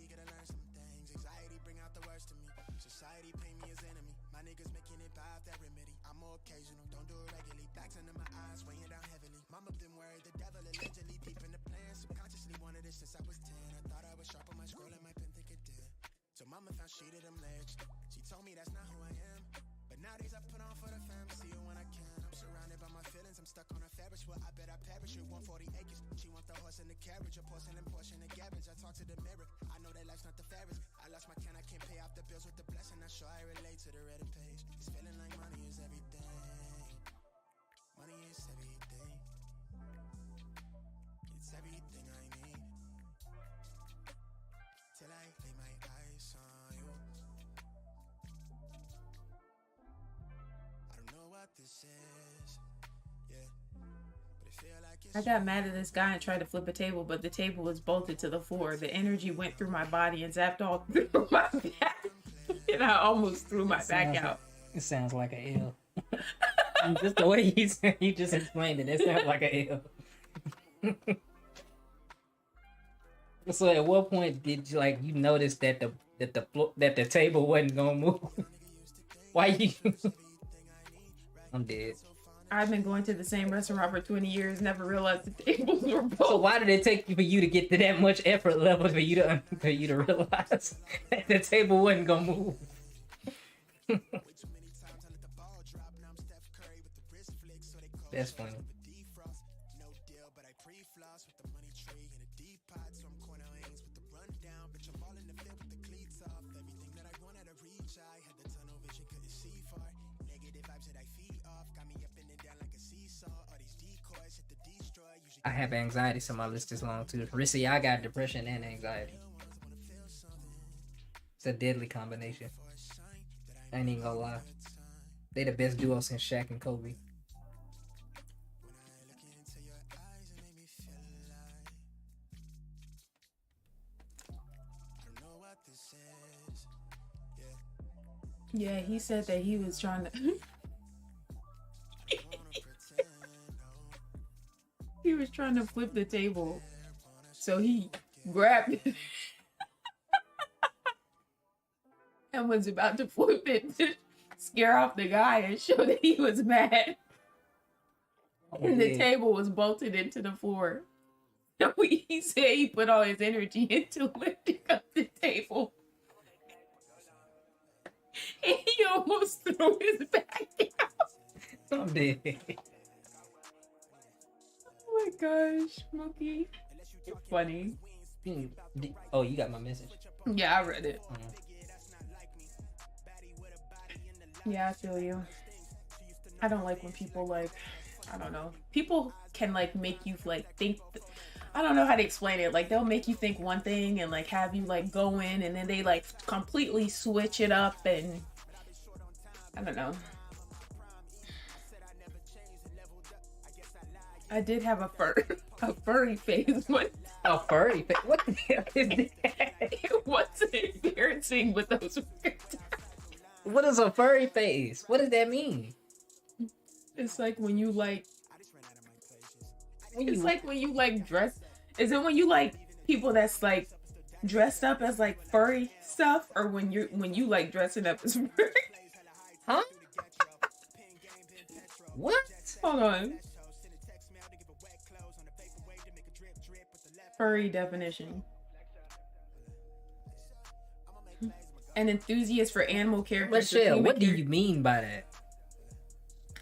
Mama found she did them legs. She told me that's not who I am. But nowadays I put on for the fam. See you when I can. I'm surrounded by my feelings. I'm stuck on a Ferris wheel. I bet I perish with 140 acres. She want the horse and the carriage. A porcelain portion of garbage. I talk to the mirror. I know that life's not the fairest. I lost my can. I can't pay off the bills with the blessing. Not sure I relate to the Reddit page. It's feeling like money is everything. Money is everything. It's everything I need. Till I lay my eyes on you. I don't know what this is, yeah, but it feel like it's I got mad at this guy and tried to flip a table, but the table was bolted to the floor. The energy went through my body and zapped all through my back. And I almost threw my back out. It sounds like an L. Just the way you just explained it, it sounds like an L. So at what point did you notice that the table wasn't gonna move? Why you? I'm dead. I've been going to the same restaurant for 20 years, never realized the tables were bolted. So why did it take for you to get to that much effort level for you to realize that the table wasn't gonna move? That's funny. I have anxiety, so my list is long too. Rissy, I got depression and anxiety. It's a deadly combination. I ain't even gonna lie. They the best duo since Shaq and Kobe. Yeah, he said that he was trying to... He was trying to flip the table. So he grabbed it and was about to flip it to scare off the guy and show that he was mad. And the table was bolted into the floor. So he said he put all his energy into lifting up the table. And he almost threw his back out. I'm dead. Oh my gosh, Mookie. You're funny. Oh, you got my message. Yeah, I read it. Yeah, I feel you. I don't like when people like, I don't know. People can like make you like think. I don't know how to explain it. Like they'll make you think one thing and like have you like go in and then they like completely switch it up and I don't know. I did have a furry phase, but A furry face? What the hell is that? it wasn't embarrassing with those. What is a furry face? What does that mean? It's like when you like. When It's you like when you like dress. Is it when you like people that's like dressed up as like furry stuff, or when you like dressing up as furry? huh? What? Hold on. Furry definition. An enthusiast for animal characters. with Michelle, human what do char- you mean by that?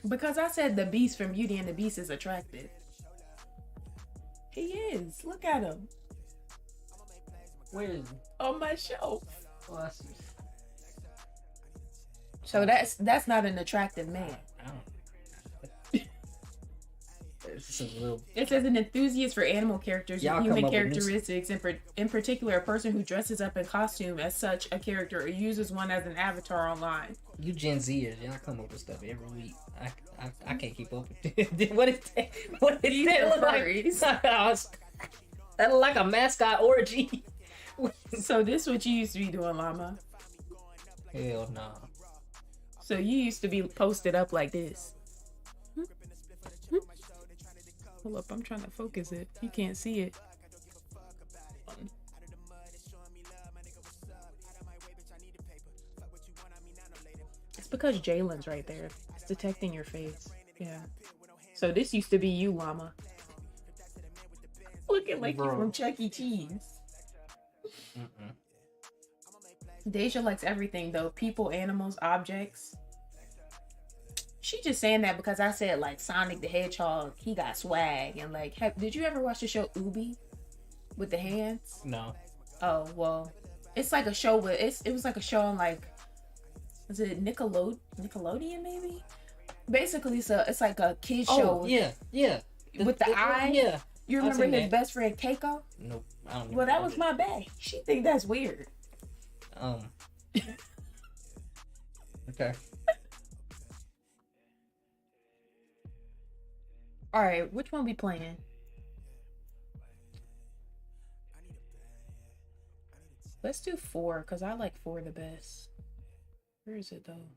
Because I said the Beast from Beauty and the Beast is attractive. He is. Look at him Where is on my shelf. oh, I see. So that's not an attractive man. I don't. It's just a little. It says an enthusiast for animal characters Y'all with come human up with this- characteristics, in particular, a person who dresses up in costume as such a character or uses one as an avatar online. You Gen Zers, y'all come up with stuff every week. I can't keep up with it. What is that? What is These that are look like? furries. That look like a mascot orgy. So this what you used to be doing, Llama. Hell no. So you used to be posted up like this. Hold up, I'm trying to focus it. You can't see it. It's because Jalen's right there. It's detecting your face. Yeah. So this used to be you, Llama. Looking like you Bro. from Chuck E. Cheese. Deja likes everything though. People, animals, objects. She just saying that because I said like Sonic the Hedgehog, he got swag and like. Did you ever watch the show Ubi with the hands? No. Oh well, it's like a show with it was like a show on like, was it Nickelodeon maybe? Basically, so it's like a kid show. Oh yeah. With the eye? Yeah. You I've remember seen his that. best friend Keiko? Nope. I don't. Well, that was my bae. She think that's weird. Okay. All right, which one we playing? Let's do 4 because I like 4 the best. Where is it though?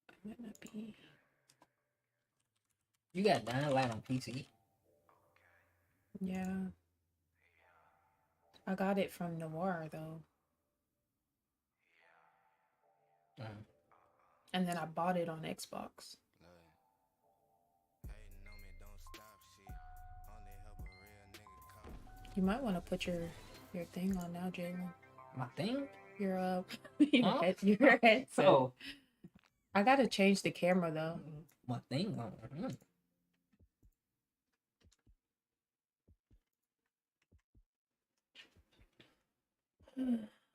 It might not be. You got Dying Light on PC. Yeah. I got it from Noir though. And then I bought it on Xbox. You might want to put your thing on now, Jalen. My thing? Your Huh? your headset. Oh, I gotta change the camera though. my thing on.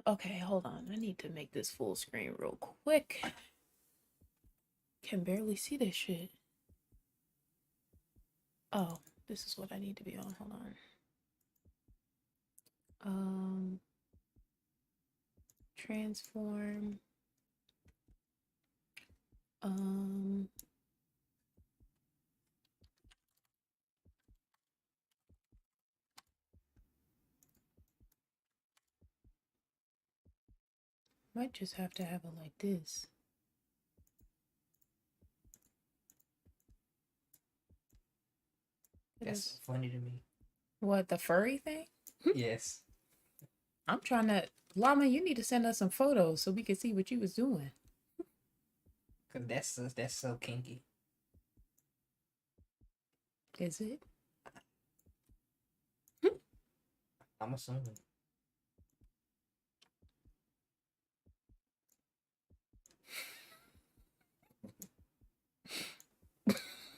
Okay, hold on. I need to make this full screen real quick. Can barely see this shit. Oh, this is what I need to be on. Hold on. Transform. Might just have to have it like this. That's funny to me. What, the furry thing? Yes. I'm trying to. Llama, you need to send us some photos so we can see what you was doing. Cause that's so kinky. Is it? I'm assuming.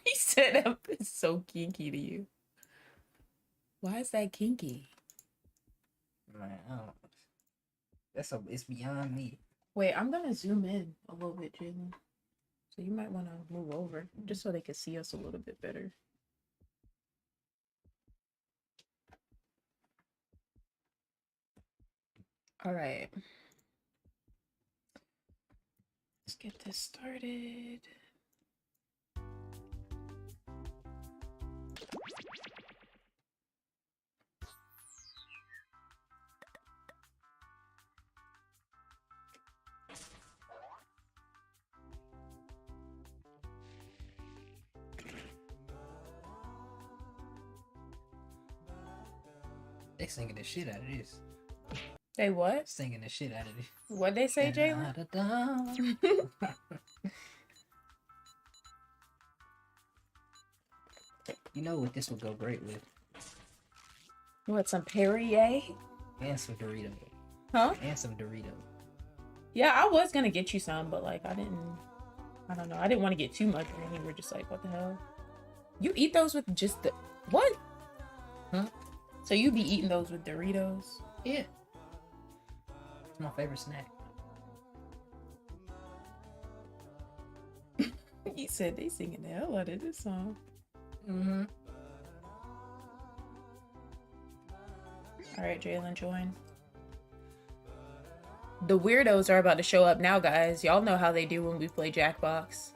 He said it's so kinky to you. Why is that kinky? Man, I don't. It's beyond me. Wait, I'm gonna zoom in a little bit, Jalen. So you might want to move over just so they can see us a little bit better. All right. Let's get this started. They singing the shit out of this. They what? Singing the shit out of this. What'd they say, Jalen? You know what this would go great with? What, some Perrier? And some Doritos. Huh? And some Doritos. Yeah, I was gonna get you some, but like I don't know. I didn't want to get too much, and you were just like, what the hell? You eat those with just the what? Huh? So you be eating those with Doritos? Yeah. It's my favorite snack. You said they singing the hell out of this song. Mm-hmm. All right, Jalen, join. The weirdos are about to show up now, guys. Y'all know how they do when we play Jackbox.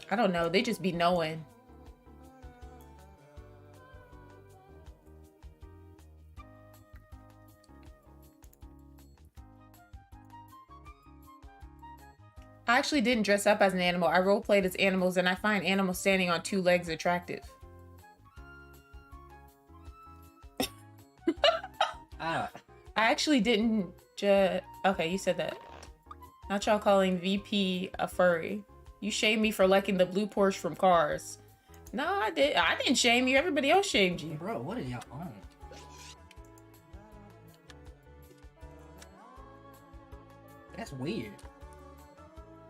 I don't know. They just be knowing. I actually didn't dress up as an animal. I roleplayed as animals, and I find animals standing on two legs attractive. I actually didn't okay, you said that. Not y'all calling VP a furry. You shamed me for liking the blue Porsche from Cars. No, I didn't shame you. Everybody else shamed you. Bro, what are y'all on? That's weird.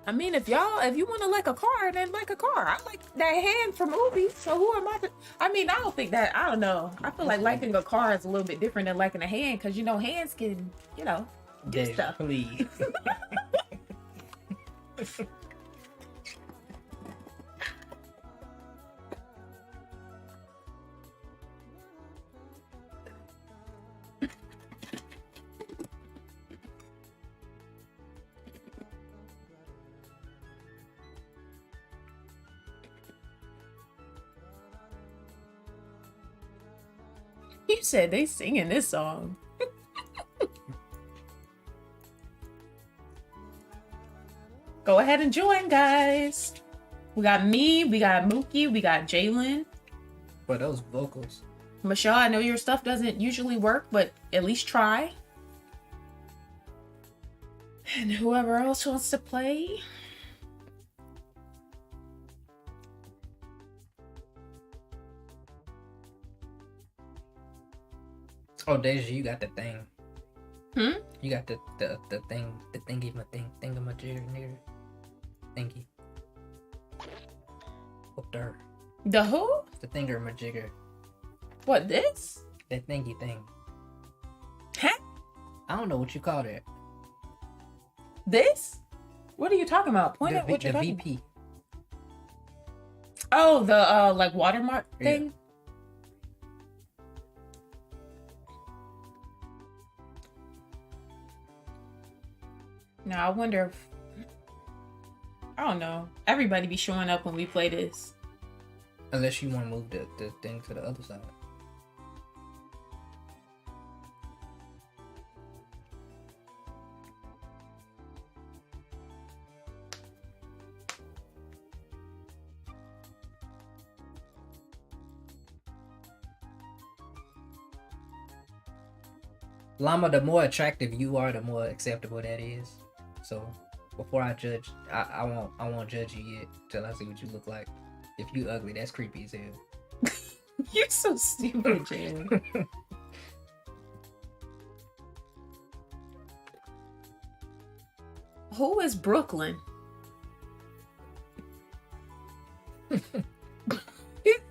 I mean, if you want to like a car, then like a car. I like that hand from movies, so who am I to... I mean, I don't know. I feel like liking a car is a little bit different than liking a hand, because, you know, hands can, you know, do stuff. Please. You said they singing this song. Go ahead and join, guys. We got me, we got Mookie, we got Jalen. But those vocals. Michelle, I know your stuff doesn't usually work, but at least try. And whoever else wants to play. Oh, Deja, you got the thing. Hmm? You got the thing, the thingamajigger nigger. Thingy. Up there. The who? The thingamajigger. What, this? That thingy thing. Huh? I don't know what you call that. This? What are you talking about? Point at what you're the talking VP. about. Oh, the like watermark thing? Yeah. Now, I wonder if... I don't know. Everybody be showing up when we play this. Unless you want to move the thing to the other side. Llama, the more attractive you are, the more acceptable that is. So before I judge, I won't judge you yet till I see what you look like. If you ugly, that's creepy as hell. You're so stupid, Jan. Who is Brooklyn? You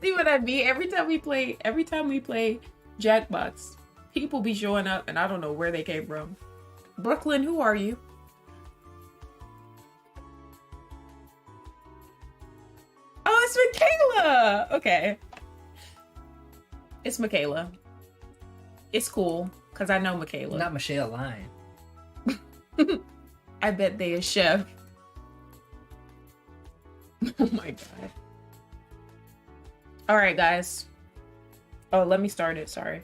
see what I mean? Every time we play Jackbox, People be showing up and I don't know where they came from. Brooklyn, who are you? Oh, it's Michaela! Okay. It's Michaela. It's cool, because I know Michaela. Not Michelle Lyon. I bet they a chef. Oh my god. Alright, guys. Oh, let me start it. Sorry.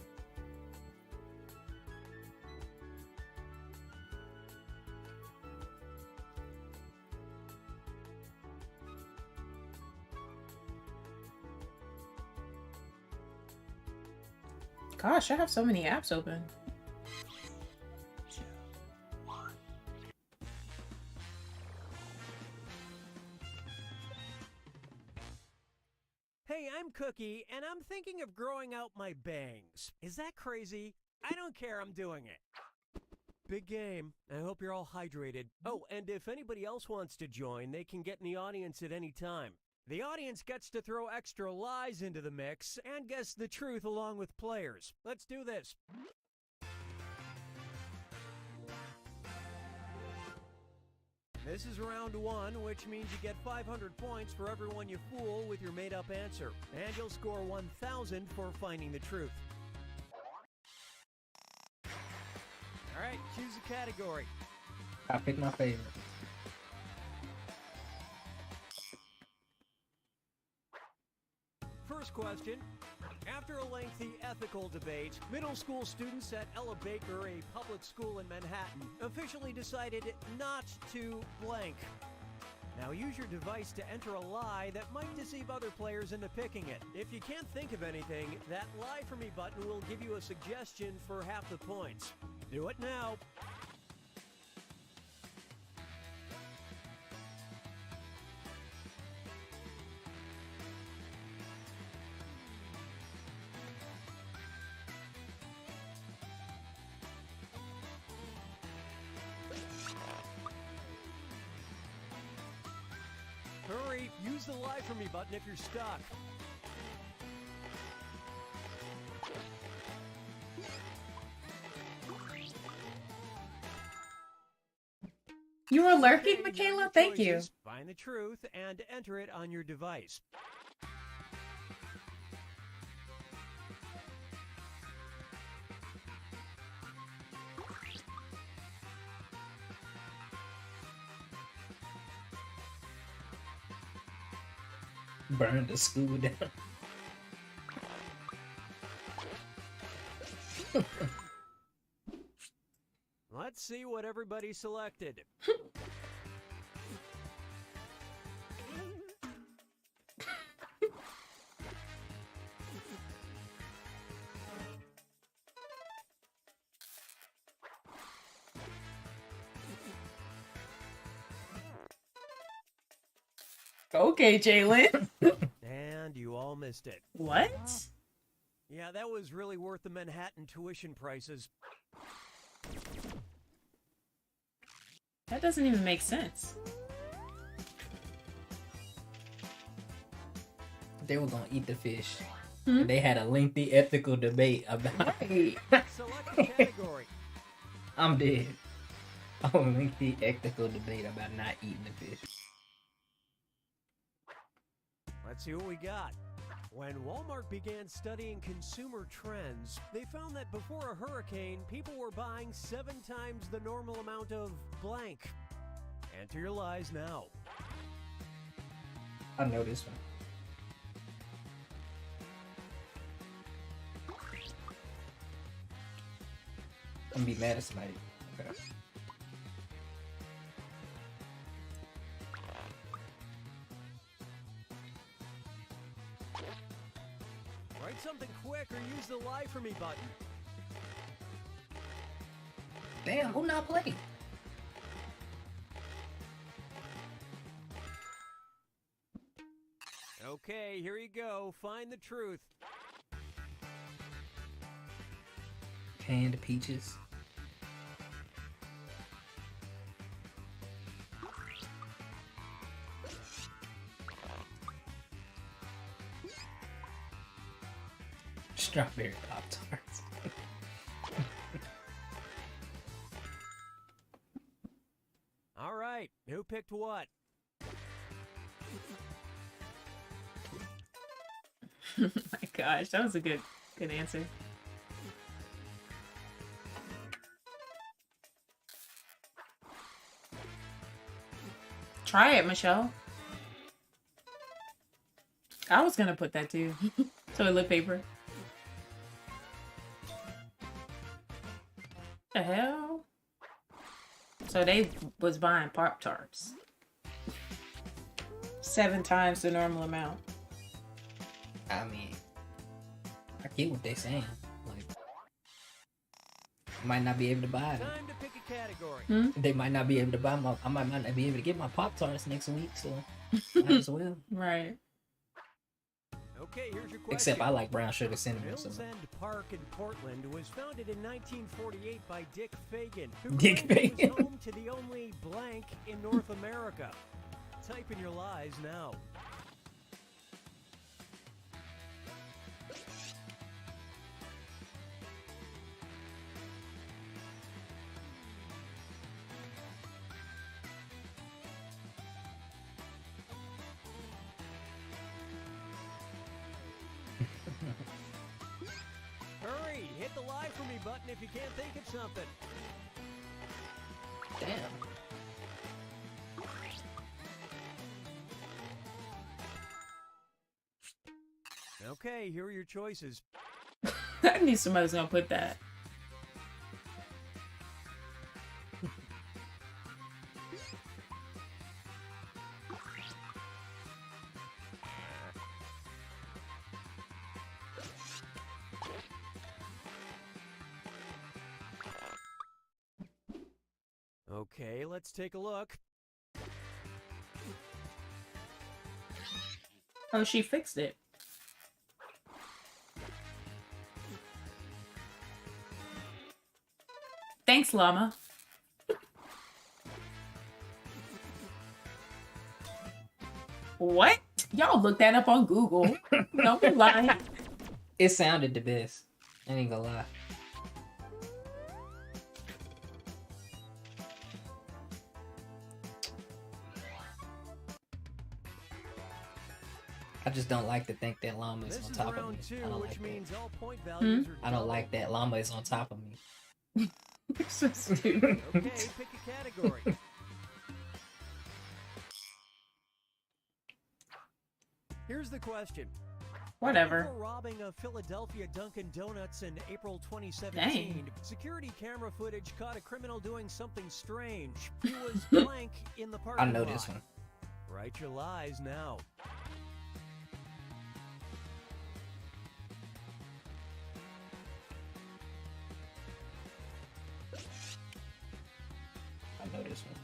Gosh, I have so many apps open. Hey, I'm Cookie, and I'm thinking of growing out my bangs. Is that crazy? I don't care, I'm doing it. Big game. I hope you're all hydrated. Oh, and if anybody else wants to join, they can get in the audience at any time. The audience gets to throw extra lies into the mix and guess the truth along with players. Let's do this. This is round 1, which means you get 500 points for everyone you fool with your made-up answer. And you'll score 1,000 for finding the truth. Alright, choose a category. I picked my favorite. First question. After a lengthy ethical debate, middle school students at Ella Baker, a public school in Manhattan, officially decided not to blank. Now use your device to enter a lie that might deceive other players into picking it. If you can't think of anything, that Lie For Me button will give you a suggestion for half the points. Do it now. Hurry, use the Lie For Me button if you're stuck. You were lurking, Okay, now Michaela? your Thank you. choices. Find the truth and enter it on your device. Burn the school down. Let's see what everybody selected. Okay, Jalen. And you all missed it. What? Yeah, that was really worth the Manhattan tuition prices. That doesn't even make sense. They were gonna eat the fish. Hmm? They had a lengthy ethical debate about Right. Select a category. I'm dead. A lengthy ethical debate about not eating the fish. Let's see what we got. When Walmart began studying consumer trends, they found that before a hurricane, people were buying 7 times the normal amount of blank. Enter your lies now. I know this one. I'm gonna be mad at somebody. Okay. Write something quick or use the Lie For Me button. Damn, who not playing? Okay, here you go. Find the truth. Canned peaches. Strawberry Pop-Tarts. right. Who picked what? Oh my gosh, that was a good answer. Try it, Michelle. I was gonna put that too. Toilet paper. The hell? So they was buying Pop-Tarts. 7 times the normal amount. I mean, I get what they're saying. Like, might not be able to buy them. Time to pick a category. They might not be able to buy my. I might not be able to get my Pop-Tarts next week, so might as well. Right. Okay, here's your question. Except I like brown sugar cinnamon. Mills So. End Park in Portland was founded in 1948 by Dick Fagan, who Dick claimed it Fagan. was home to the only blank in North America. Type in your lies now. Hurry, hit the lie for me button if you can't think of something. Damn. Okay, here are your choices. I knew somebody was gonna put that. Okay, let's take a look. Oh, she fixed it. Thanks, llama. What? Y'all look that up on Google. Don't be lying. It sounded the best. I ain't gonna lie. I just don't like to think that llama is This on is top of me. round 2, I don't which like means all point values are that. I don't like that llama is on top of me. You're so stupid. Okay, pick a category. Here's the question. Whatever. For robbing a Philadelphia Dunkin' Donuts in April 2017, Dang. security camera footage caught a criminal doing something strange. He was blank in the parking I know lot. this one. Write your lies now. I know this one.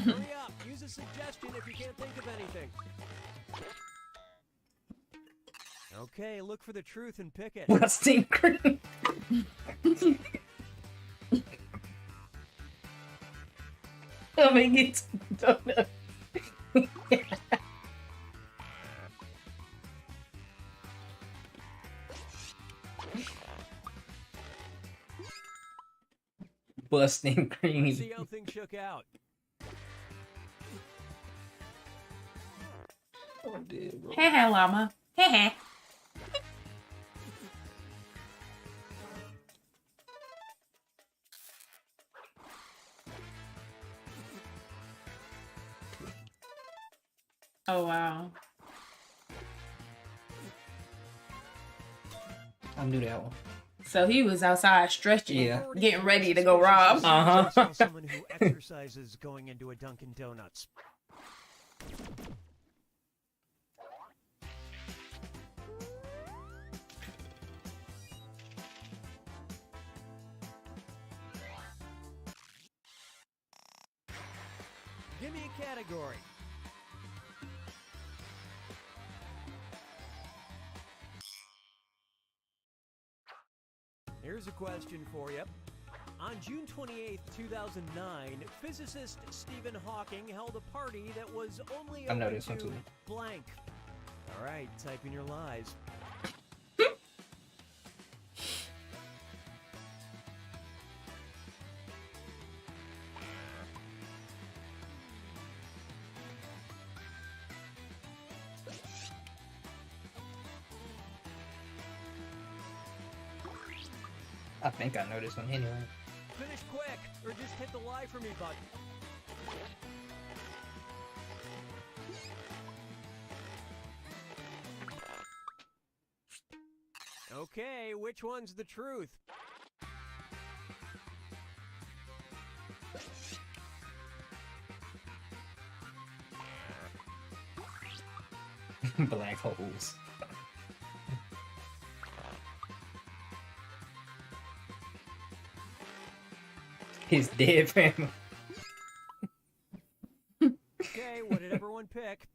Hurry up. Use a suggestion if you can't think of anything. Okay, look for the truth and pick it. Rusting cream. I mean, it's donut. Busting cream. See how things shook out. Hey, hey, llama. Hey, hey. Oh, wow. I knew that one. So he was outside stretching, Yeah. getting ready to go rob. Uh-huh. Someone who exercises going into a Dunkin' Donuts. Give me a category. Here's a question for you. On June 28, 2009, physicist Stephen Hawking held a party that was only I know open this one to too. blank. All right, type in your lies. I think I know this one anyway. Finish quick, or just hit the lie for me button. Okay, which one's the truth? Black holes. His dead family. Okay, what did everyone pick?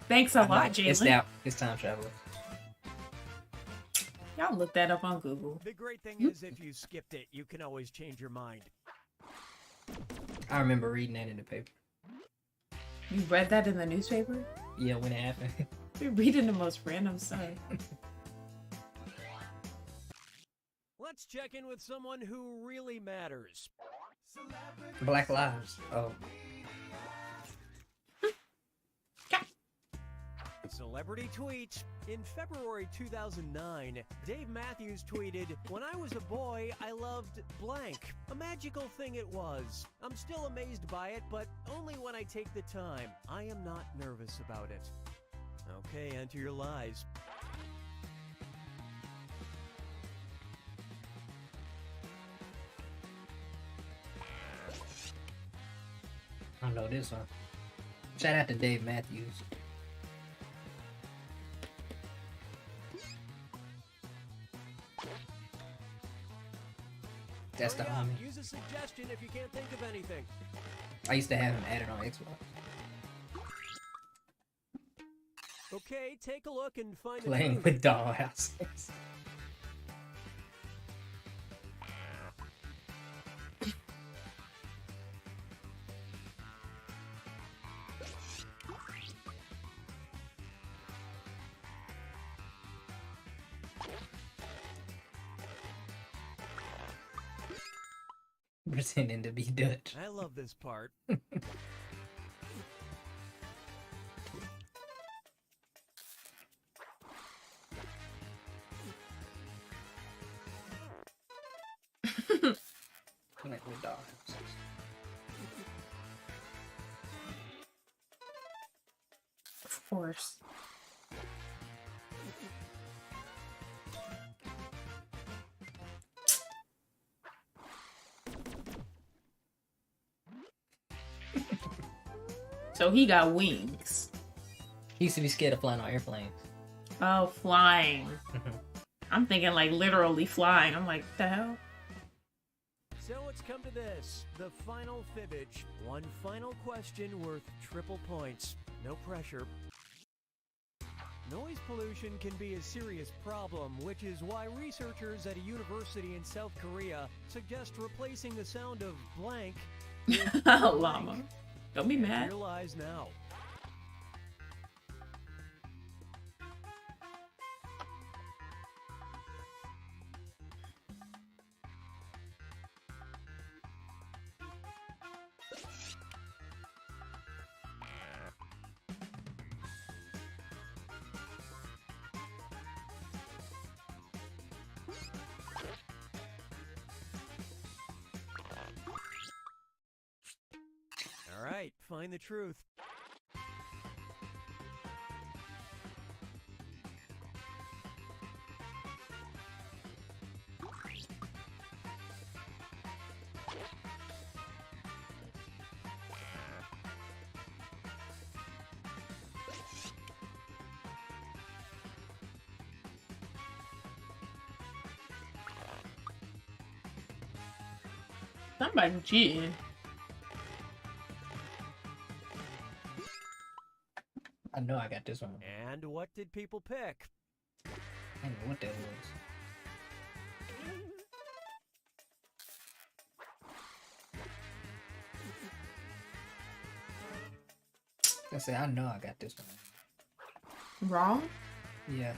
Thanks a lot, It's Jalen. out. It's time travel. Y'all look that up on Google. The great thing is, if you skipped it, you can always change your mind. I remember reading that in the paper. You read that in the newspaper? Yeah, when it happened. You're reading the most random stuff. Let's check in with someone who really matters. Black Lives. Oh. Celebrity tweet. In February 2009, Dave Matthews tweeted, "When I was a boy, I loved blank. A magical thing it was. I'm still amazed by it, but only when I take the time. I am not nervous about it." Okay, enter your lies. I know this one. Shout out to Dave Matthews. That's the Hurry up, homie. use a suggestion if you can't think of anything. I used to have him added on Xbox. Okay, take a look and find the Playing truth. with dollhouses. Pretending to be Dutch. I love this part. Playing with dollhouses. Of course. So he got wings. He used to be scared of flying on airplanes. Oh, flying. I'm thinking like literally flying. I'm like, the hell? So it's come to this, the final fibbage. One final question worth triple points. No pressure. Noise pollution can be a serious problem, which is why researchers at a university in South Korea suggest replacing the sound of blank with Llama. blank. Don't be Enter mad. your lies now. All right, find the truth. Somebody cheating. I know I got this one. And what did people pick? I don't know what that was. I say I know I got this one. Wrong? Yeah.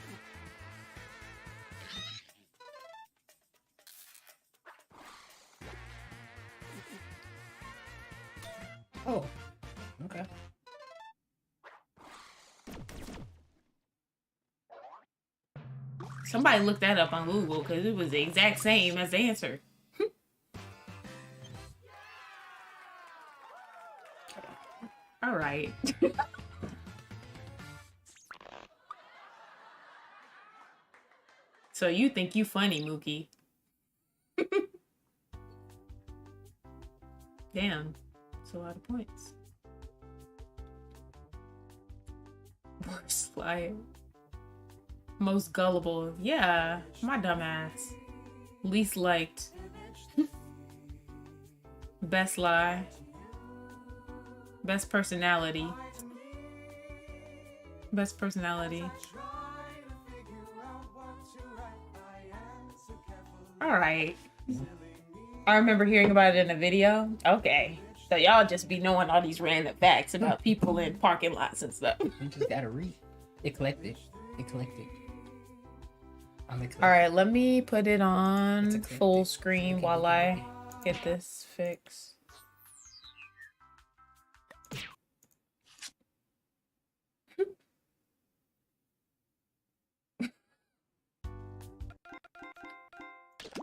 Somebody looked that up on Google because it was the exact same as the answer. All right. So you think you funny, Mookie? Damn, that's a lot of points. Worst liar. Most gullible. Yeah, my dumbass. Least liked. Best lie. Best personality. Best personality. Alright. I remember hearing about it in a video. Okay. So y'all just be knowing all these random facts about people in parking lots and stuff. You just gotta read. Eclectic. I'm eclectic. Alright, let me put it on full screen while I get this fixed.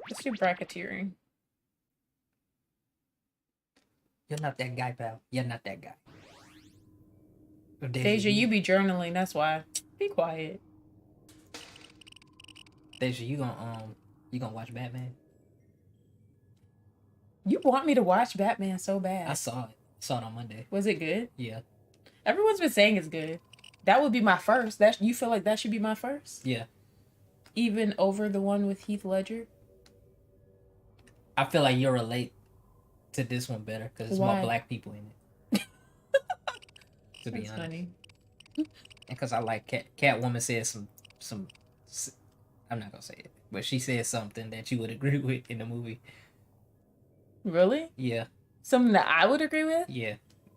Let's do bracketeering. You're not that guy, pal. You're not that guy. Deja, you be journaling, that's why. Be quiet. Deja, you gonna watch Batman? You want me to watch Batman so bad. I saw it. Saw it on Monday. Was it good? Yeah. Everyone's been saying it's good. That would be my first. That you feel like that should be my first? Yeah. Even over the one with Heath Ledger? I feel like you'll relate to this one better because there's more black people in it. To be honest. Funny. Because I like Catwoman said some. I'm not gonna say it, but she said something that you would agree with in the movie. Really? Yeah. Something that I would agree with? Yeah.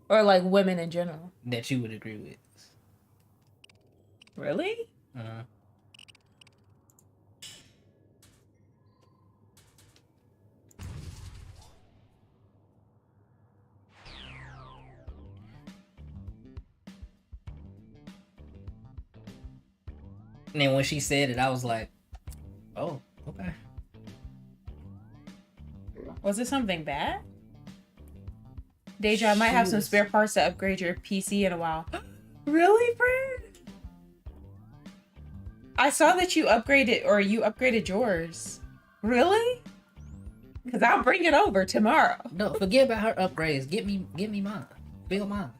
Or like women in general? That you would agree with. Really? Uh-huh. And then when she said it, I was like, oh, okay. Was it something bad? Deja, I might have some spare parts to upgrade your PC in a while. Really, friend? I saw that you upgraded yours. Really? Because I'll bring it over tomorrow. No, forget about her upgrades. Get me mine. Build mine.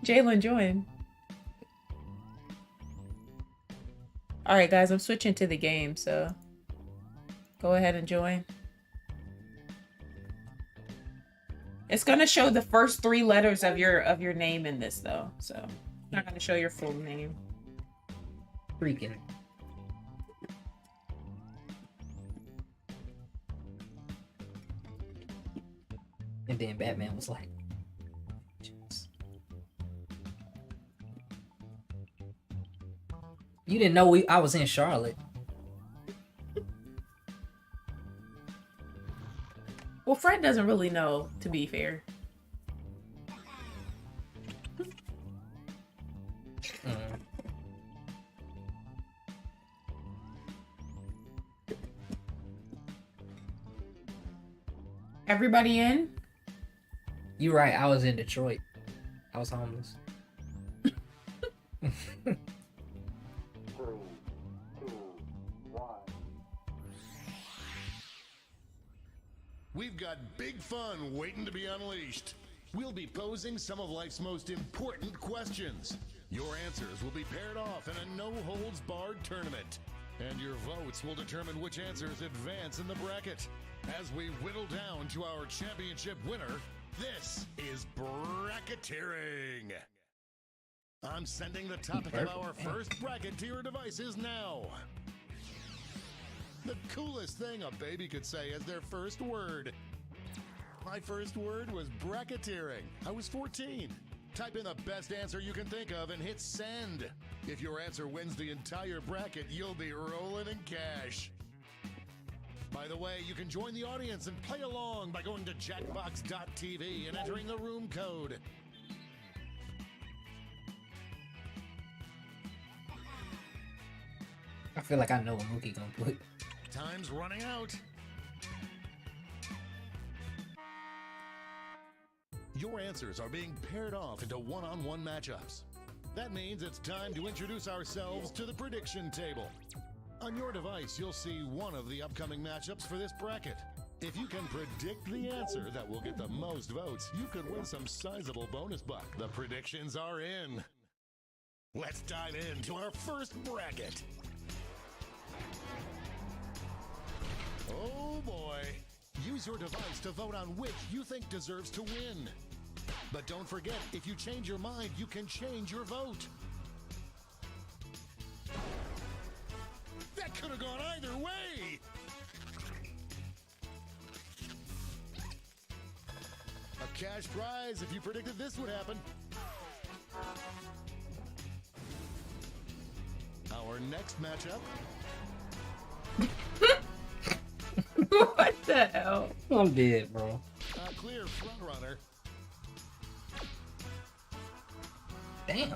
Jalen, join. Alright guys, I'm switching to the game, so go ahead and join. It's gonna show the first 3 letters of your name in this though, so it's not gonna show your full name. Freaking. And then Batman was like, you didn't know I was in Charlotte. Well, Fred doesn't really know, to be fair. Everybody in? You're right, I was in Detroit. I was homeless. 3, 2, 1. We've got big fun waiting to be unleashed. We'll be posing some of life's most important questions. Your answers will be paired off in a no-holds-barred tournament. And your votes will determine which answers advance in the bracket. As we whittle down to our championship winner, this is bracketeering. I'm sending the topic of our first bracket to your devices now. The coolest thing a baby could say as their first word. My first word was bracketeering. I was 14. Type in the best answer you can think of and hit send. If your answer wins the entire bracket, you'll be rolling in cash. By the way, you can join the audience and play along by going to Jackbox.tv and entering the room code. I feel like I know what Mookie gonna put. Time's running out. Your answers are being paired off into one-on-one matchups. That means it's time to introduce ourselves to the prediction table. On your device, you'll see one of the upcoming matchups for this bracket. If you can predict the answer that will get the most votes, you could win some sizable bonus buck. The predictions are in. Let's dive into our first bracket. Oh boy. Use your device to vote on which you think deserves to win. But don't forget, if you change your mind, you can change your vote. That could have gone either way. A cash prize if you predicted this would happen. Our next matchup. What the hell? I'm dead, bro. A clear frontrunner. Damn.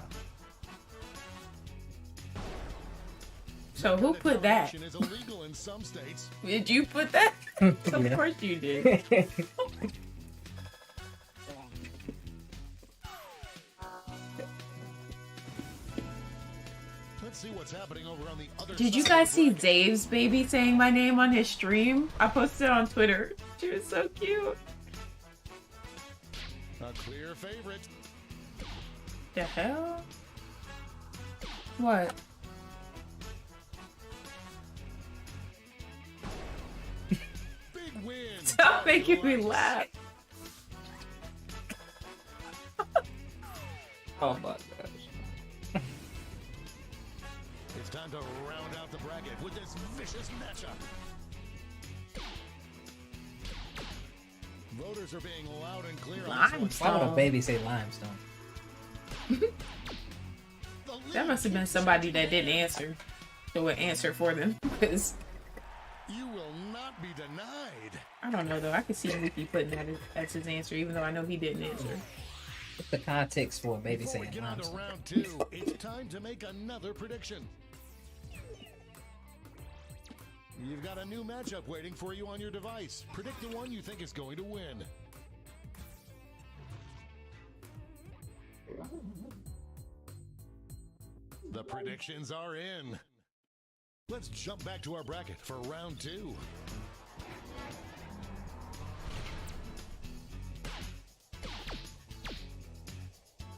So who put that? Is illegal in some states. Did you put that? Of Yeah. course you did. Let's see what's happening over on the other Did you side guys of see the bracket. Dave's baby saying my name on his stream? I posted it on Twitter. She was so cute. A clear favorite. The hell? What? Big win. Stop making me laugh. Oh my gosh. It's time to round out the bracket with this vicious matchup. Voters are being loud and clear on this one. Limestone. Why would a baby say limestone? The That must have been somebody that didn't answer. That would answer for them. Because You will not be denied. I don't know though. I could see Mookie putting that as his answer, even though I know he didn't answer. What's the context for a baby Before we saying get on to limestone? round two, it's time to make another prediction. You've got a new matchup waiting for you on your device. Predict the one you think is going to win. The predictions are in. Let's jump back to our bracket for round two.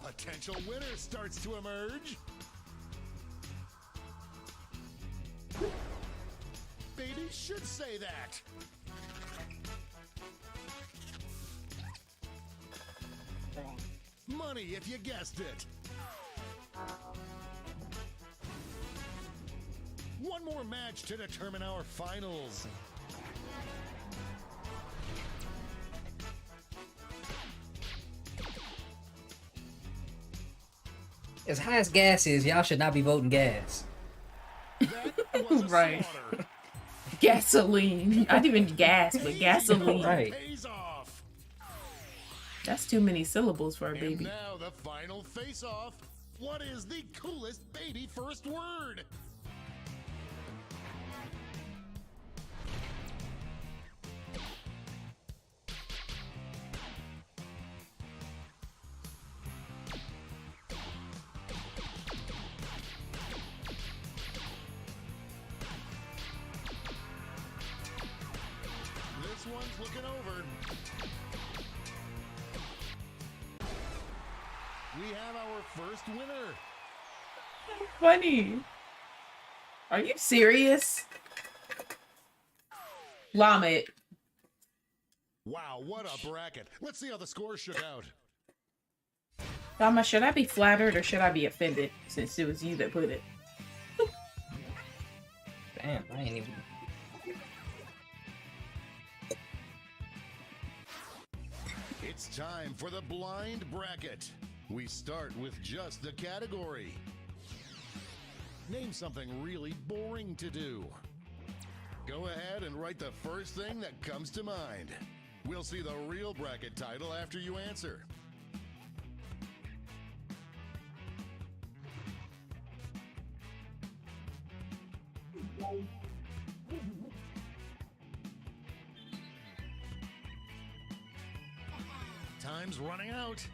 Potential winner starts to emerge. Baby should say that. Money if you guessed it. One more match to determine our finals. As high as gas is, y'all should not be voting gas. That was a Right. slaughter. Gasoline. Not even gas, but gasoline. Right. Pays off. That's too many syllables for a And baby. now the final face-off. What is the coolest baby first word? This one's looking over. We have our first winner. Funny. Are you serious? Lamet. Wow, what a bracket. Let's see how the scores shook out. Lama, should I be flattered or should I be offended since it was you that put it? Damn, I ain't even. It's time for the blind bracket. We start with just the category. Name something really boring to do. Go ahead and write the first thing that comes to mind. We'll see the real bracket title after you answer. Time's running out.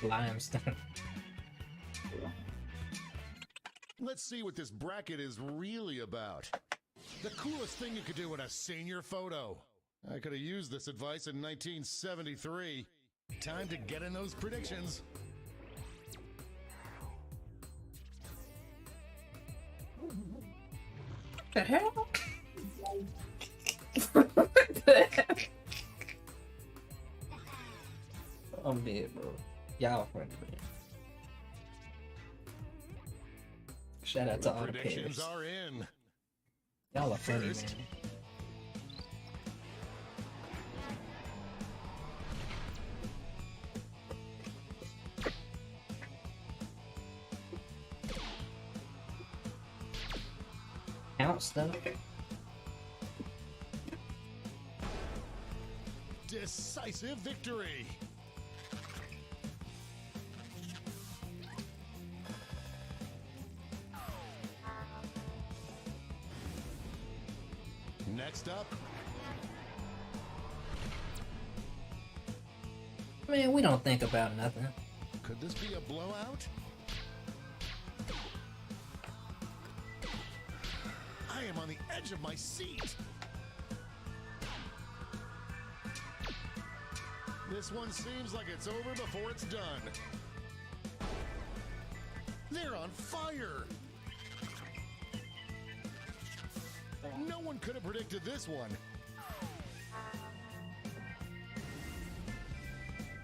Limestone. Let's see what this bracket is really about. The coolest thing you could do in a senior photo. I could have used this advice in 1973. Time to get in those predictions. The hell? What the hell? I'm dead, bro. Y'all funny, man. Shout out to all the Predictions pairs. are in. Y'all are funny, man. First. Count stuff. Decisive victory. Next up, Man, we don't think about nothing. could this be a blowout? I am on the edge of my seat. This one seems like it's over before it's done. They're on fire. No one could have predicted this one.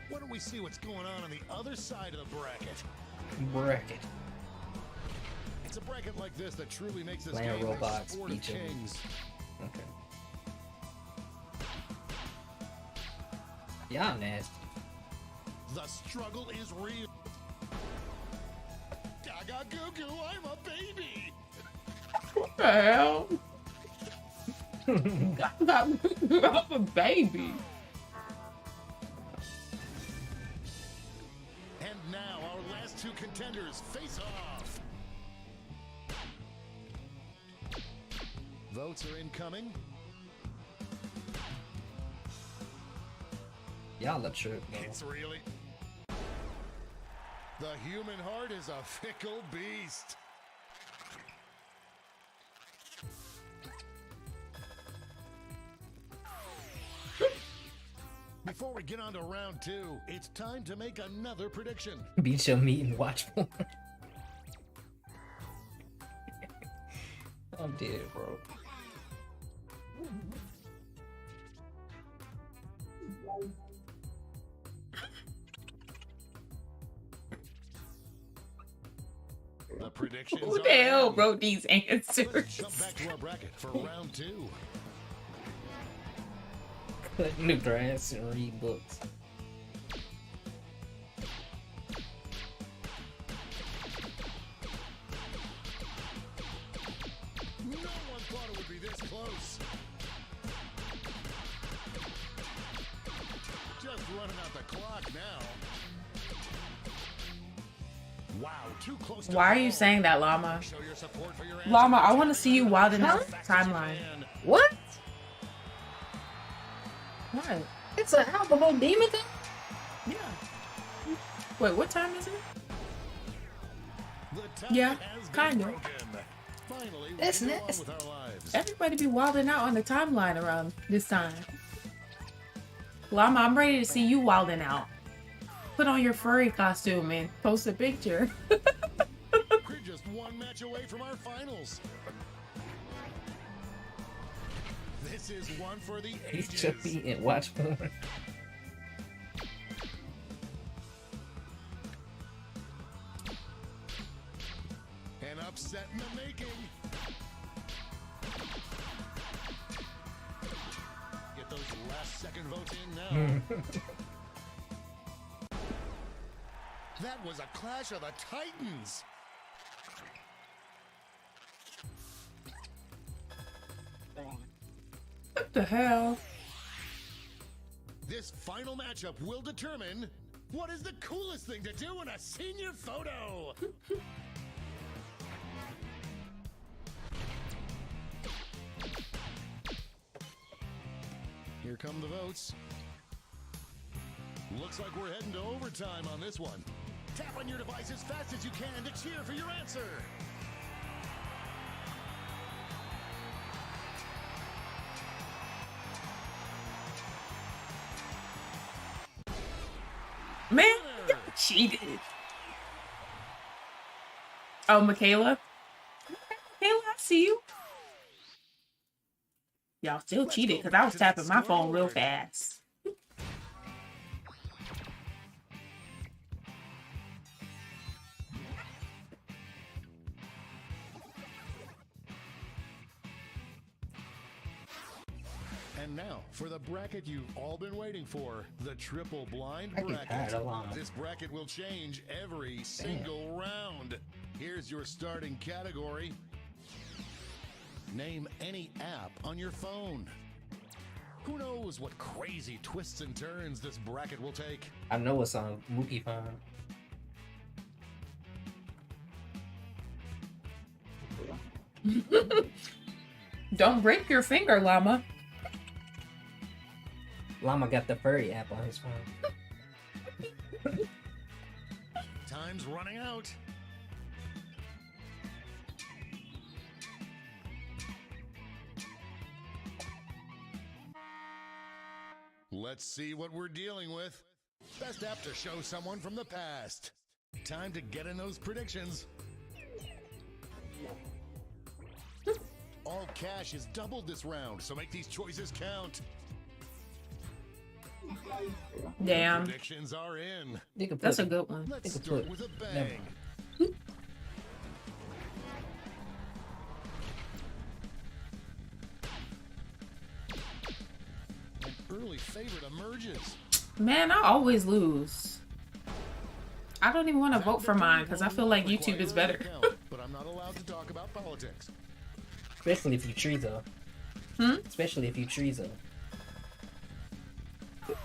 Why don't we see what's going on the other side of the bracket? Bracket. It's a bracket like this that truly makes this Playing game robots, a sport of featuring- kings. Okay. Y'all nasty. The struggle is real. Gaga goo goo, I'm a baby. What the hell? I'm a baby. And now our last two contenders face off. Votes are incoming. Y'all a trip, bro. It's really. The human heart is a fickle beast. Before we get on to round two, it's time to make another prediction. Beat your meat and watch porn. I'm dead, bro. The predictions Who are the hell in. wrote these Let's jump answers? back to our bracket for round two. Cut new grass and read books. No one thought it would be this close. Just running out the clock now. Wow, too close to Why are the you ball. saying that, Llama? Show your support for your Llama, answer. I want to see you wilding out As fast as you timeline. can. What? What? It's an alcohol demon thing? Yeah. Wait, what time is it? The tie Yeah, has been kinda. broken. Finally, we That's can go on nasty. with our lives. Everybody be wilding out on the timeline around this time. Llama, I'm ready to see you wilding out. Put on your furry costume and post a picture. We're just one match away from our finals. This is one for the Eat ages. your feet and watch porn. An upset in the making. Get those last second votes in now. That was a clash of the Titans. What the hell? This final matchup will determine what is the coolest thing to do in a senior photo. Here come the votes. Looks like we're heading to overtime on this one. Tap on your device as fast as you can to cheer for your answer. Man, you cheated. Oh, Michaela? Michaela, I see you. Y'all still cheated because I was tapping my phone real fast. And now, for the bracket you've all been waiting for, the triple blind I get tired bracket. of llama. This bracket will change every single round. Here's your starting category. Name any app on your phone. Who knows what crazy twists and turns this bracket will take? I know it's on Mookie phone. Don't break your finger, llama. Llama got the furry app on his phone. Time's running out. Let's see what we're dealing with. Best app to show someone from the past. Time to get in those predictions. All cash is doubled this round, so make these choices count. Damn. Predictions are in. They could That's put- a good one. Let's could start put- with a never bang. An early favorite emerges. Man, I always lose. I don't even want to vote for mine because I feel like YouTube is better. But I'm not allowed to talk about politics. Especially if you treason. Especially if you treason.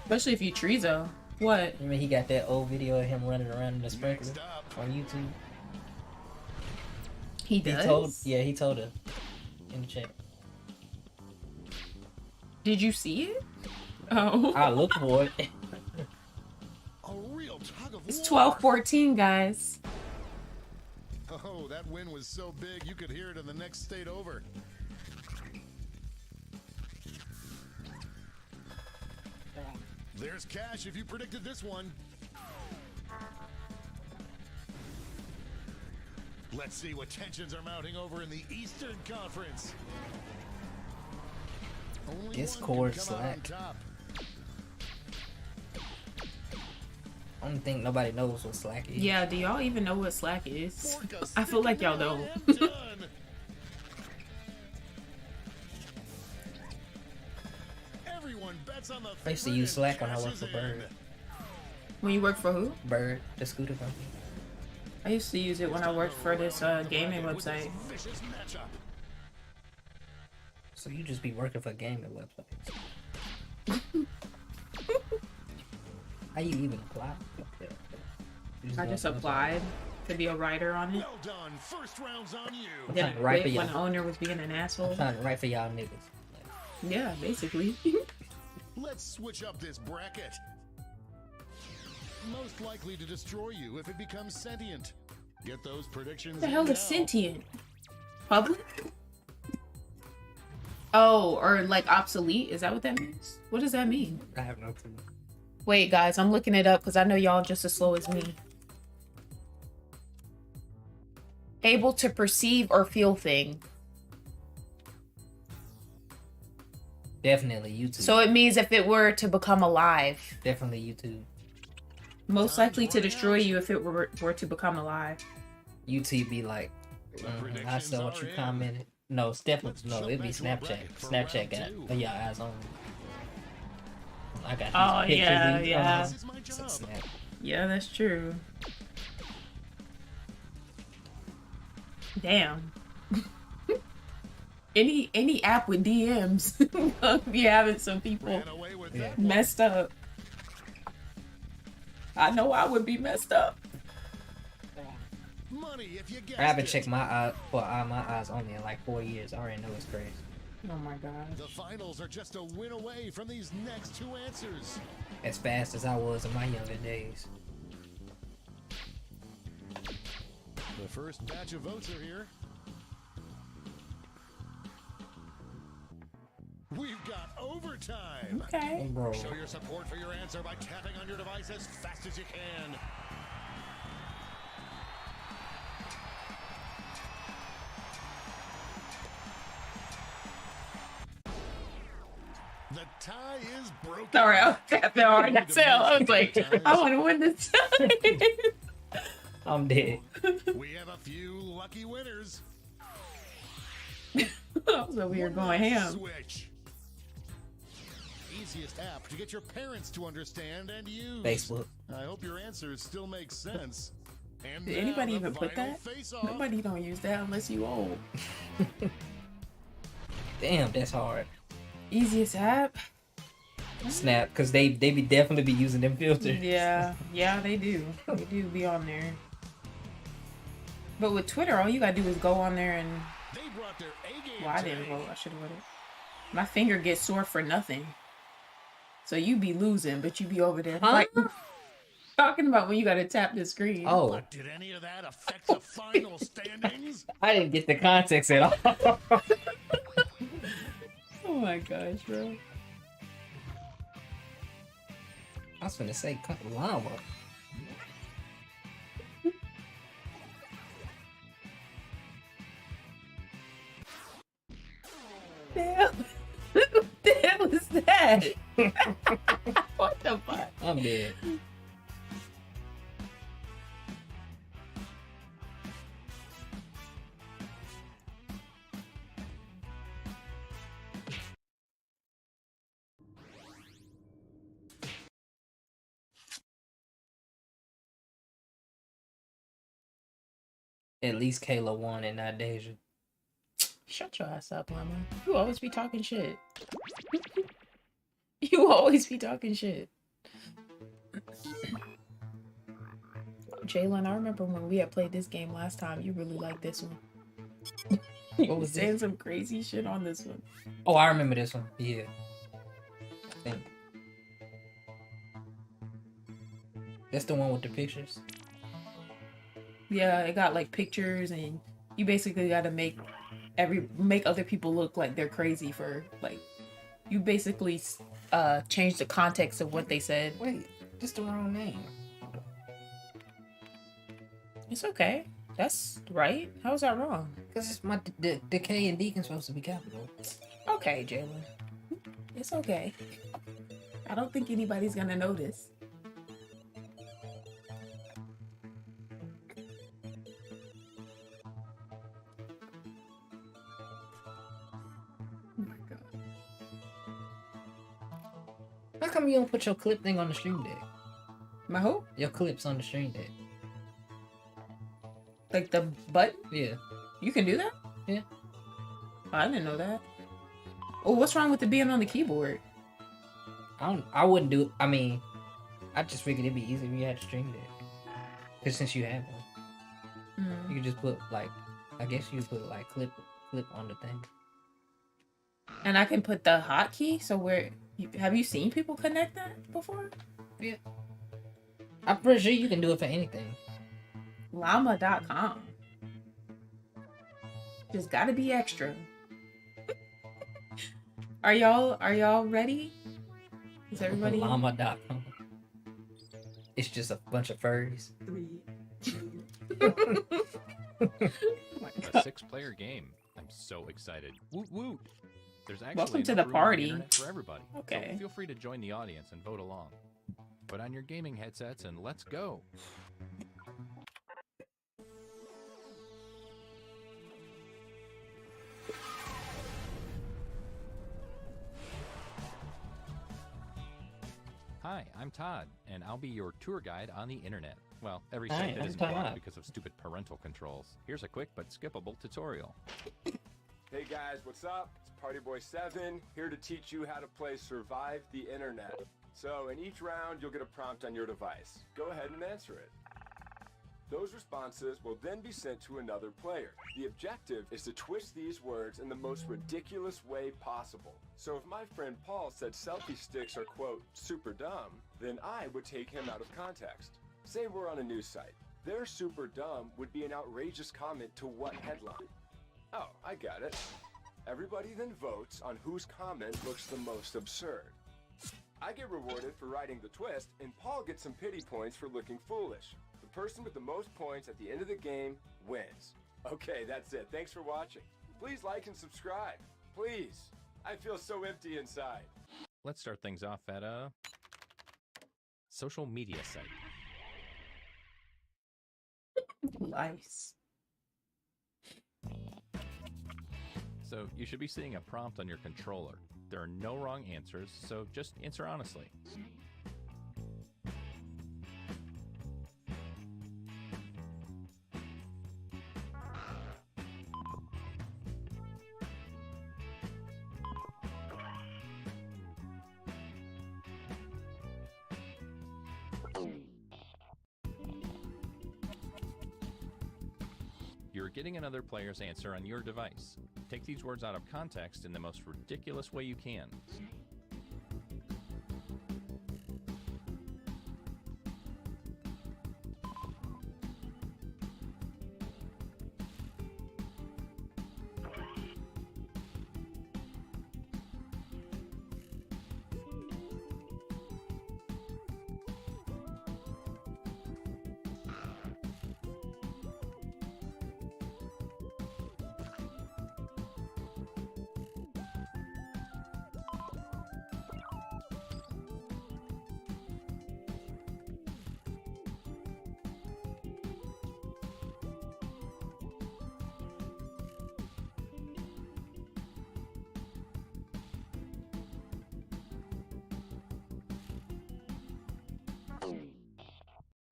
Especially if you treason. What? I mean, he got that old video of him running around in the sprinkler Next up, on YouTube. He does? He told her in the chat. Did you see it? Oh. I look for it. a real tug of It's war. 12-14, guys. Oh, that win was so big you could hear it in the next state over. There's cash if you predicted this one. Let's see what tensions are mounting over in the Eastern Conference. Only Discord one can come out on Slack. top. I don't think nobody knows what Slack is. Yeah, do y'all even know what Slack is? Fork a I feel like stick y'all in don't. and done. Everyone bets on the I used to favorite use Slack when I and worked for cashes in. Bird. When you work for who? Bird, the scooter company. I used to use it when I worked for this gaming website. Vicious matchup. So you just be working for gaming websites. How you even apply? You I go just to the website. applied to be a writer on it. Well done. First round's on you. Then trying I to write quit for when the y'all. owner was being an asshole. I'm trying to write for y'all niggas. Yeah, basically. Let's switch up this bracket. Most likely to destroy you if it becomes sentient. Get those predictions. What the hell in is now. sentient? Public? Oh, or like obsolete? Is that what that means? What does that mean? I have no clue. Wait, guys, I'm looking it up because I know y'all just as slow as me. Able to perceive or feel things. Definitely YouTube. So it means if it were to become alive. Definitely YouTube. Most likely to destroy you if it were to become alive. YouTube be like, The I predictions saw what are you in. commented. No, Let's no, jump it'd be back to our Snapchat. bracket for Snapchat round got two. for your eyes on. I got these Oh, pictures. yeah, these, yeah. This is my job. Snap. Yeah, that's true. Damn. any app with DMs be having some people Ran away with Yeah. that one. messed up. I know I would be messed up. Money if you guessed I haven't it. checked my eye for my eyes only in like 4 years. I already know it's crazy. Oh my gosh. The finals are just a win away from these next two answers. As fast as I was in my younger days. The first batch of votes are here. We've got overtime. Okay. Bro. Show your support for your answer by tapping on your device as fast as you can. The tie is broken. Sorry, I was tapping hard to tell. I was like, I want to win this time. I'm dead. We have a few lucky winners. I was over here going ham. Switch. Easiest app to get your parents to understand and use. Facebook. I hope your answers still make sense. And Did now anybody the even put final that? face-off. Nobody don't use that unless you old. Damn, that's hard. Easiest app? Snap, because they be definitely be using them filters. Yeah, they do. They do be on there. But with Twitter, all you gotta do is go on there and. They brought their A game Well, I didn't today. vote. I should have voted. My finger gets sore for nothing. So you be losing, but you be over there Huh? talking about when you gotta tap the screen. Oh, But did any of that affect the final standings? I didn't get the context at all. Oh my gosh, bro. I was gonna say llama. Damn. What the hell is that? What the fuck? I'm dead. At least Kayla won and not Deja. Shut your ass up, Llama. You always be talking shit. You always be talking shit. Jalen, I remember when we had played this game last time, you really liked this one. You What was was saying this? some crazy shit on this one. Oh, I remember this one. Yeah. I think. That's the one with the pictures. Yeah, it got like pictures and you basically gotta make other people look like they're crazy for like you basically change the context of what they said. Wait, that's the wrong name. It's okay. That's right. How is that wrong? Because it's my the K and Deacon supposed to be capital. Okay, Jalen. It's okay. I don't think anybody's gonna notice. Oh my god. How come you don't put your clip thing on the stream deck? My who? Your clips on the stream deck. Like the button? Yeah. You can do that? Yeah. I didn't know that. Oh, what's wrong with it being on the keyboard? I wouldn't do. I mean, I just figured it'd be easy if you had a stream deck. Cause since you have one, you could just put like, I guess you put like clip on the thing. And I can put the hotkey. So have you seen people connect that before? Yeah. I'm pretty sure you can do it for anything. Llama.com. Just gotta be extra. Are y'all ready? Is everybody? Llama.com. It's just a bunch of furries. 3, 2. A 6-player game. I'm so excited. Woot woot! There's actually Welcome to enough the room on party. internet for everybody. Okay. So feel free to join the audience and vote along. Put on your gaming headsets and let's go. Hi, I'm Todd, and I'll be your tour guide on the internet. Well, every Hi, site that I'm isn't blocked Todd. because of stupid parental controls. Here's a quick but skippable tutorial. Hey guys, what's up? It's Party Boy 7, here to teach you how to play Survive the Internet. So in each round, you'll get a prompt on your device. Go ahead and answer it. Those responses will then be sent to another player. The objective is to twist these words in the most ridiculous way possible. So if my friend Paul said selfie sticks are, quote, super dumb, then I would take him out of context. Say we're on a news site. Their super dumb would be an outrageous comment to what headline? Oh, I got it. Everybody then votes on whose comment looks the most absurd. I get rewarded for writing the twist, and Paul gets some pity points for looking foolish. The person with the most points at the end of the game wins. Okay, that's it. Thanks for watching. Please like and subscribe. Please. I feel so empty inside. Let's start things off at a social media site. Nice. So you should be seeing a prompt on your controller. There are no wrong answers, so just answer honestly. You're getting another player's answer on your device. Take these words out of context in the most ridiculous way you can.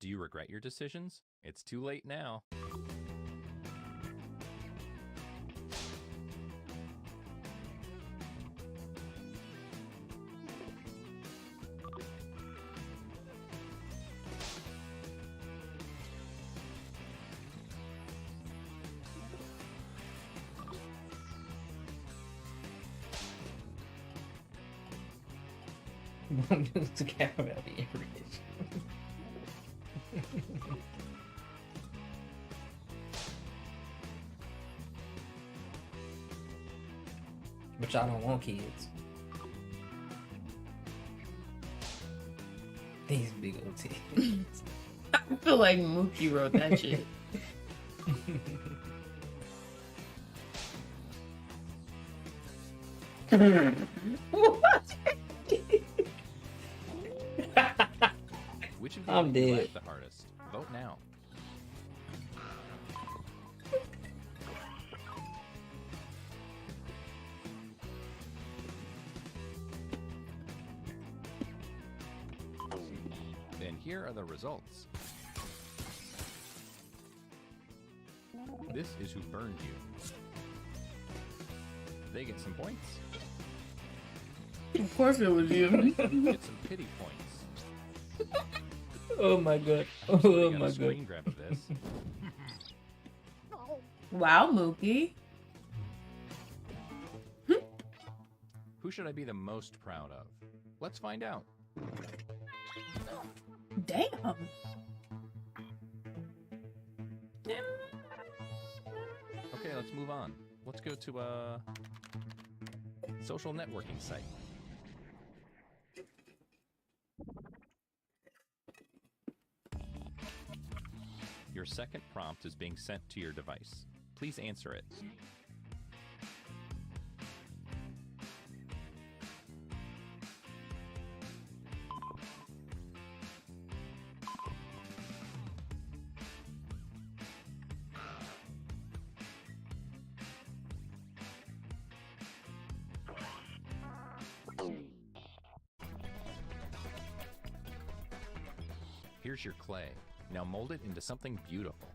Do you regret your decisions? It's too late now. To care about the information. But y'all don't want kids. These big old titties. I feel like Mookie wrote that shit. What? Which of you I'm made you dead. laugh the hardest? Vote now. And here are the results. This is who burned you. They get some points. Of course it was you. Get some pity points. Oh my god. We Oh got my a god. screen grab of this. Wow, Mookie. Who should I be the most proud of? Let's find out. Damn. Okay, let's move on. Let's go to a social networking site. Your second prompt is being sent to your device. Please answer it. Here's your clay. Now mold it into something beautiful.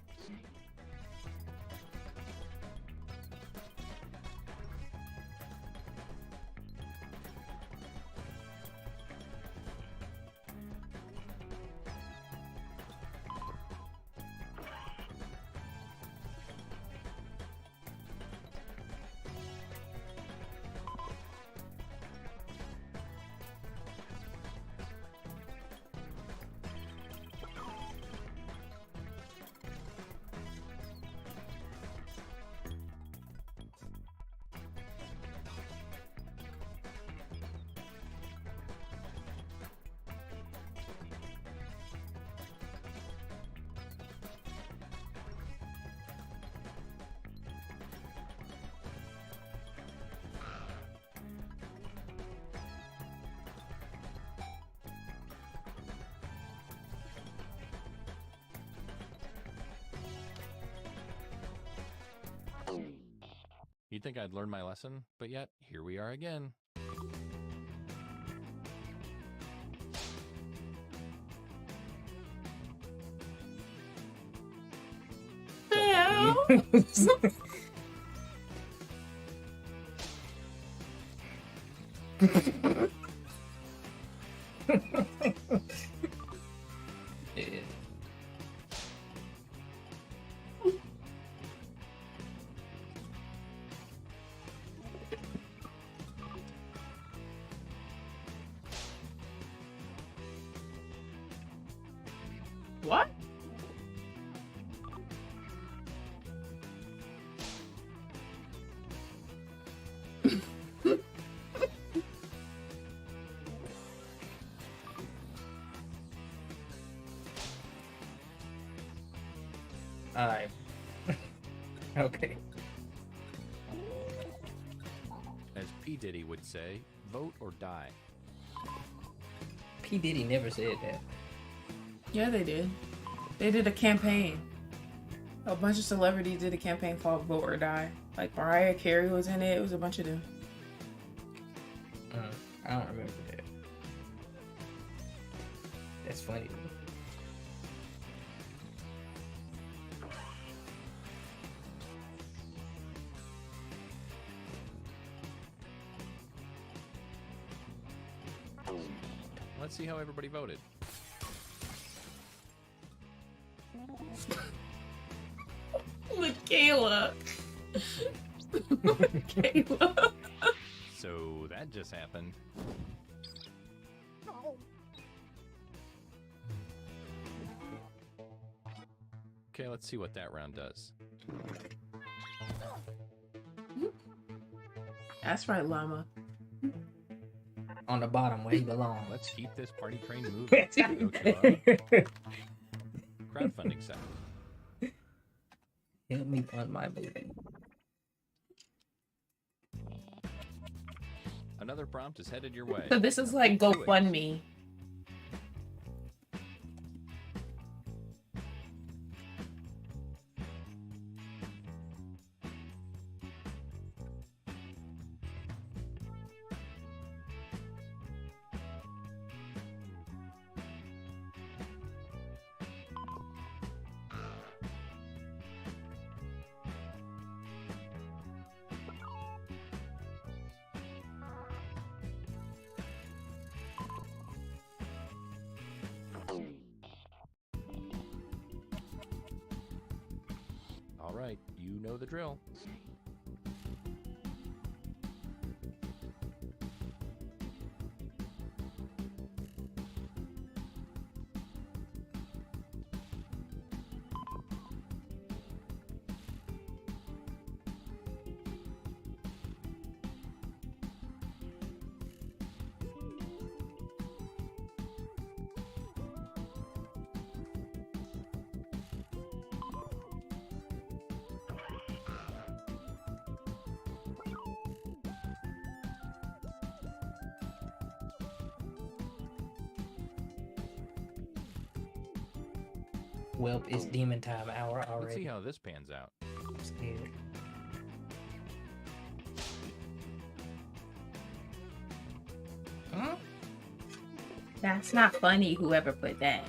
You'd think I'd learned my lesson, but yet, here we are again. Yeah. What? Alright. Okay. As P. Diddy would say, vote or die. P. Diddy never said that. Yeah, they did. They did a campaign. A bunch of celebrities did a campaign called Vote or Die. Like Mariah Carey was in it. It was a bunch of them. I don't remember that. That's funny. Let's see how everybody voted. Michaela. Michaela. So that just happened. Okay, let's see what that round does. That's right, Llama. On the bottom where he belongs. Let's keep this party train moving. Go to crowdfunding site. Help me fund my movie. Another prompt is headed your way. So this is like GoFundMe. All right, you know the drill. Well, it's demon time hour Let's see already. how this pans out. I'm scared. Huh? That's not funny, whoever put that.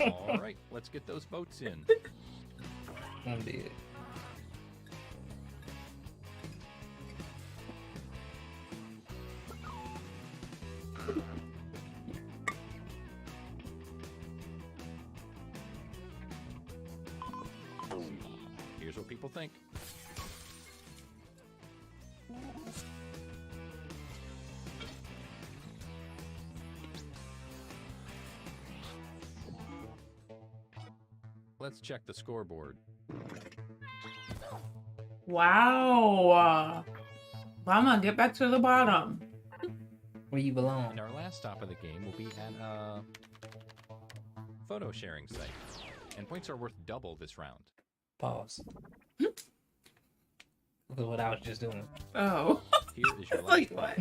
All right, let's get those votes in. I'm dead. Here's what people think. let's check the scoreboard. Wow. Mama, get back to the bottom. Where you belong. And our last stop of the game will be at a photo sharing site. And points are worth double this round. Pause. Look at what I was just doing. Oh. Here is your last Like one. what?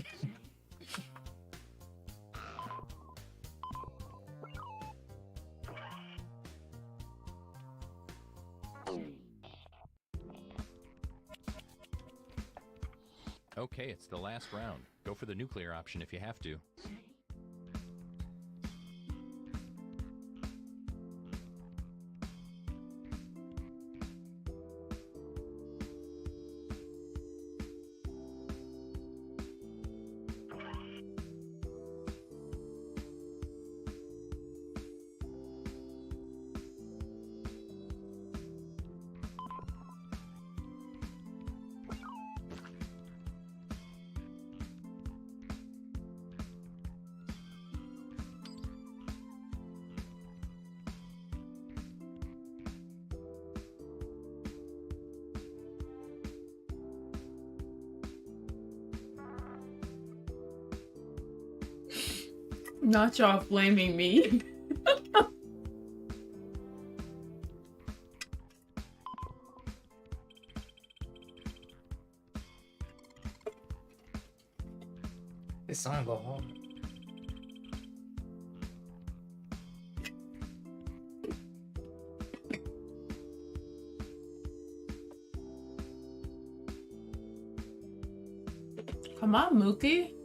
Okay, it's the last round. Go for the nuclear option if you have to. Not y'all blaming me. This song go hard. Come on, Mookie.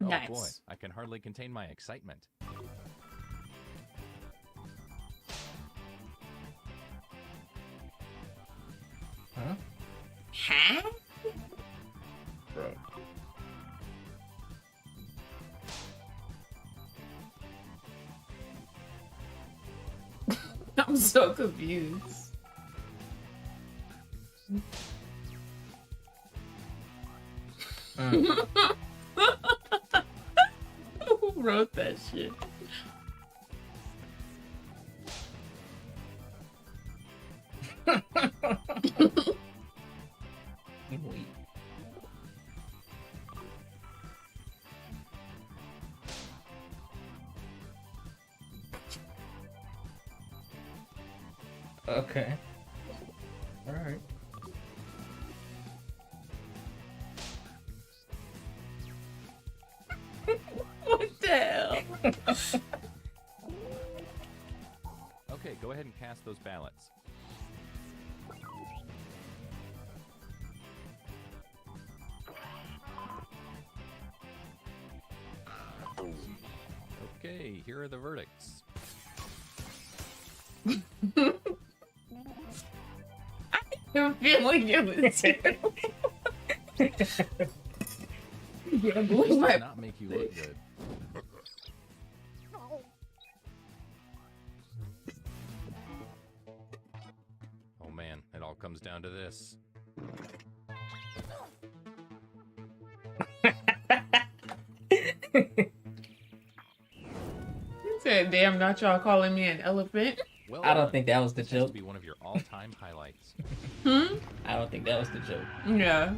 Nice. Oh boy, I can hardly contain my excitement. Huh? Huh? Bro. I'm so confused. Who wrote that shit? Wait. Okay. All right. What the hell? Okay, go ahead and cast those ballots. Okay, here are the verdicts. I'm feeling you too. Yeah, boy, This my does not make you look good. Oh man, it all comes down to this. said, damn, not y'all calling me an elephant. Well I don't done. think that was the This has to joke. be one of your all-time highlights. Hmm? I don't think that was the joke. Yeah.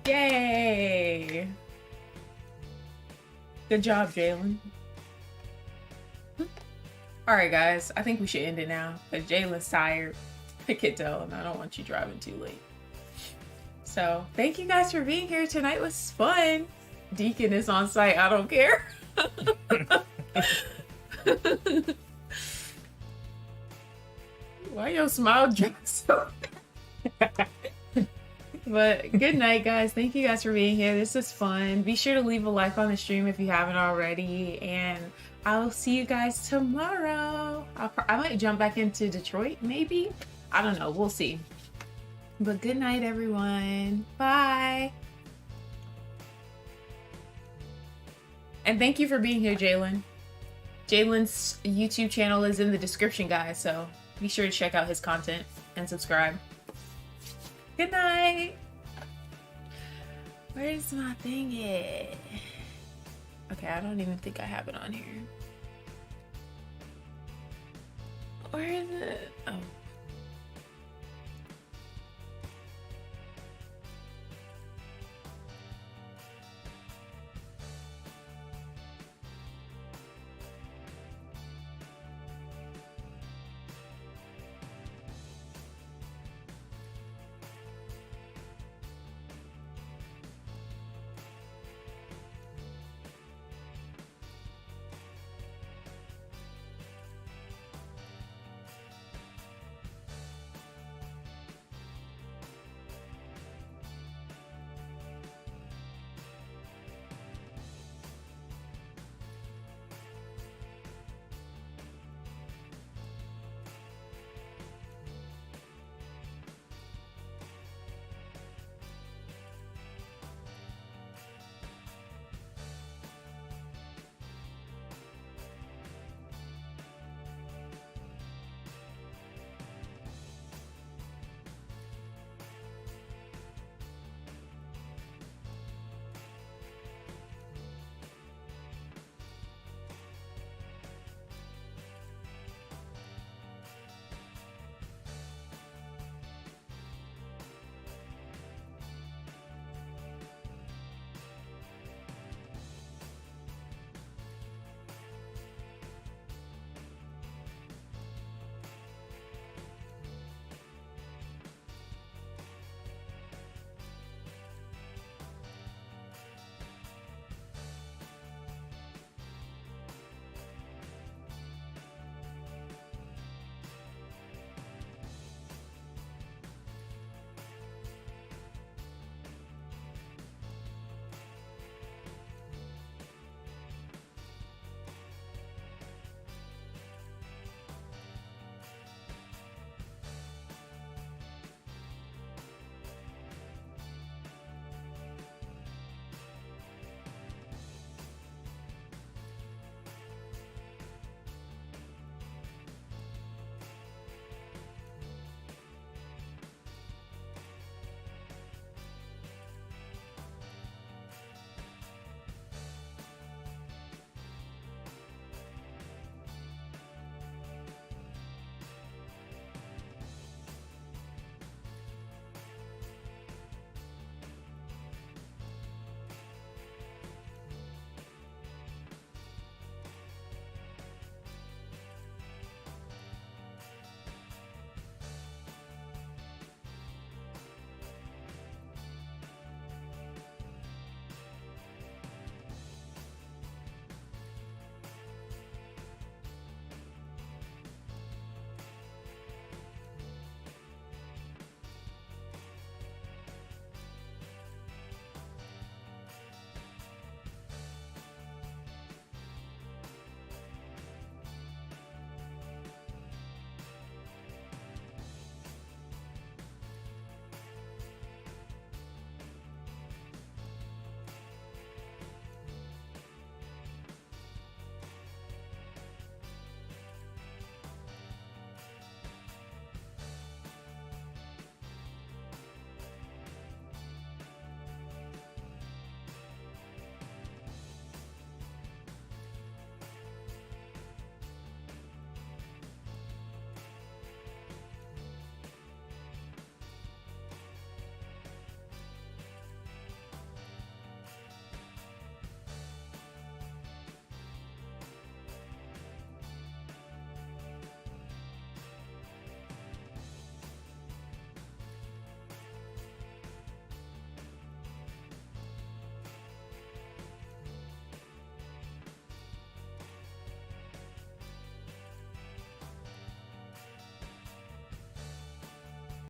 Yay! Good job, Jalen. Alright, guys. I think we should end it now. But Jalen's tired. I can tell, and I don't want you driving too late. So, thank you guys for being here. Tonight was fun. Deacon is on site. I don't care. Why your smile drop so But good night, guys. Thank you guys for being here. This is fun. Be sure to leave a like on the stream if you haven't already. And I'll see you guys tomorrow. I might jump back into Detroit, maybe. I don't know. We'll see. But good night, everyone. Bye. And thank you for being here, Jalen. Jalen's YouTube channel is in the description, guys. So be sure to check out his content. and subscribe. Good night. Where's my thing at? Okay, I don't even think I have it on here. Where is it? Oh.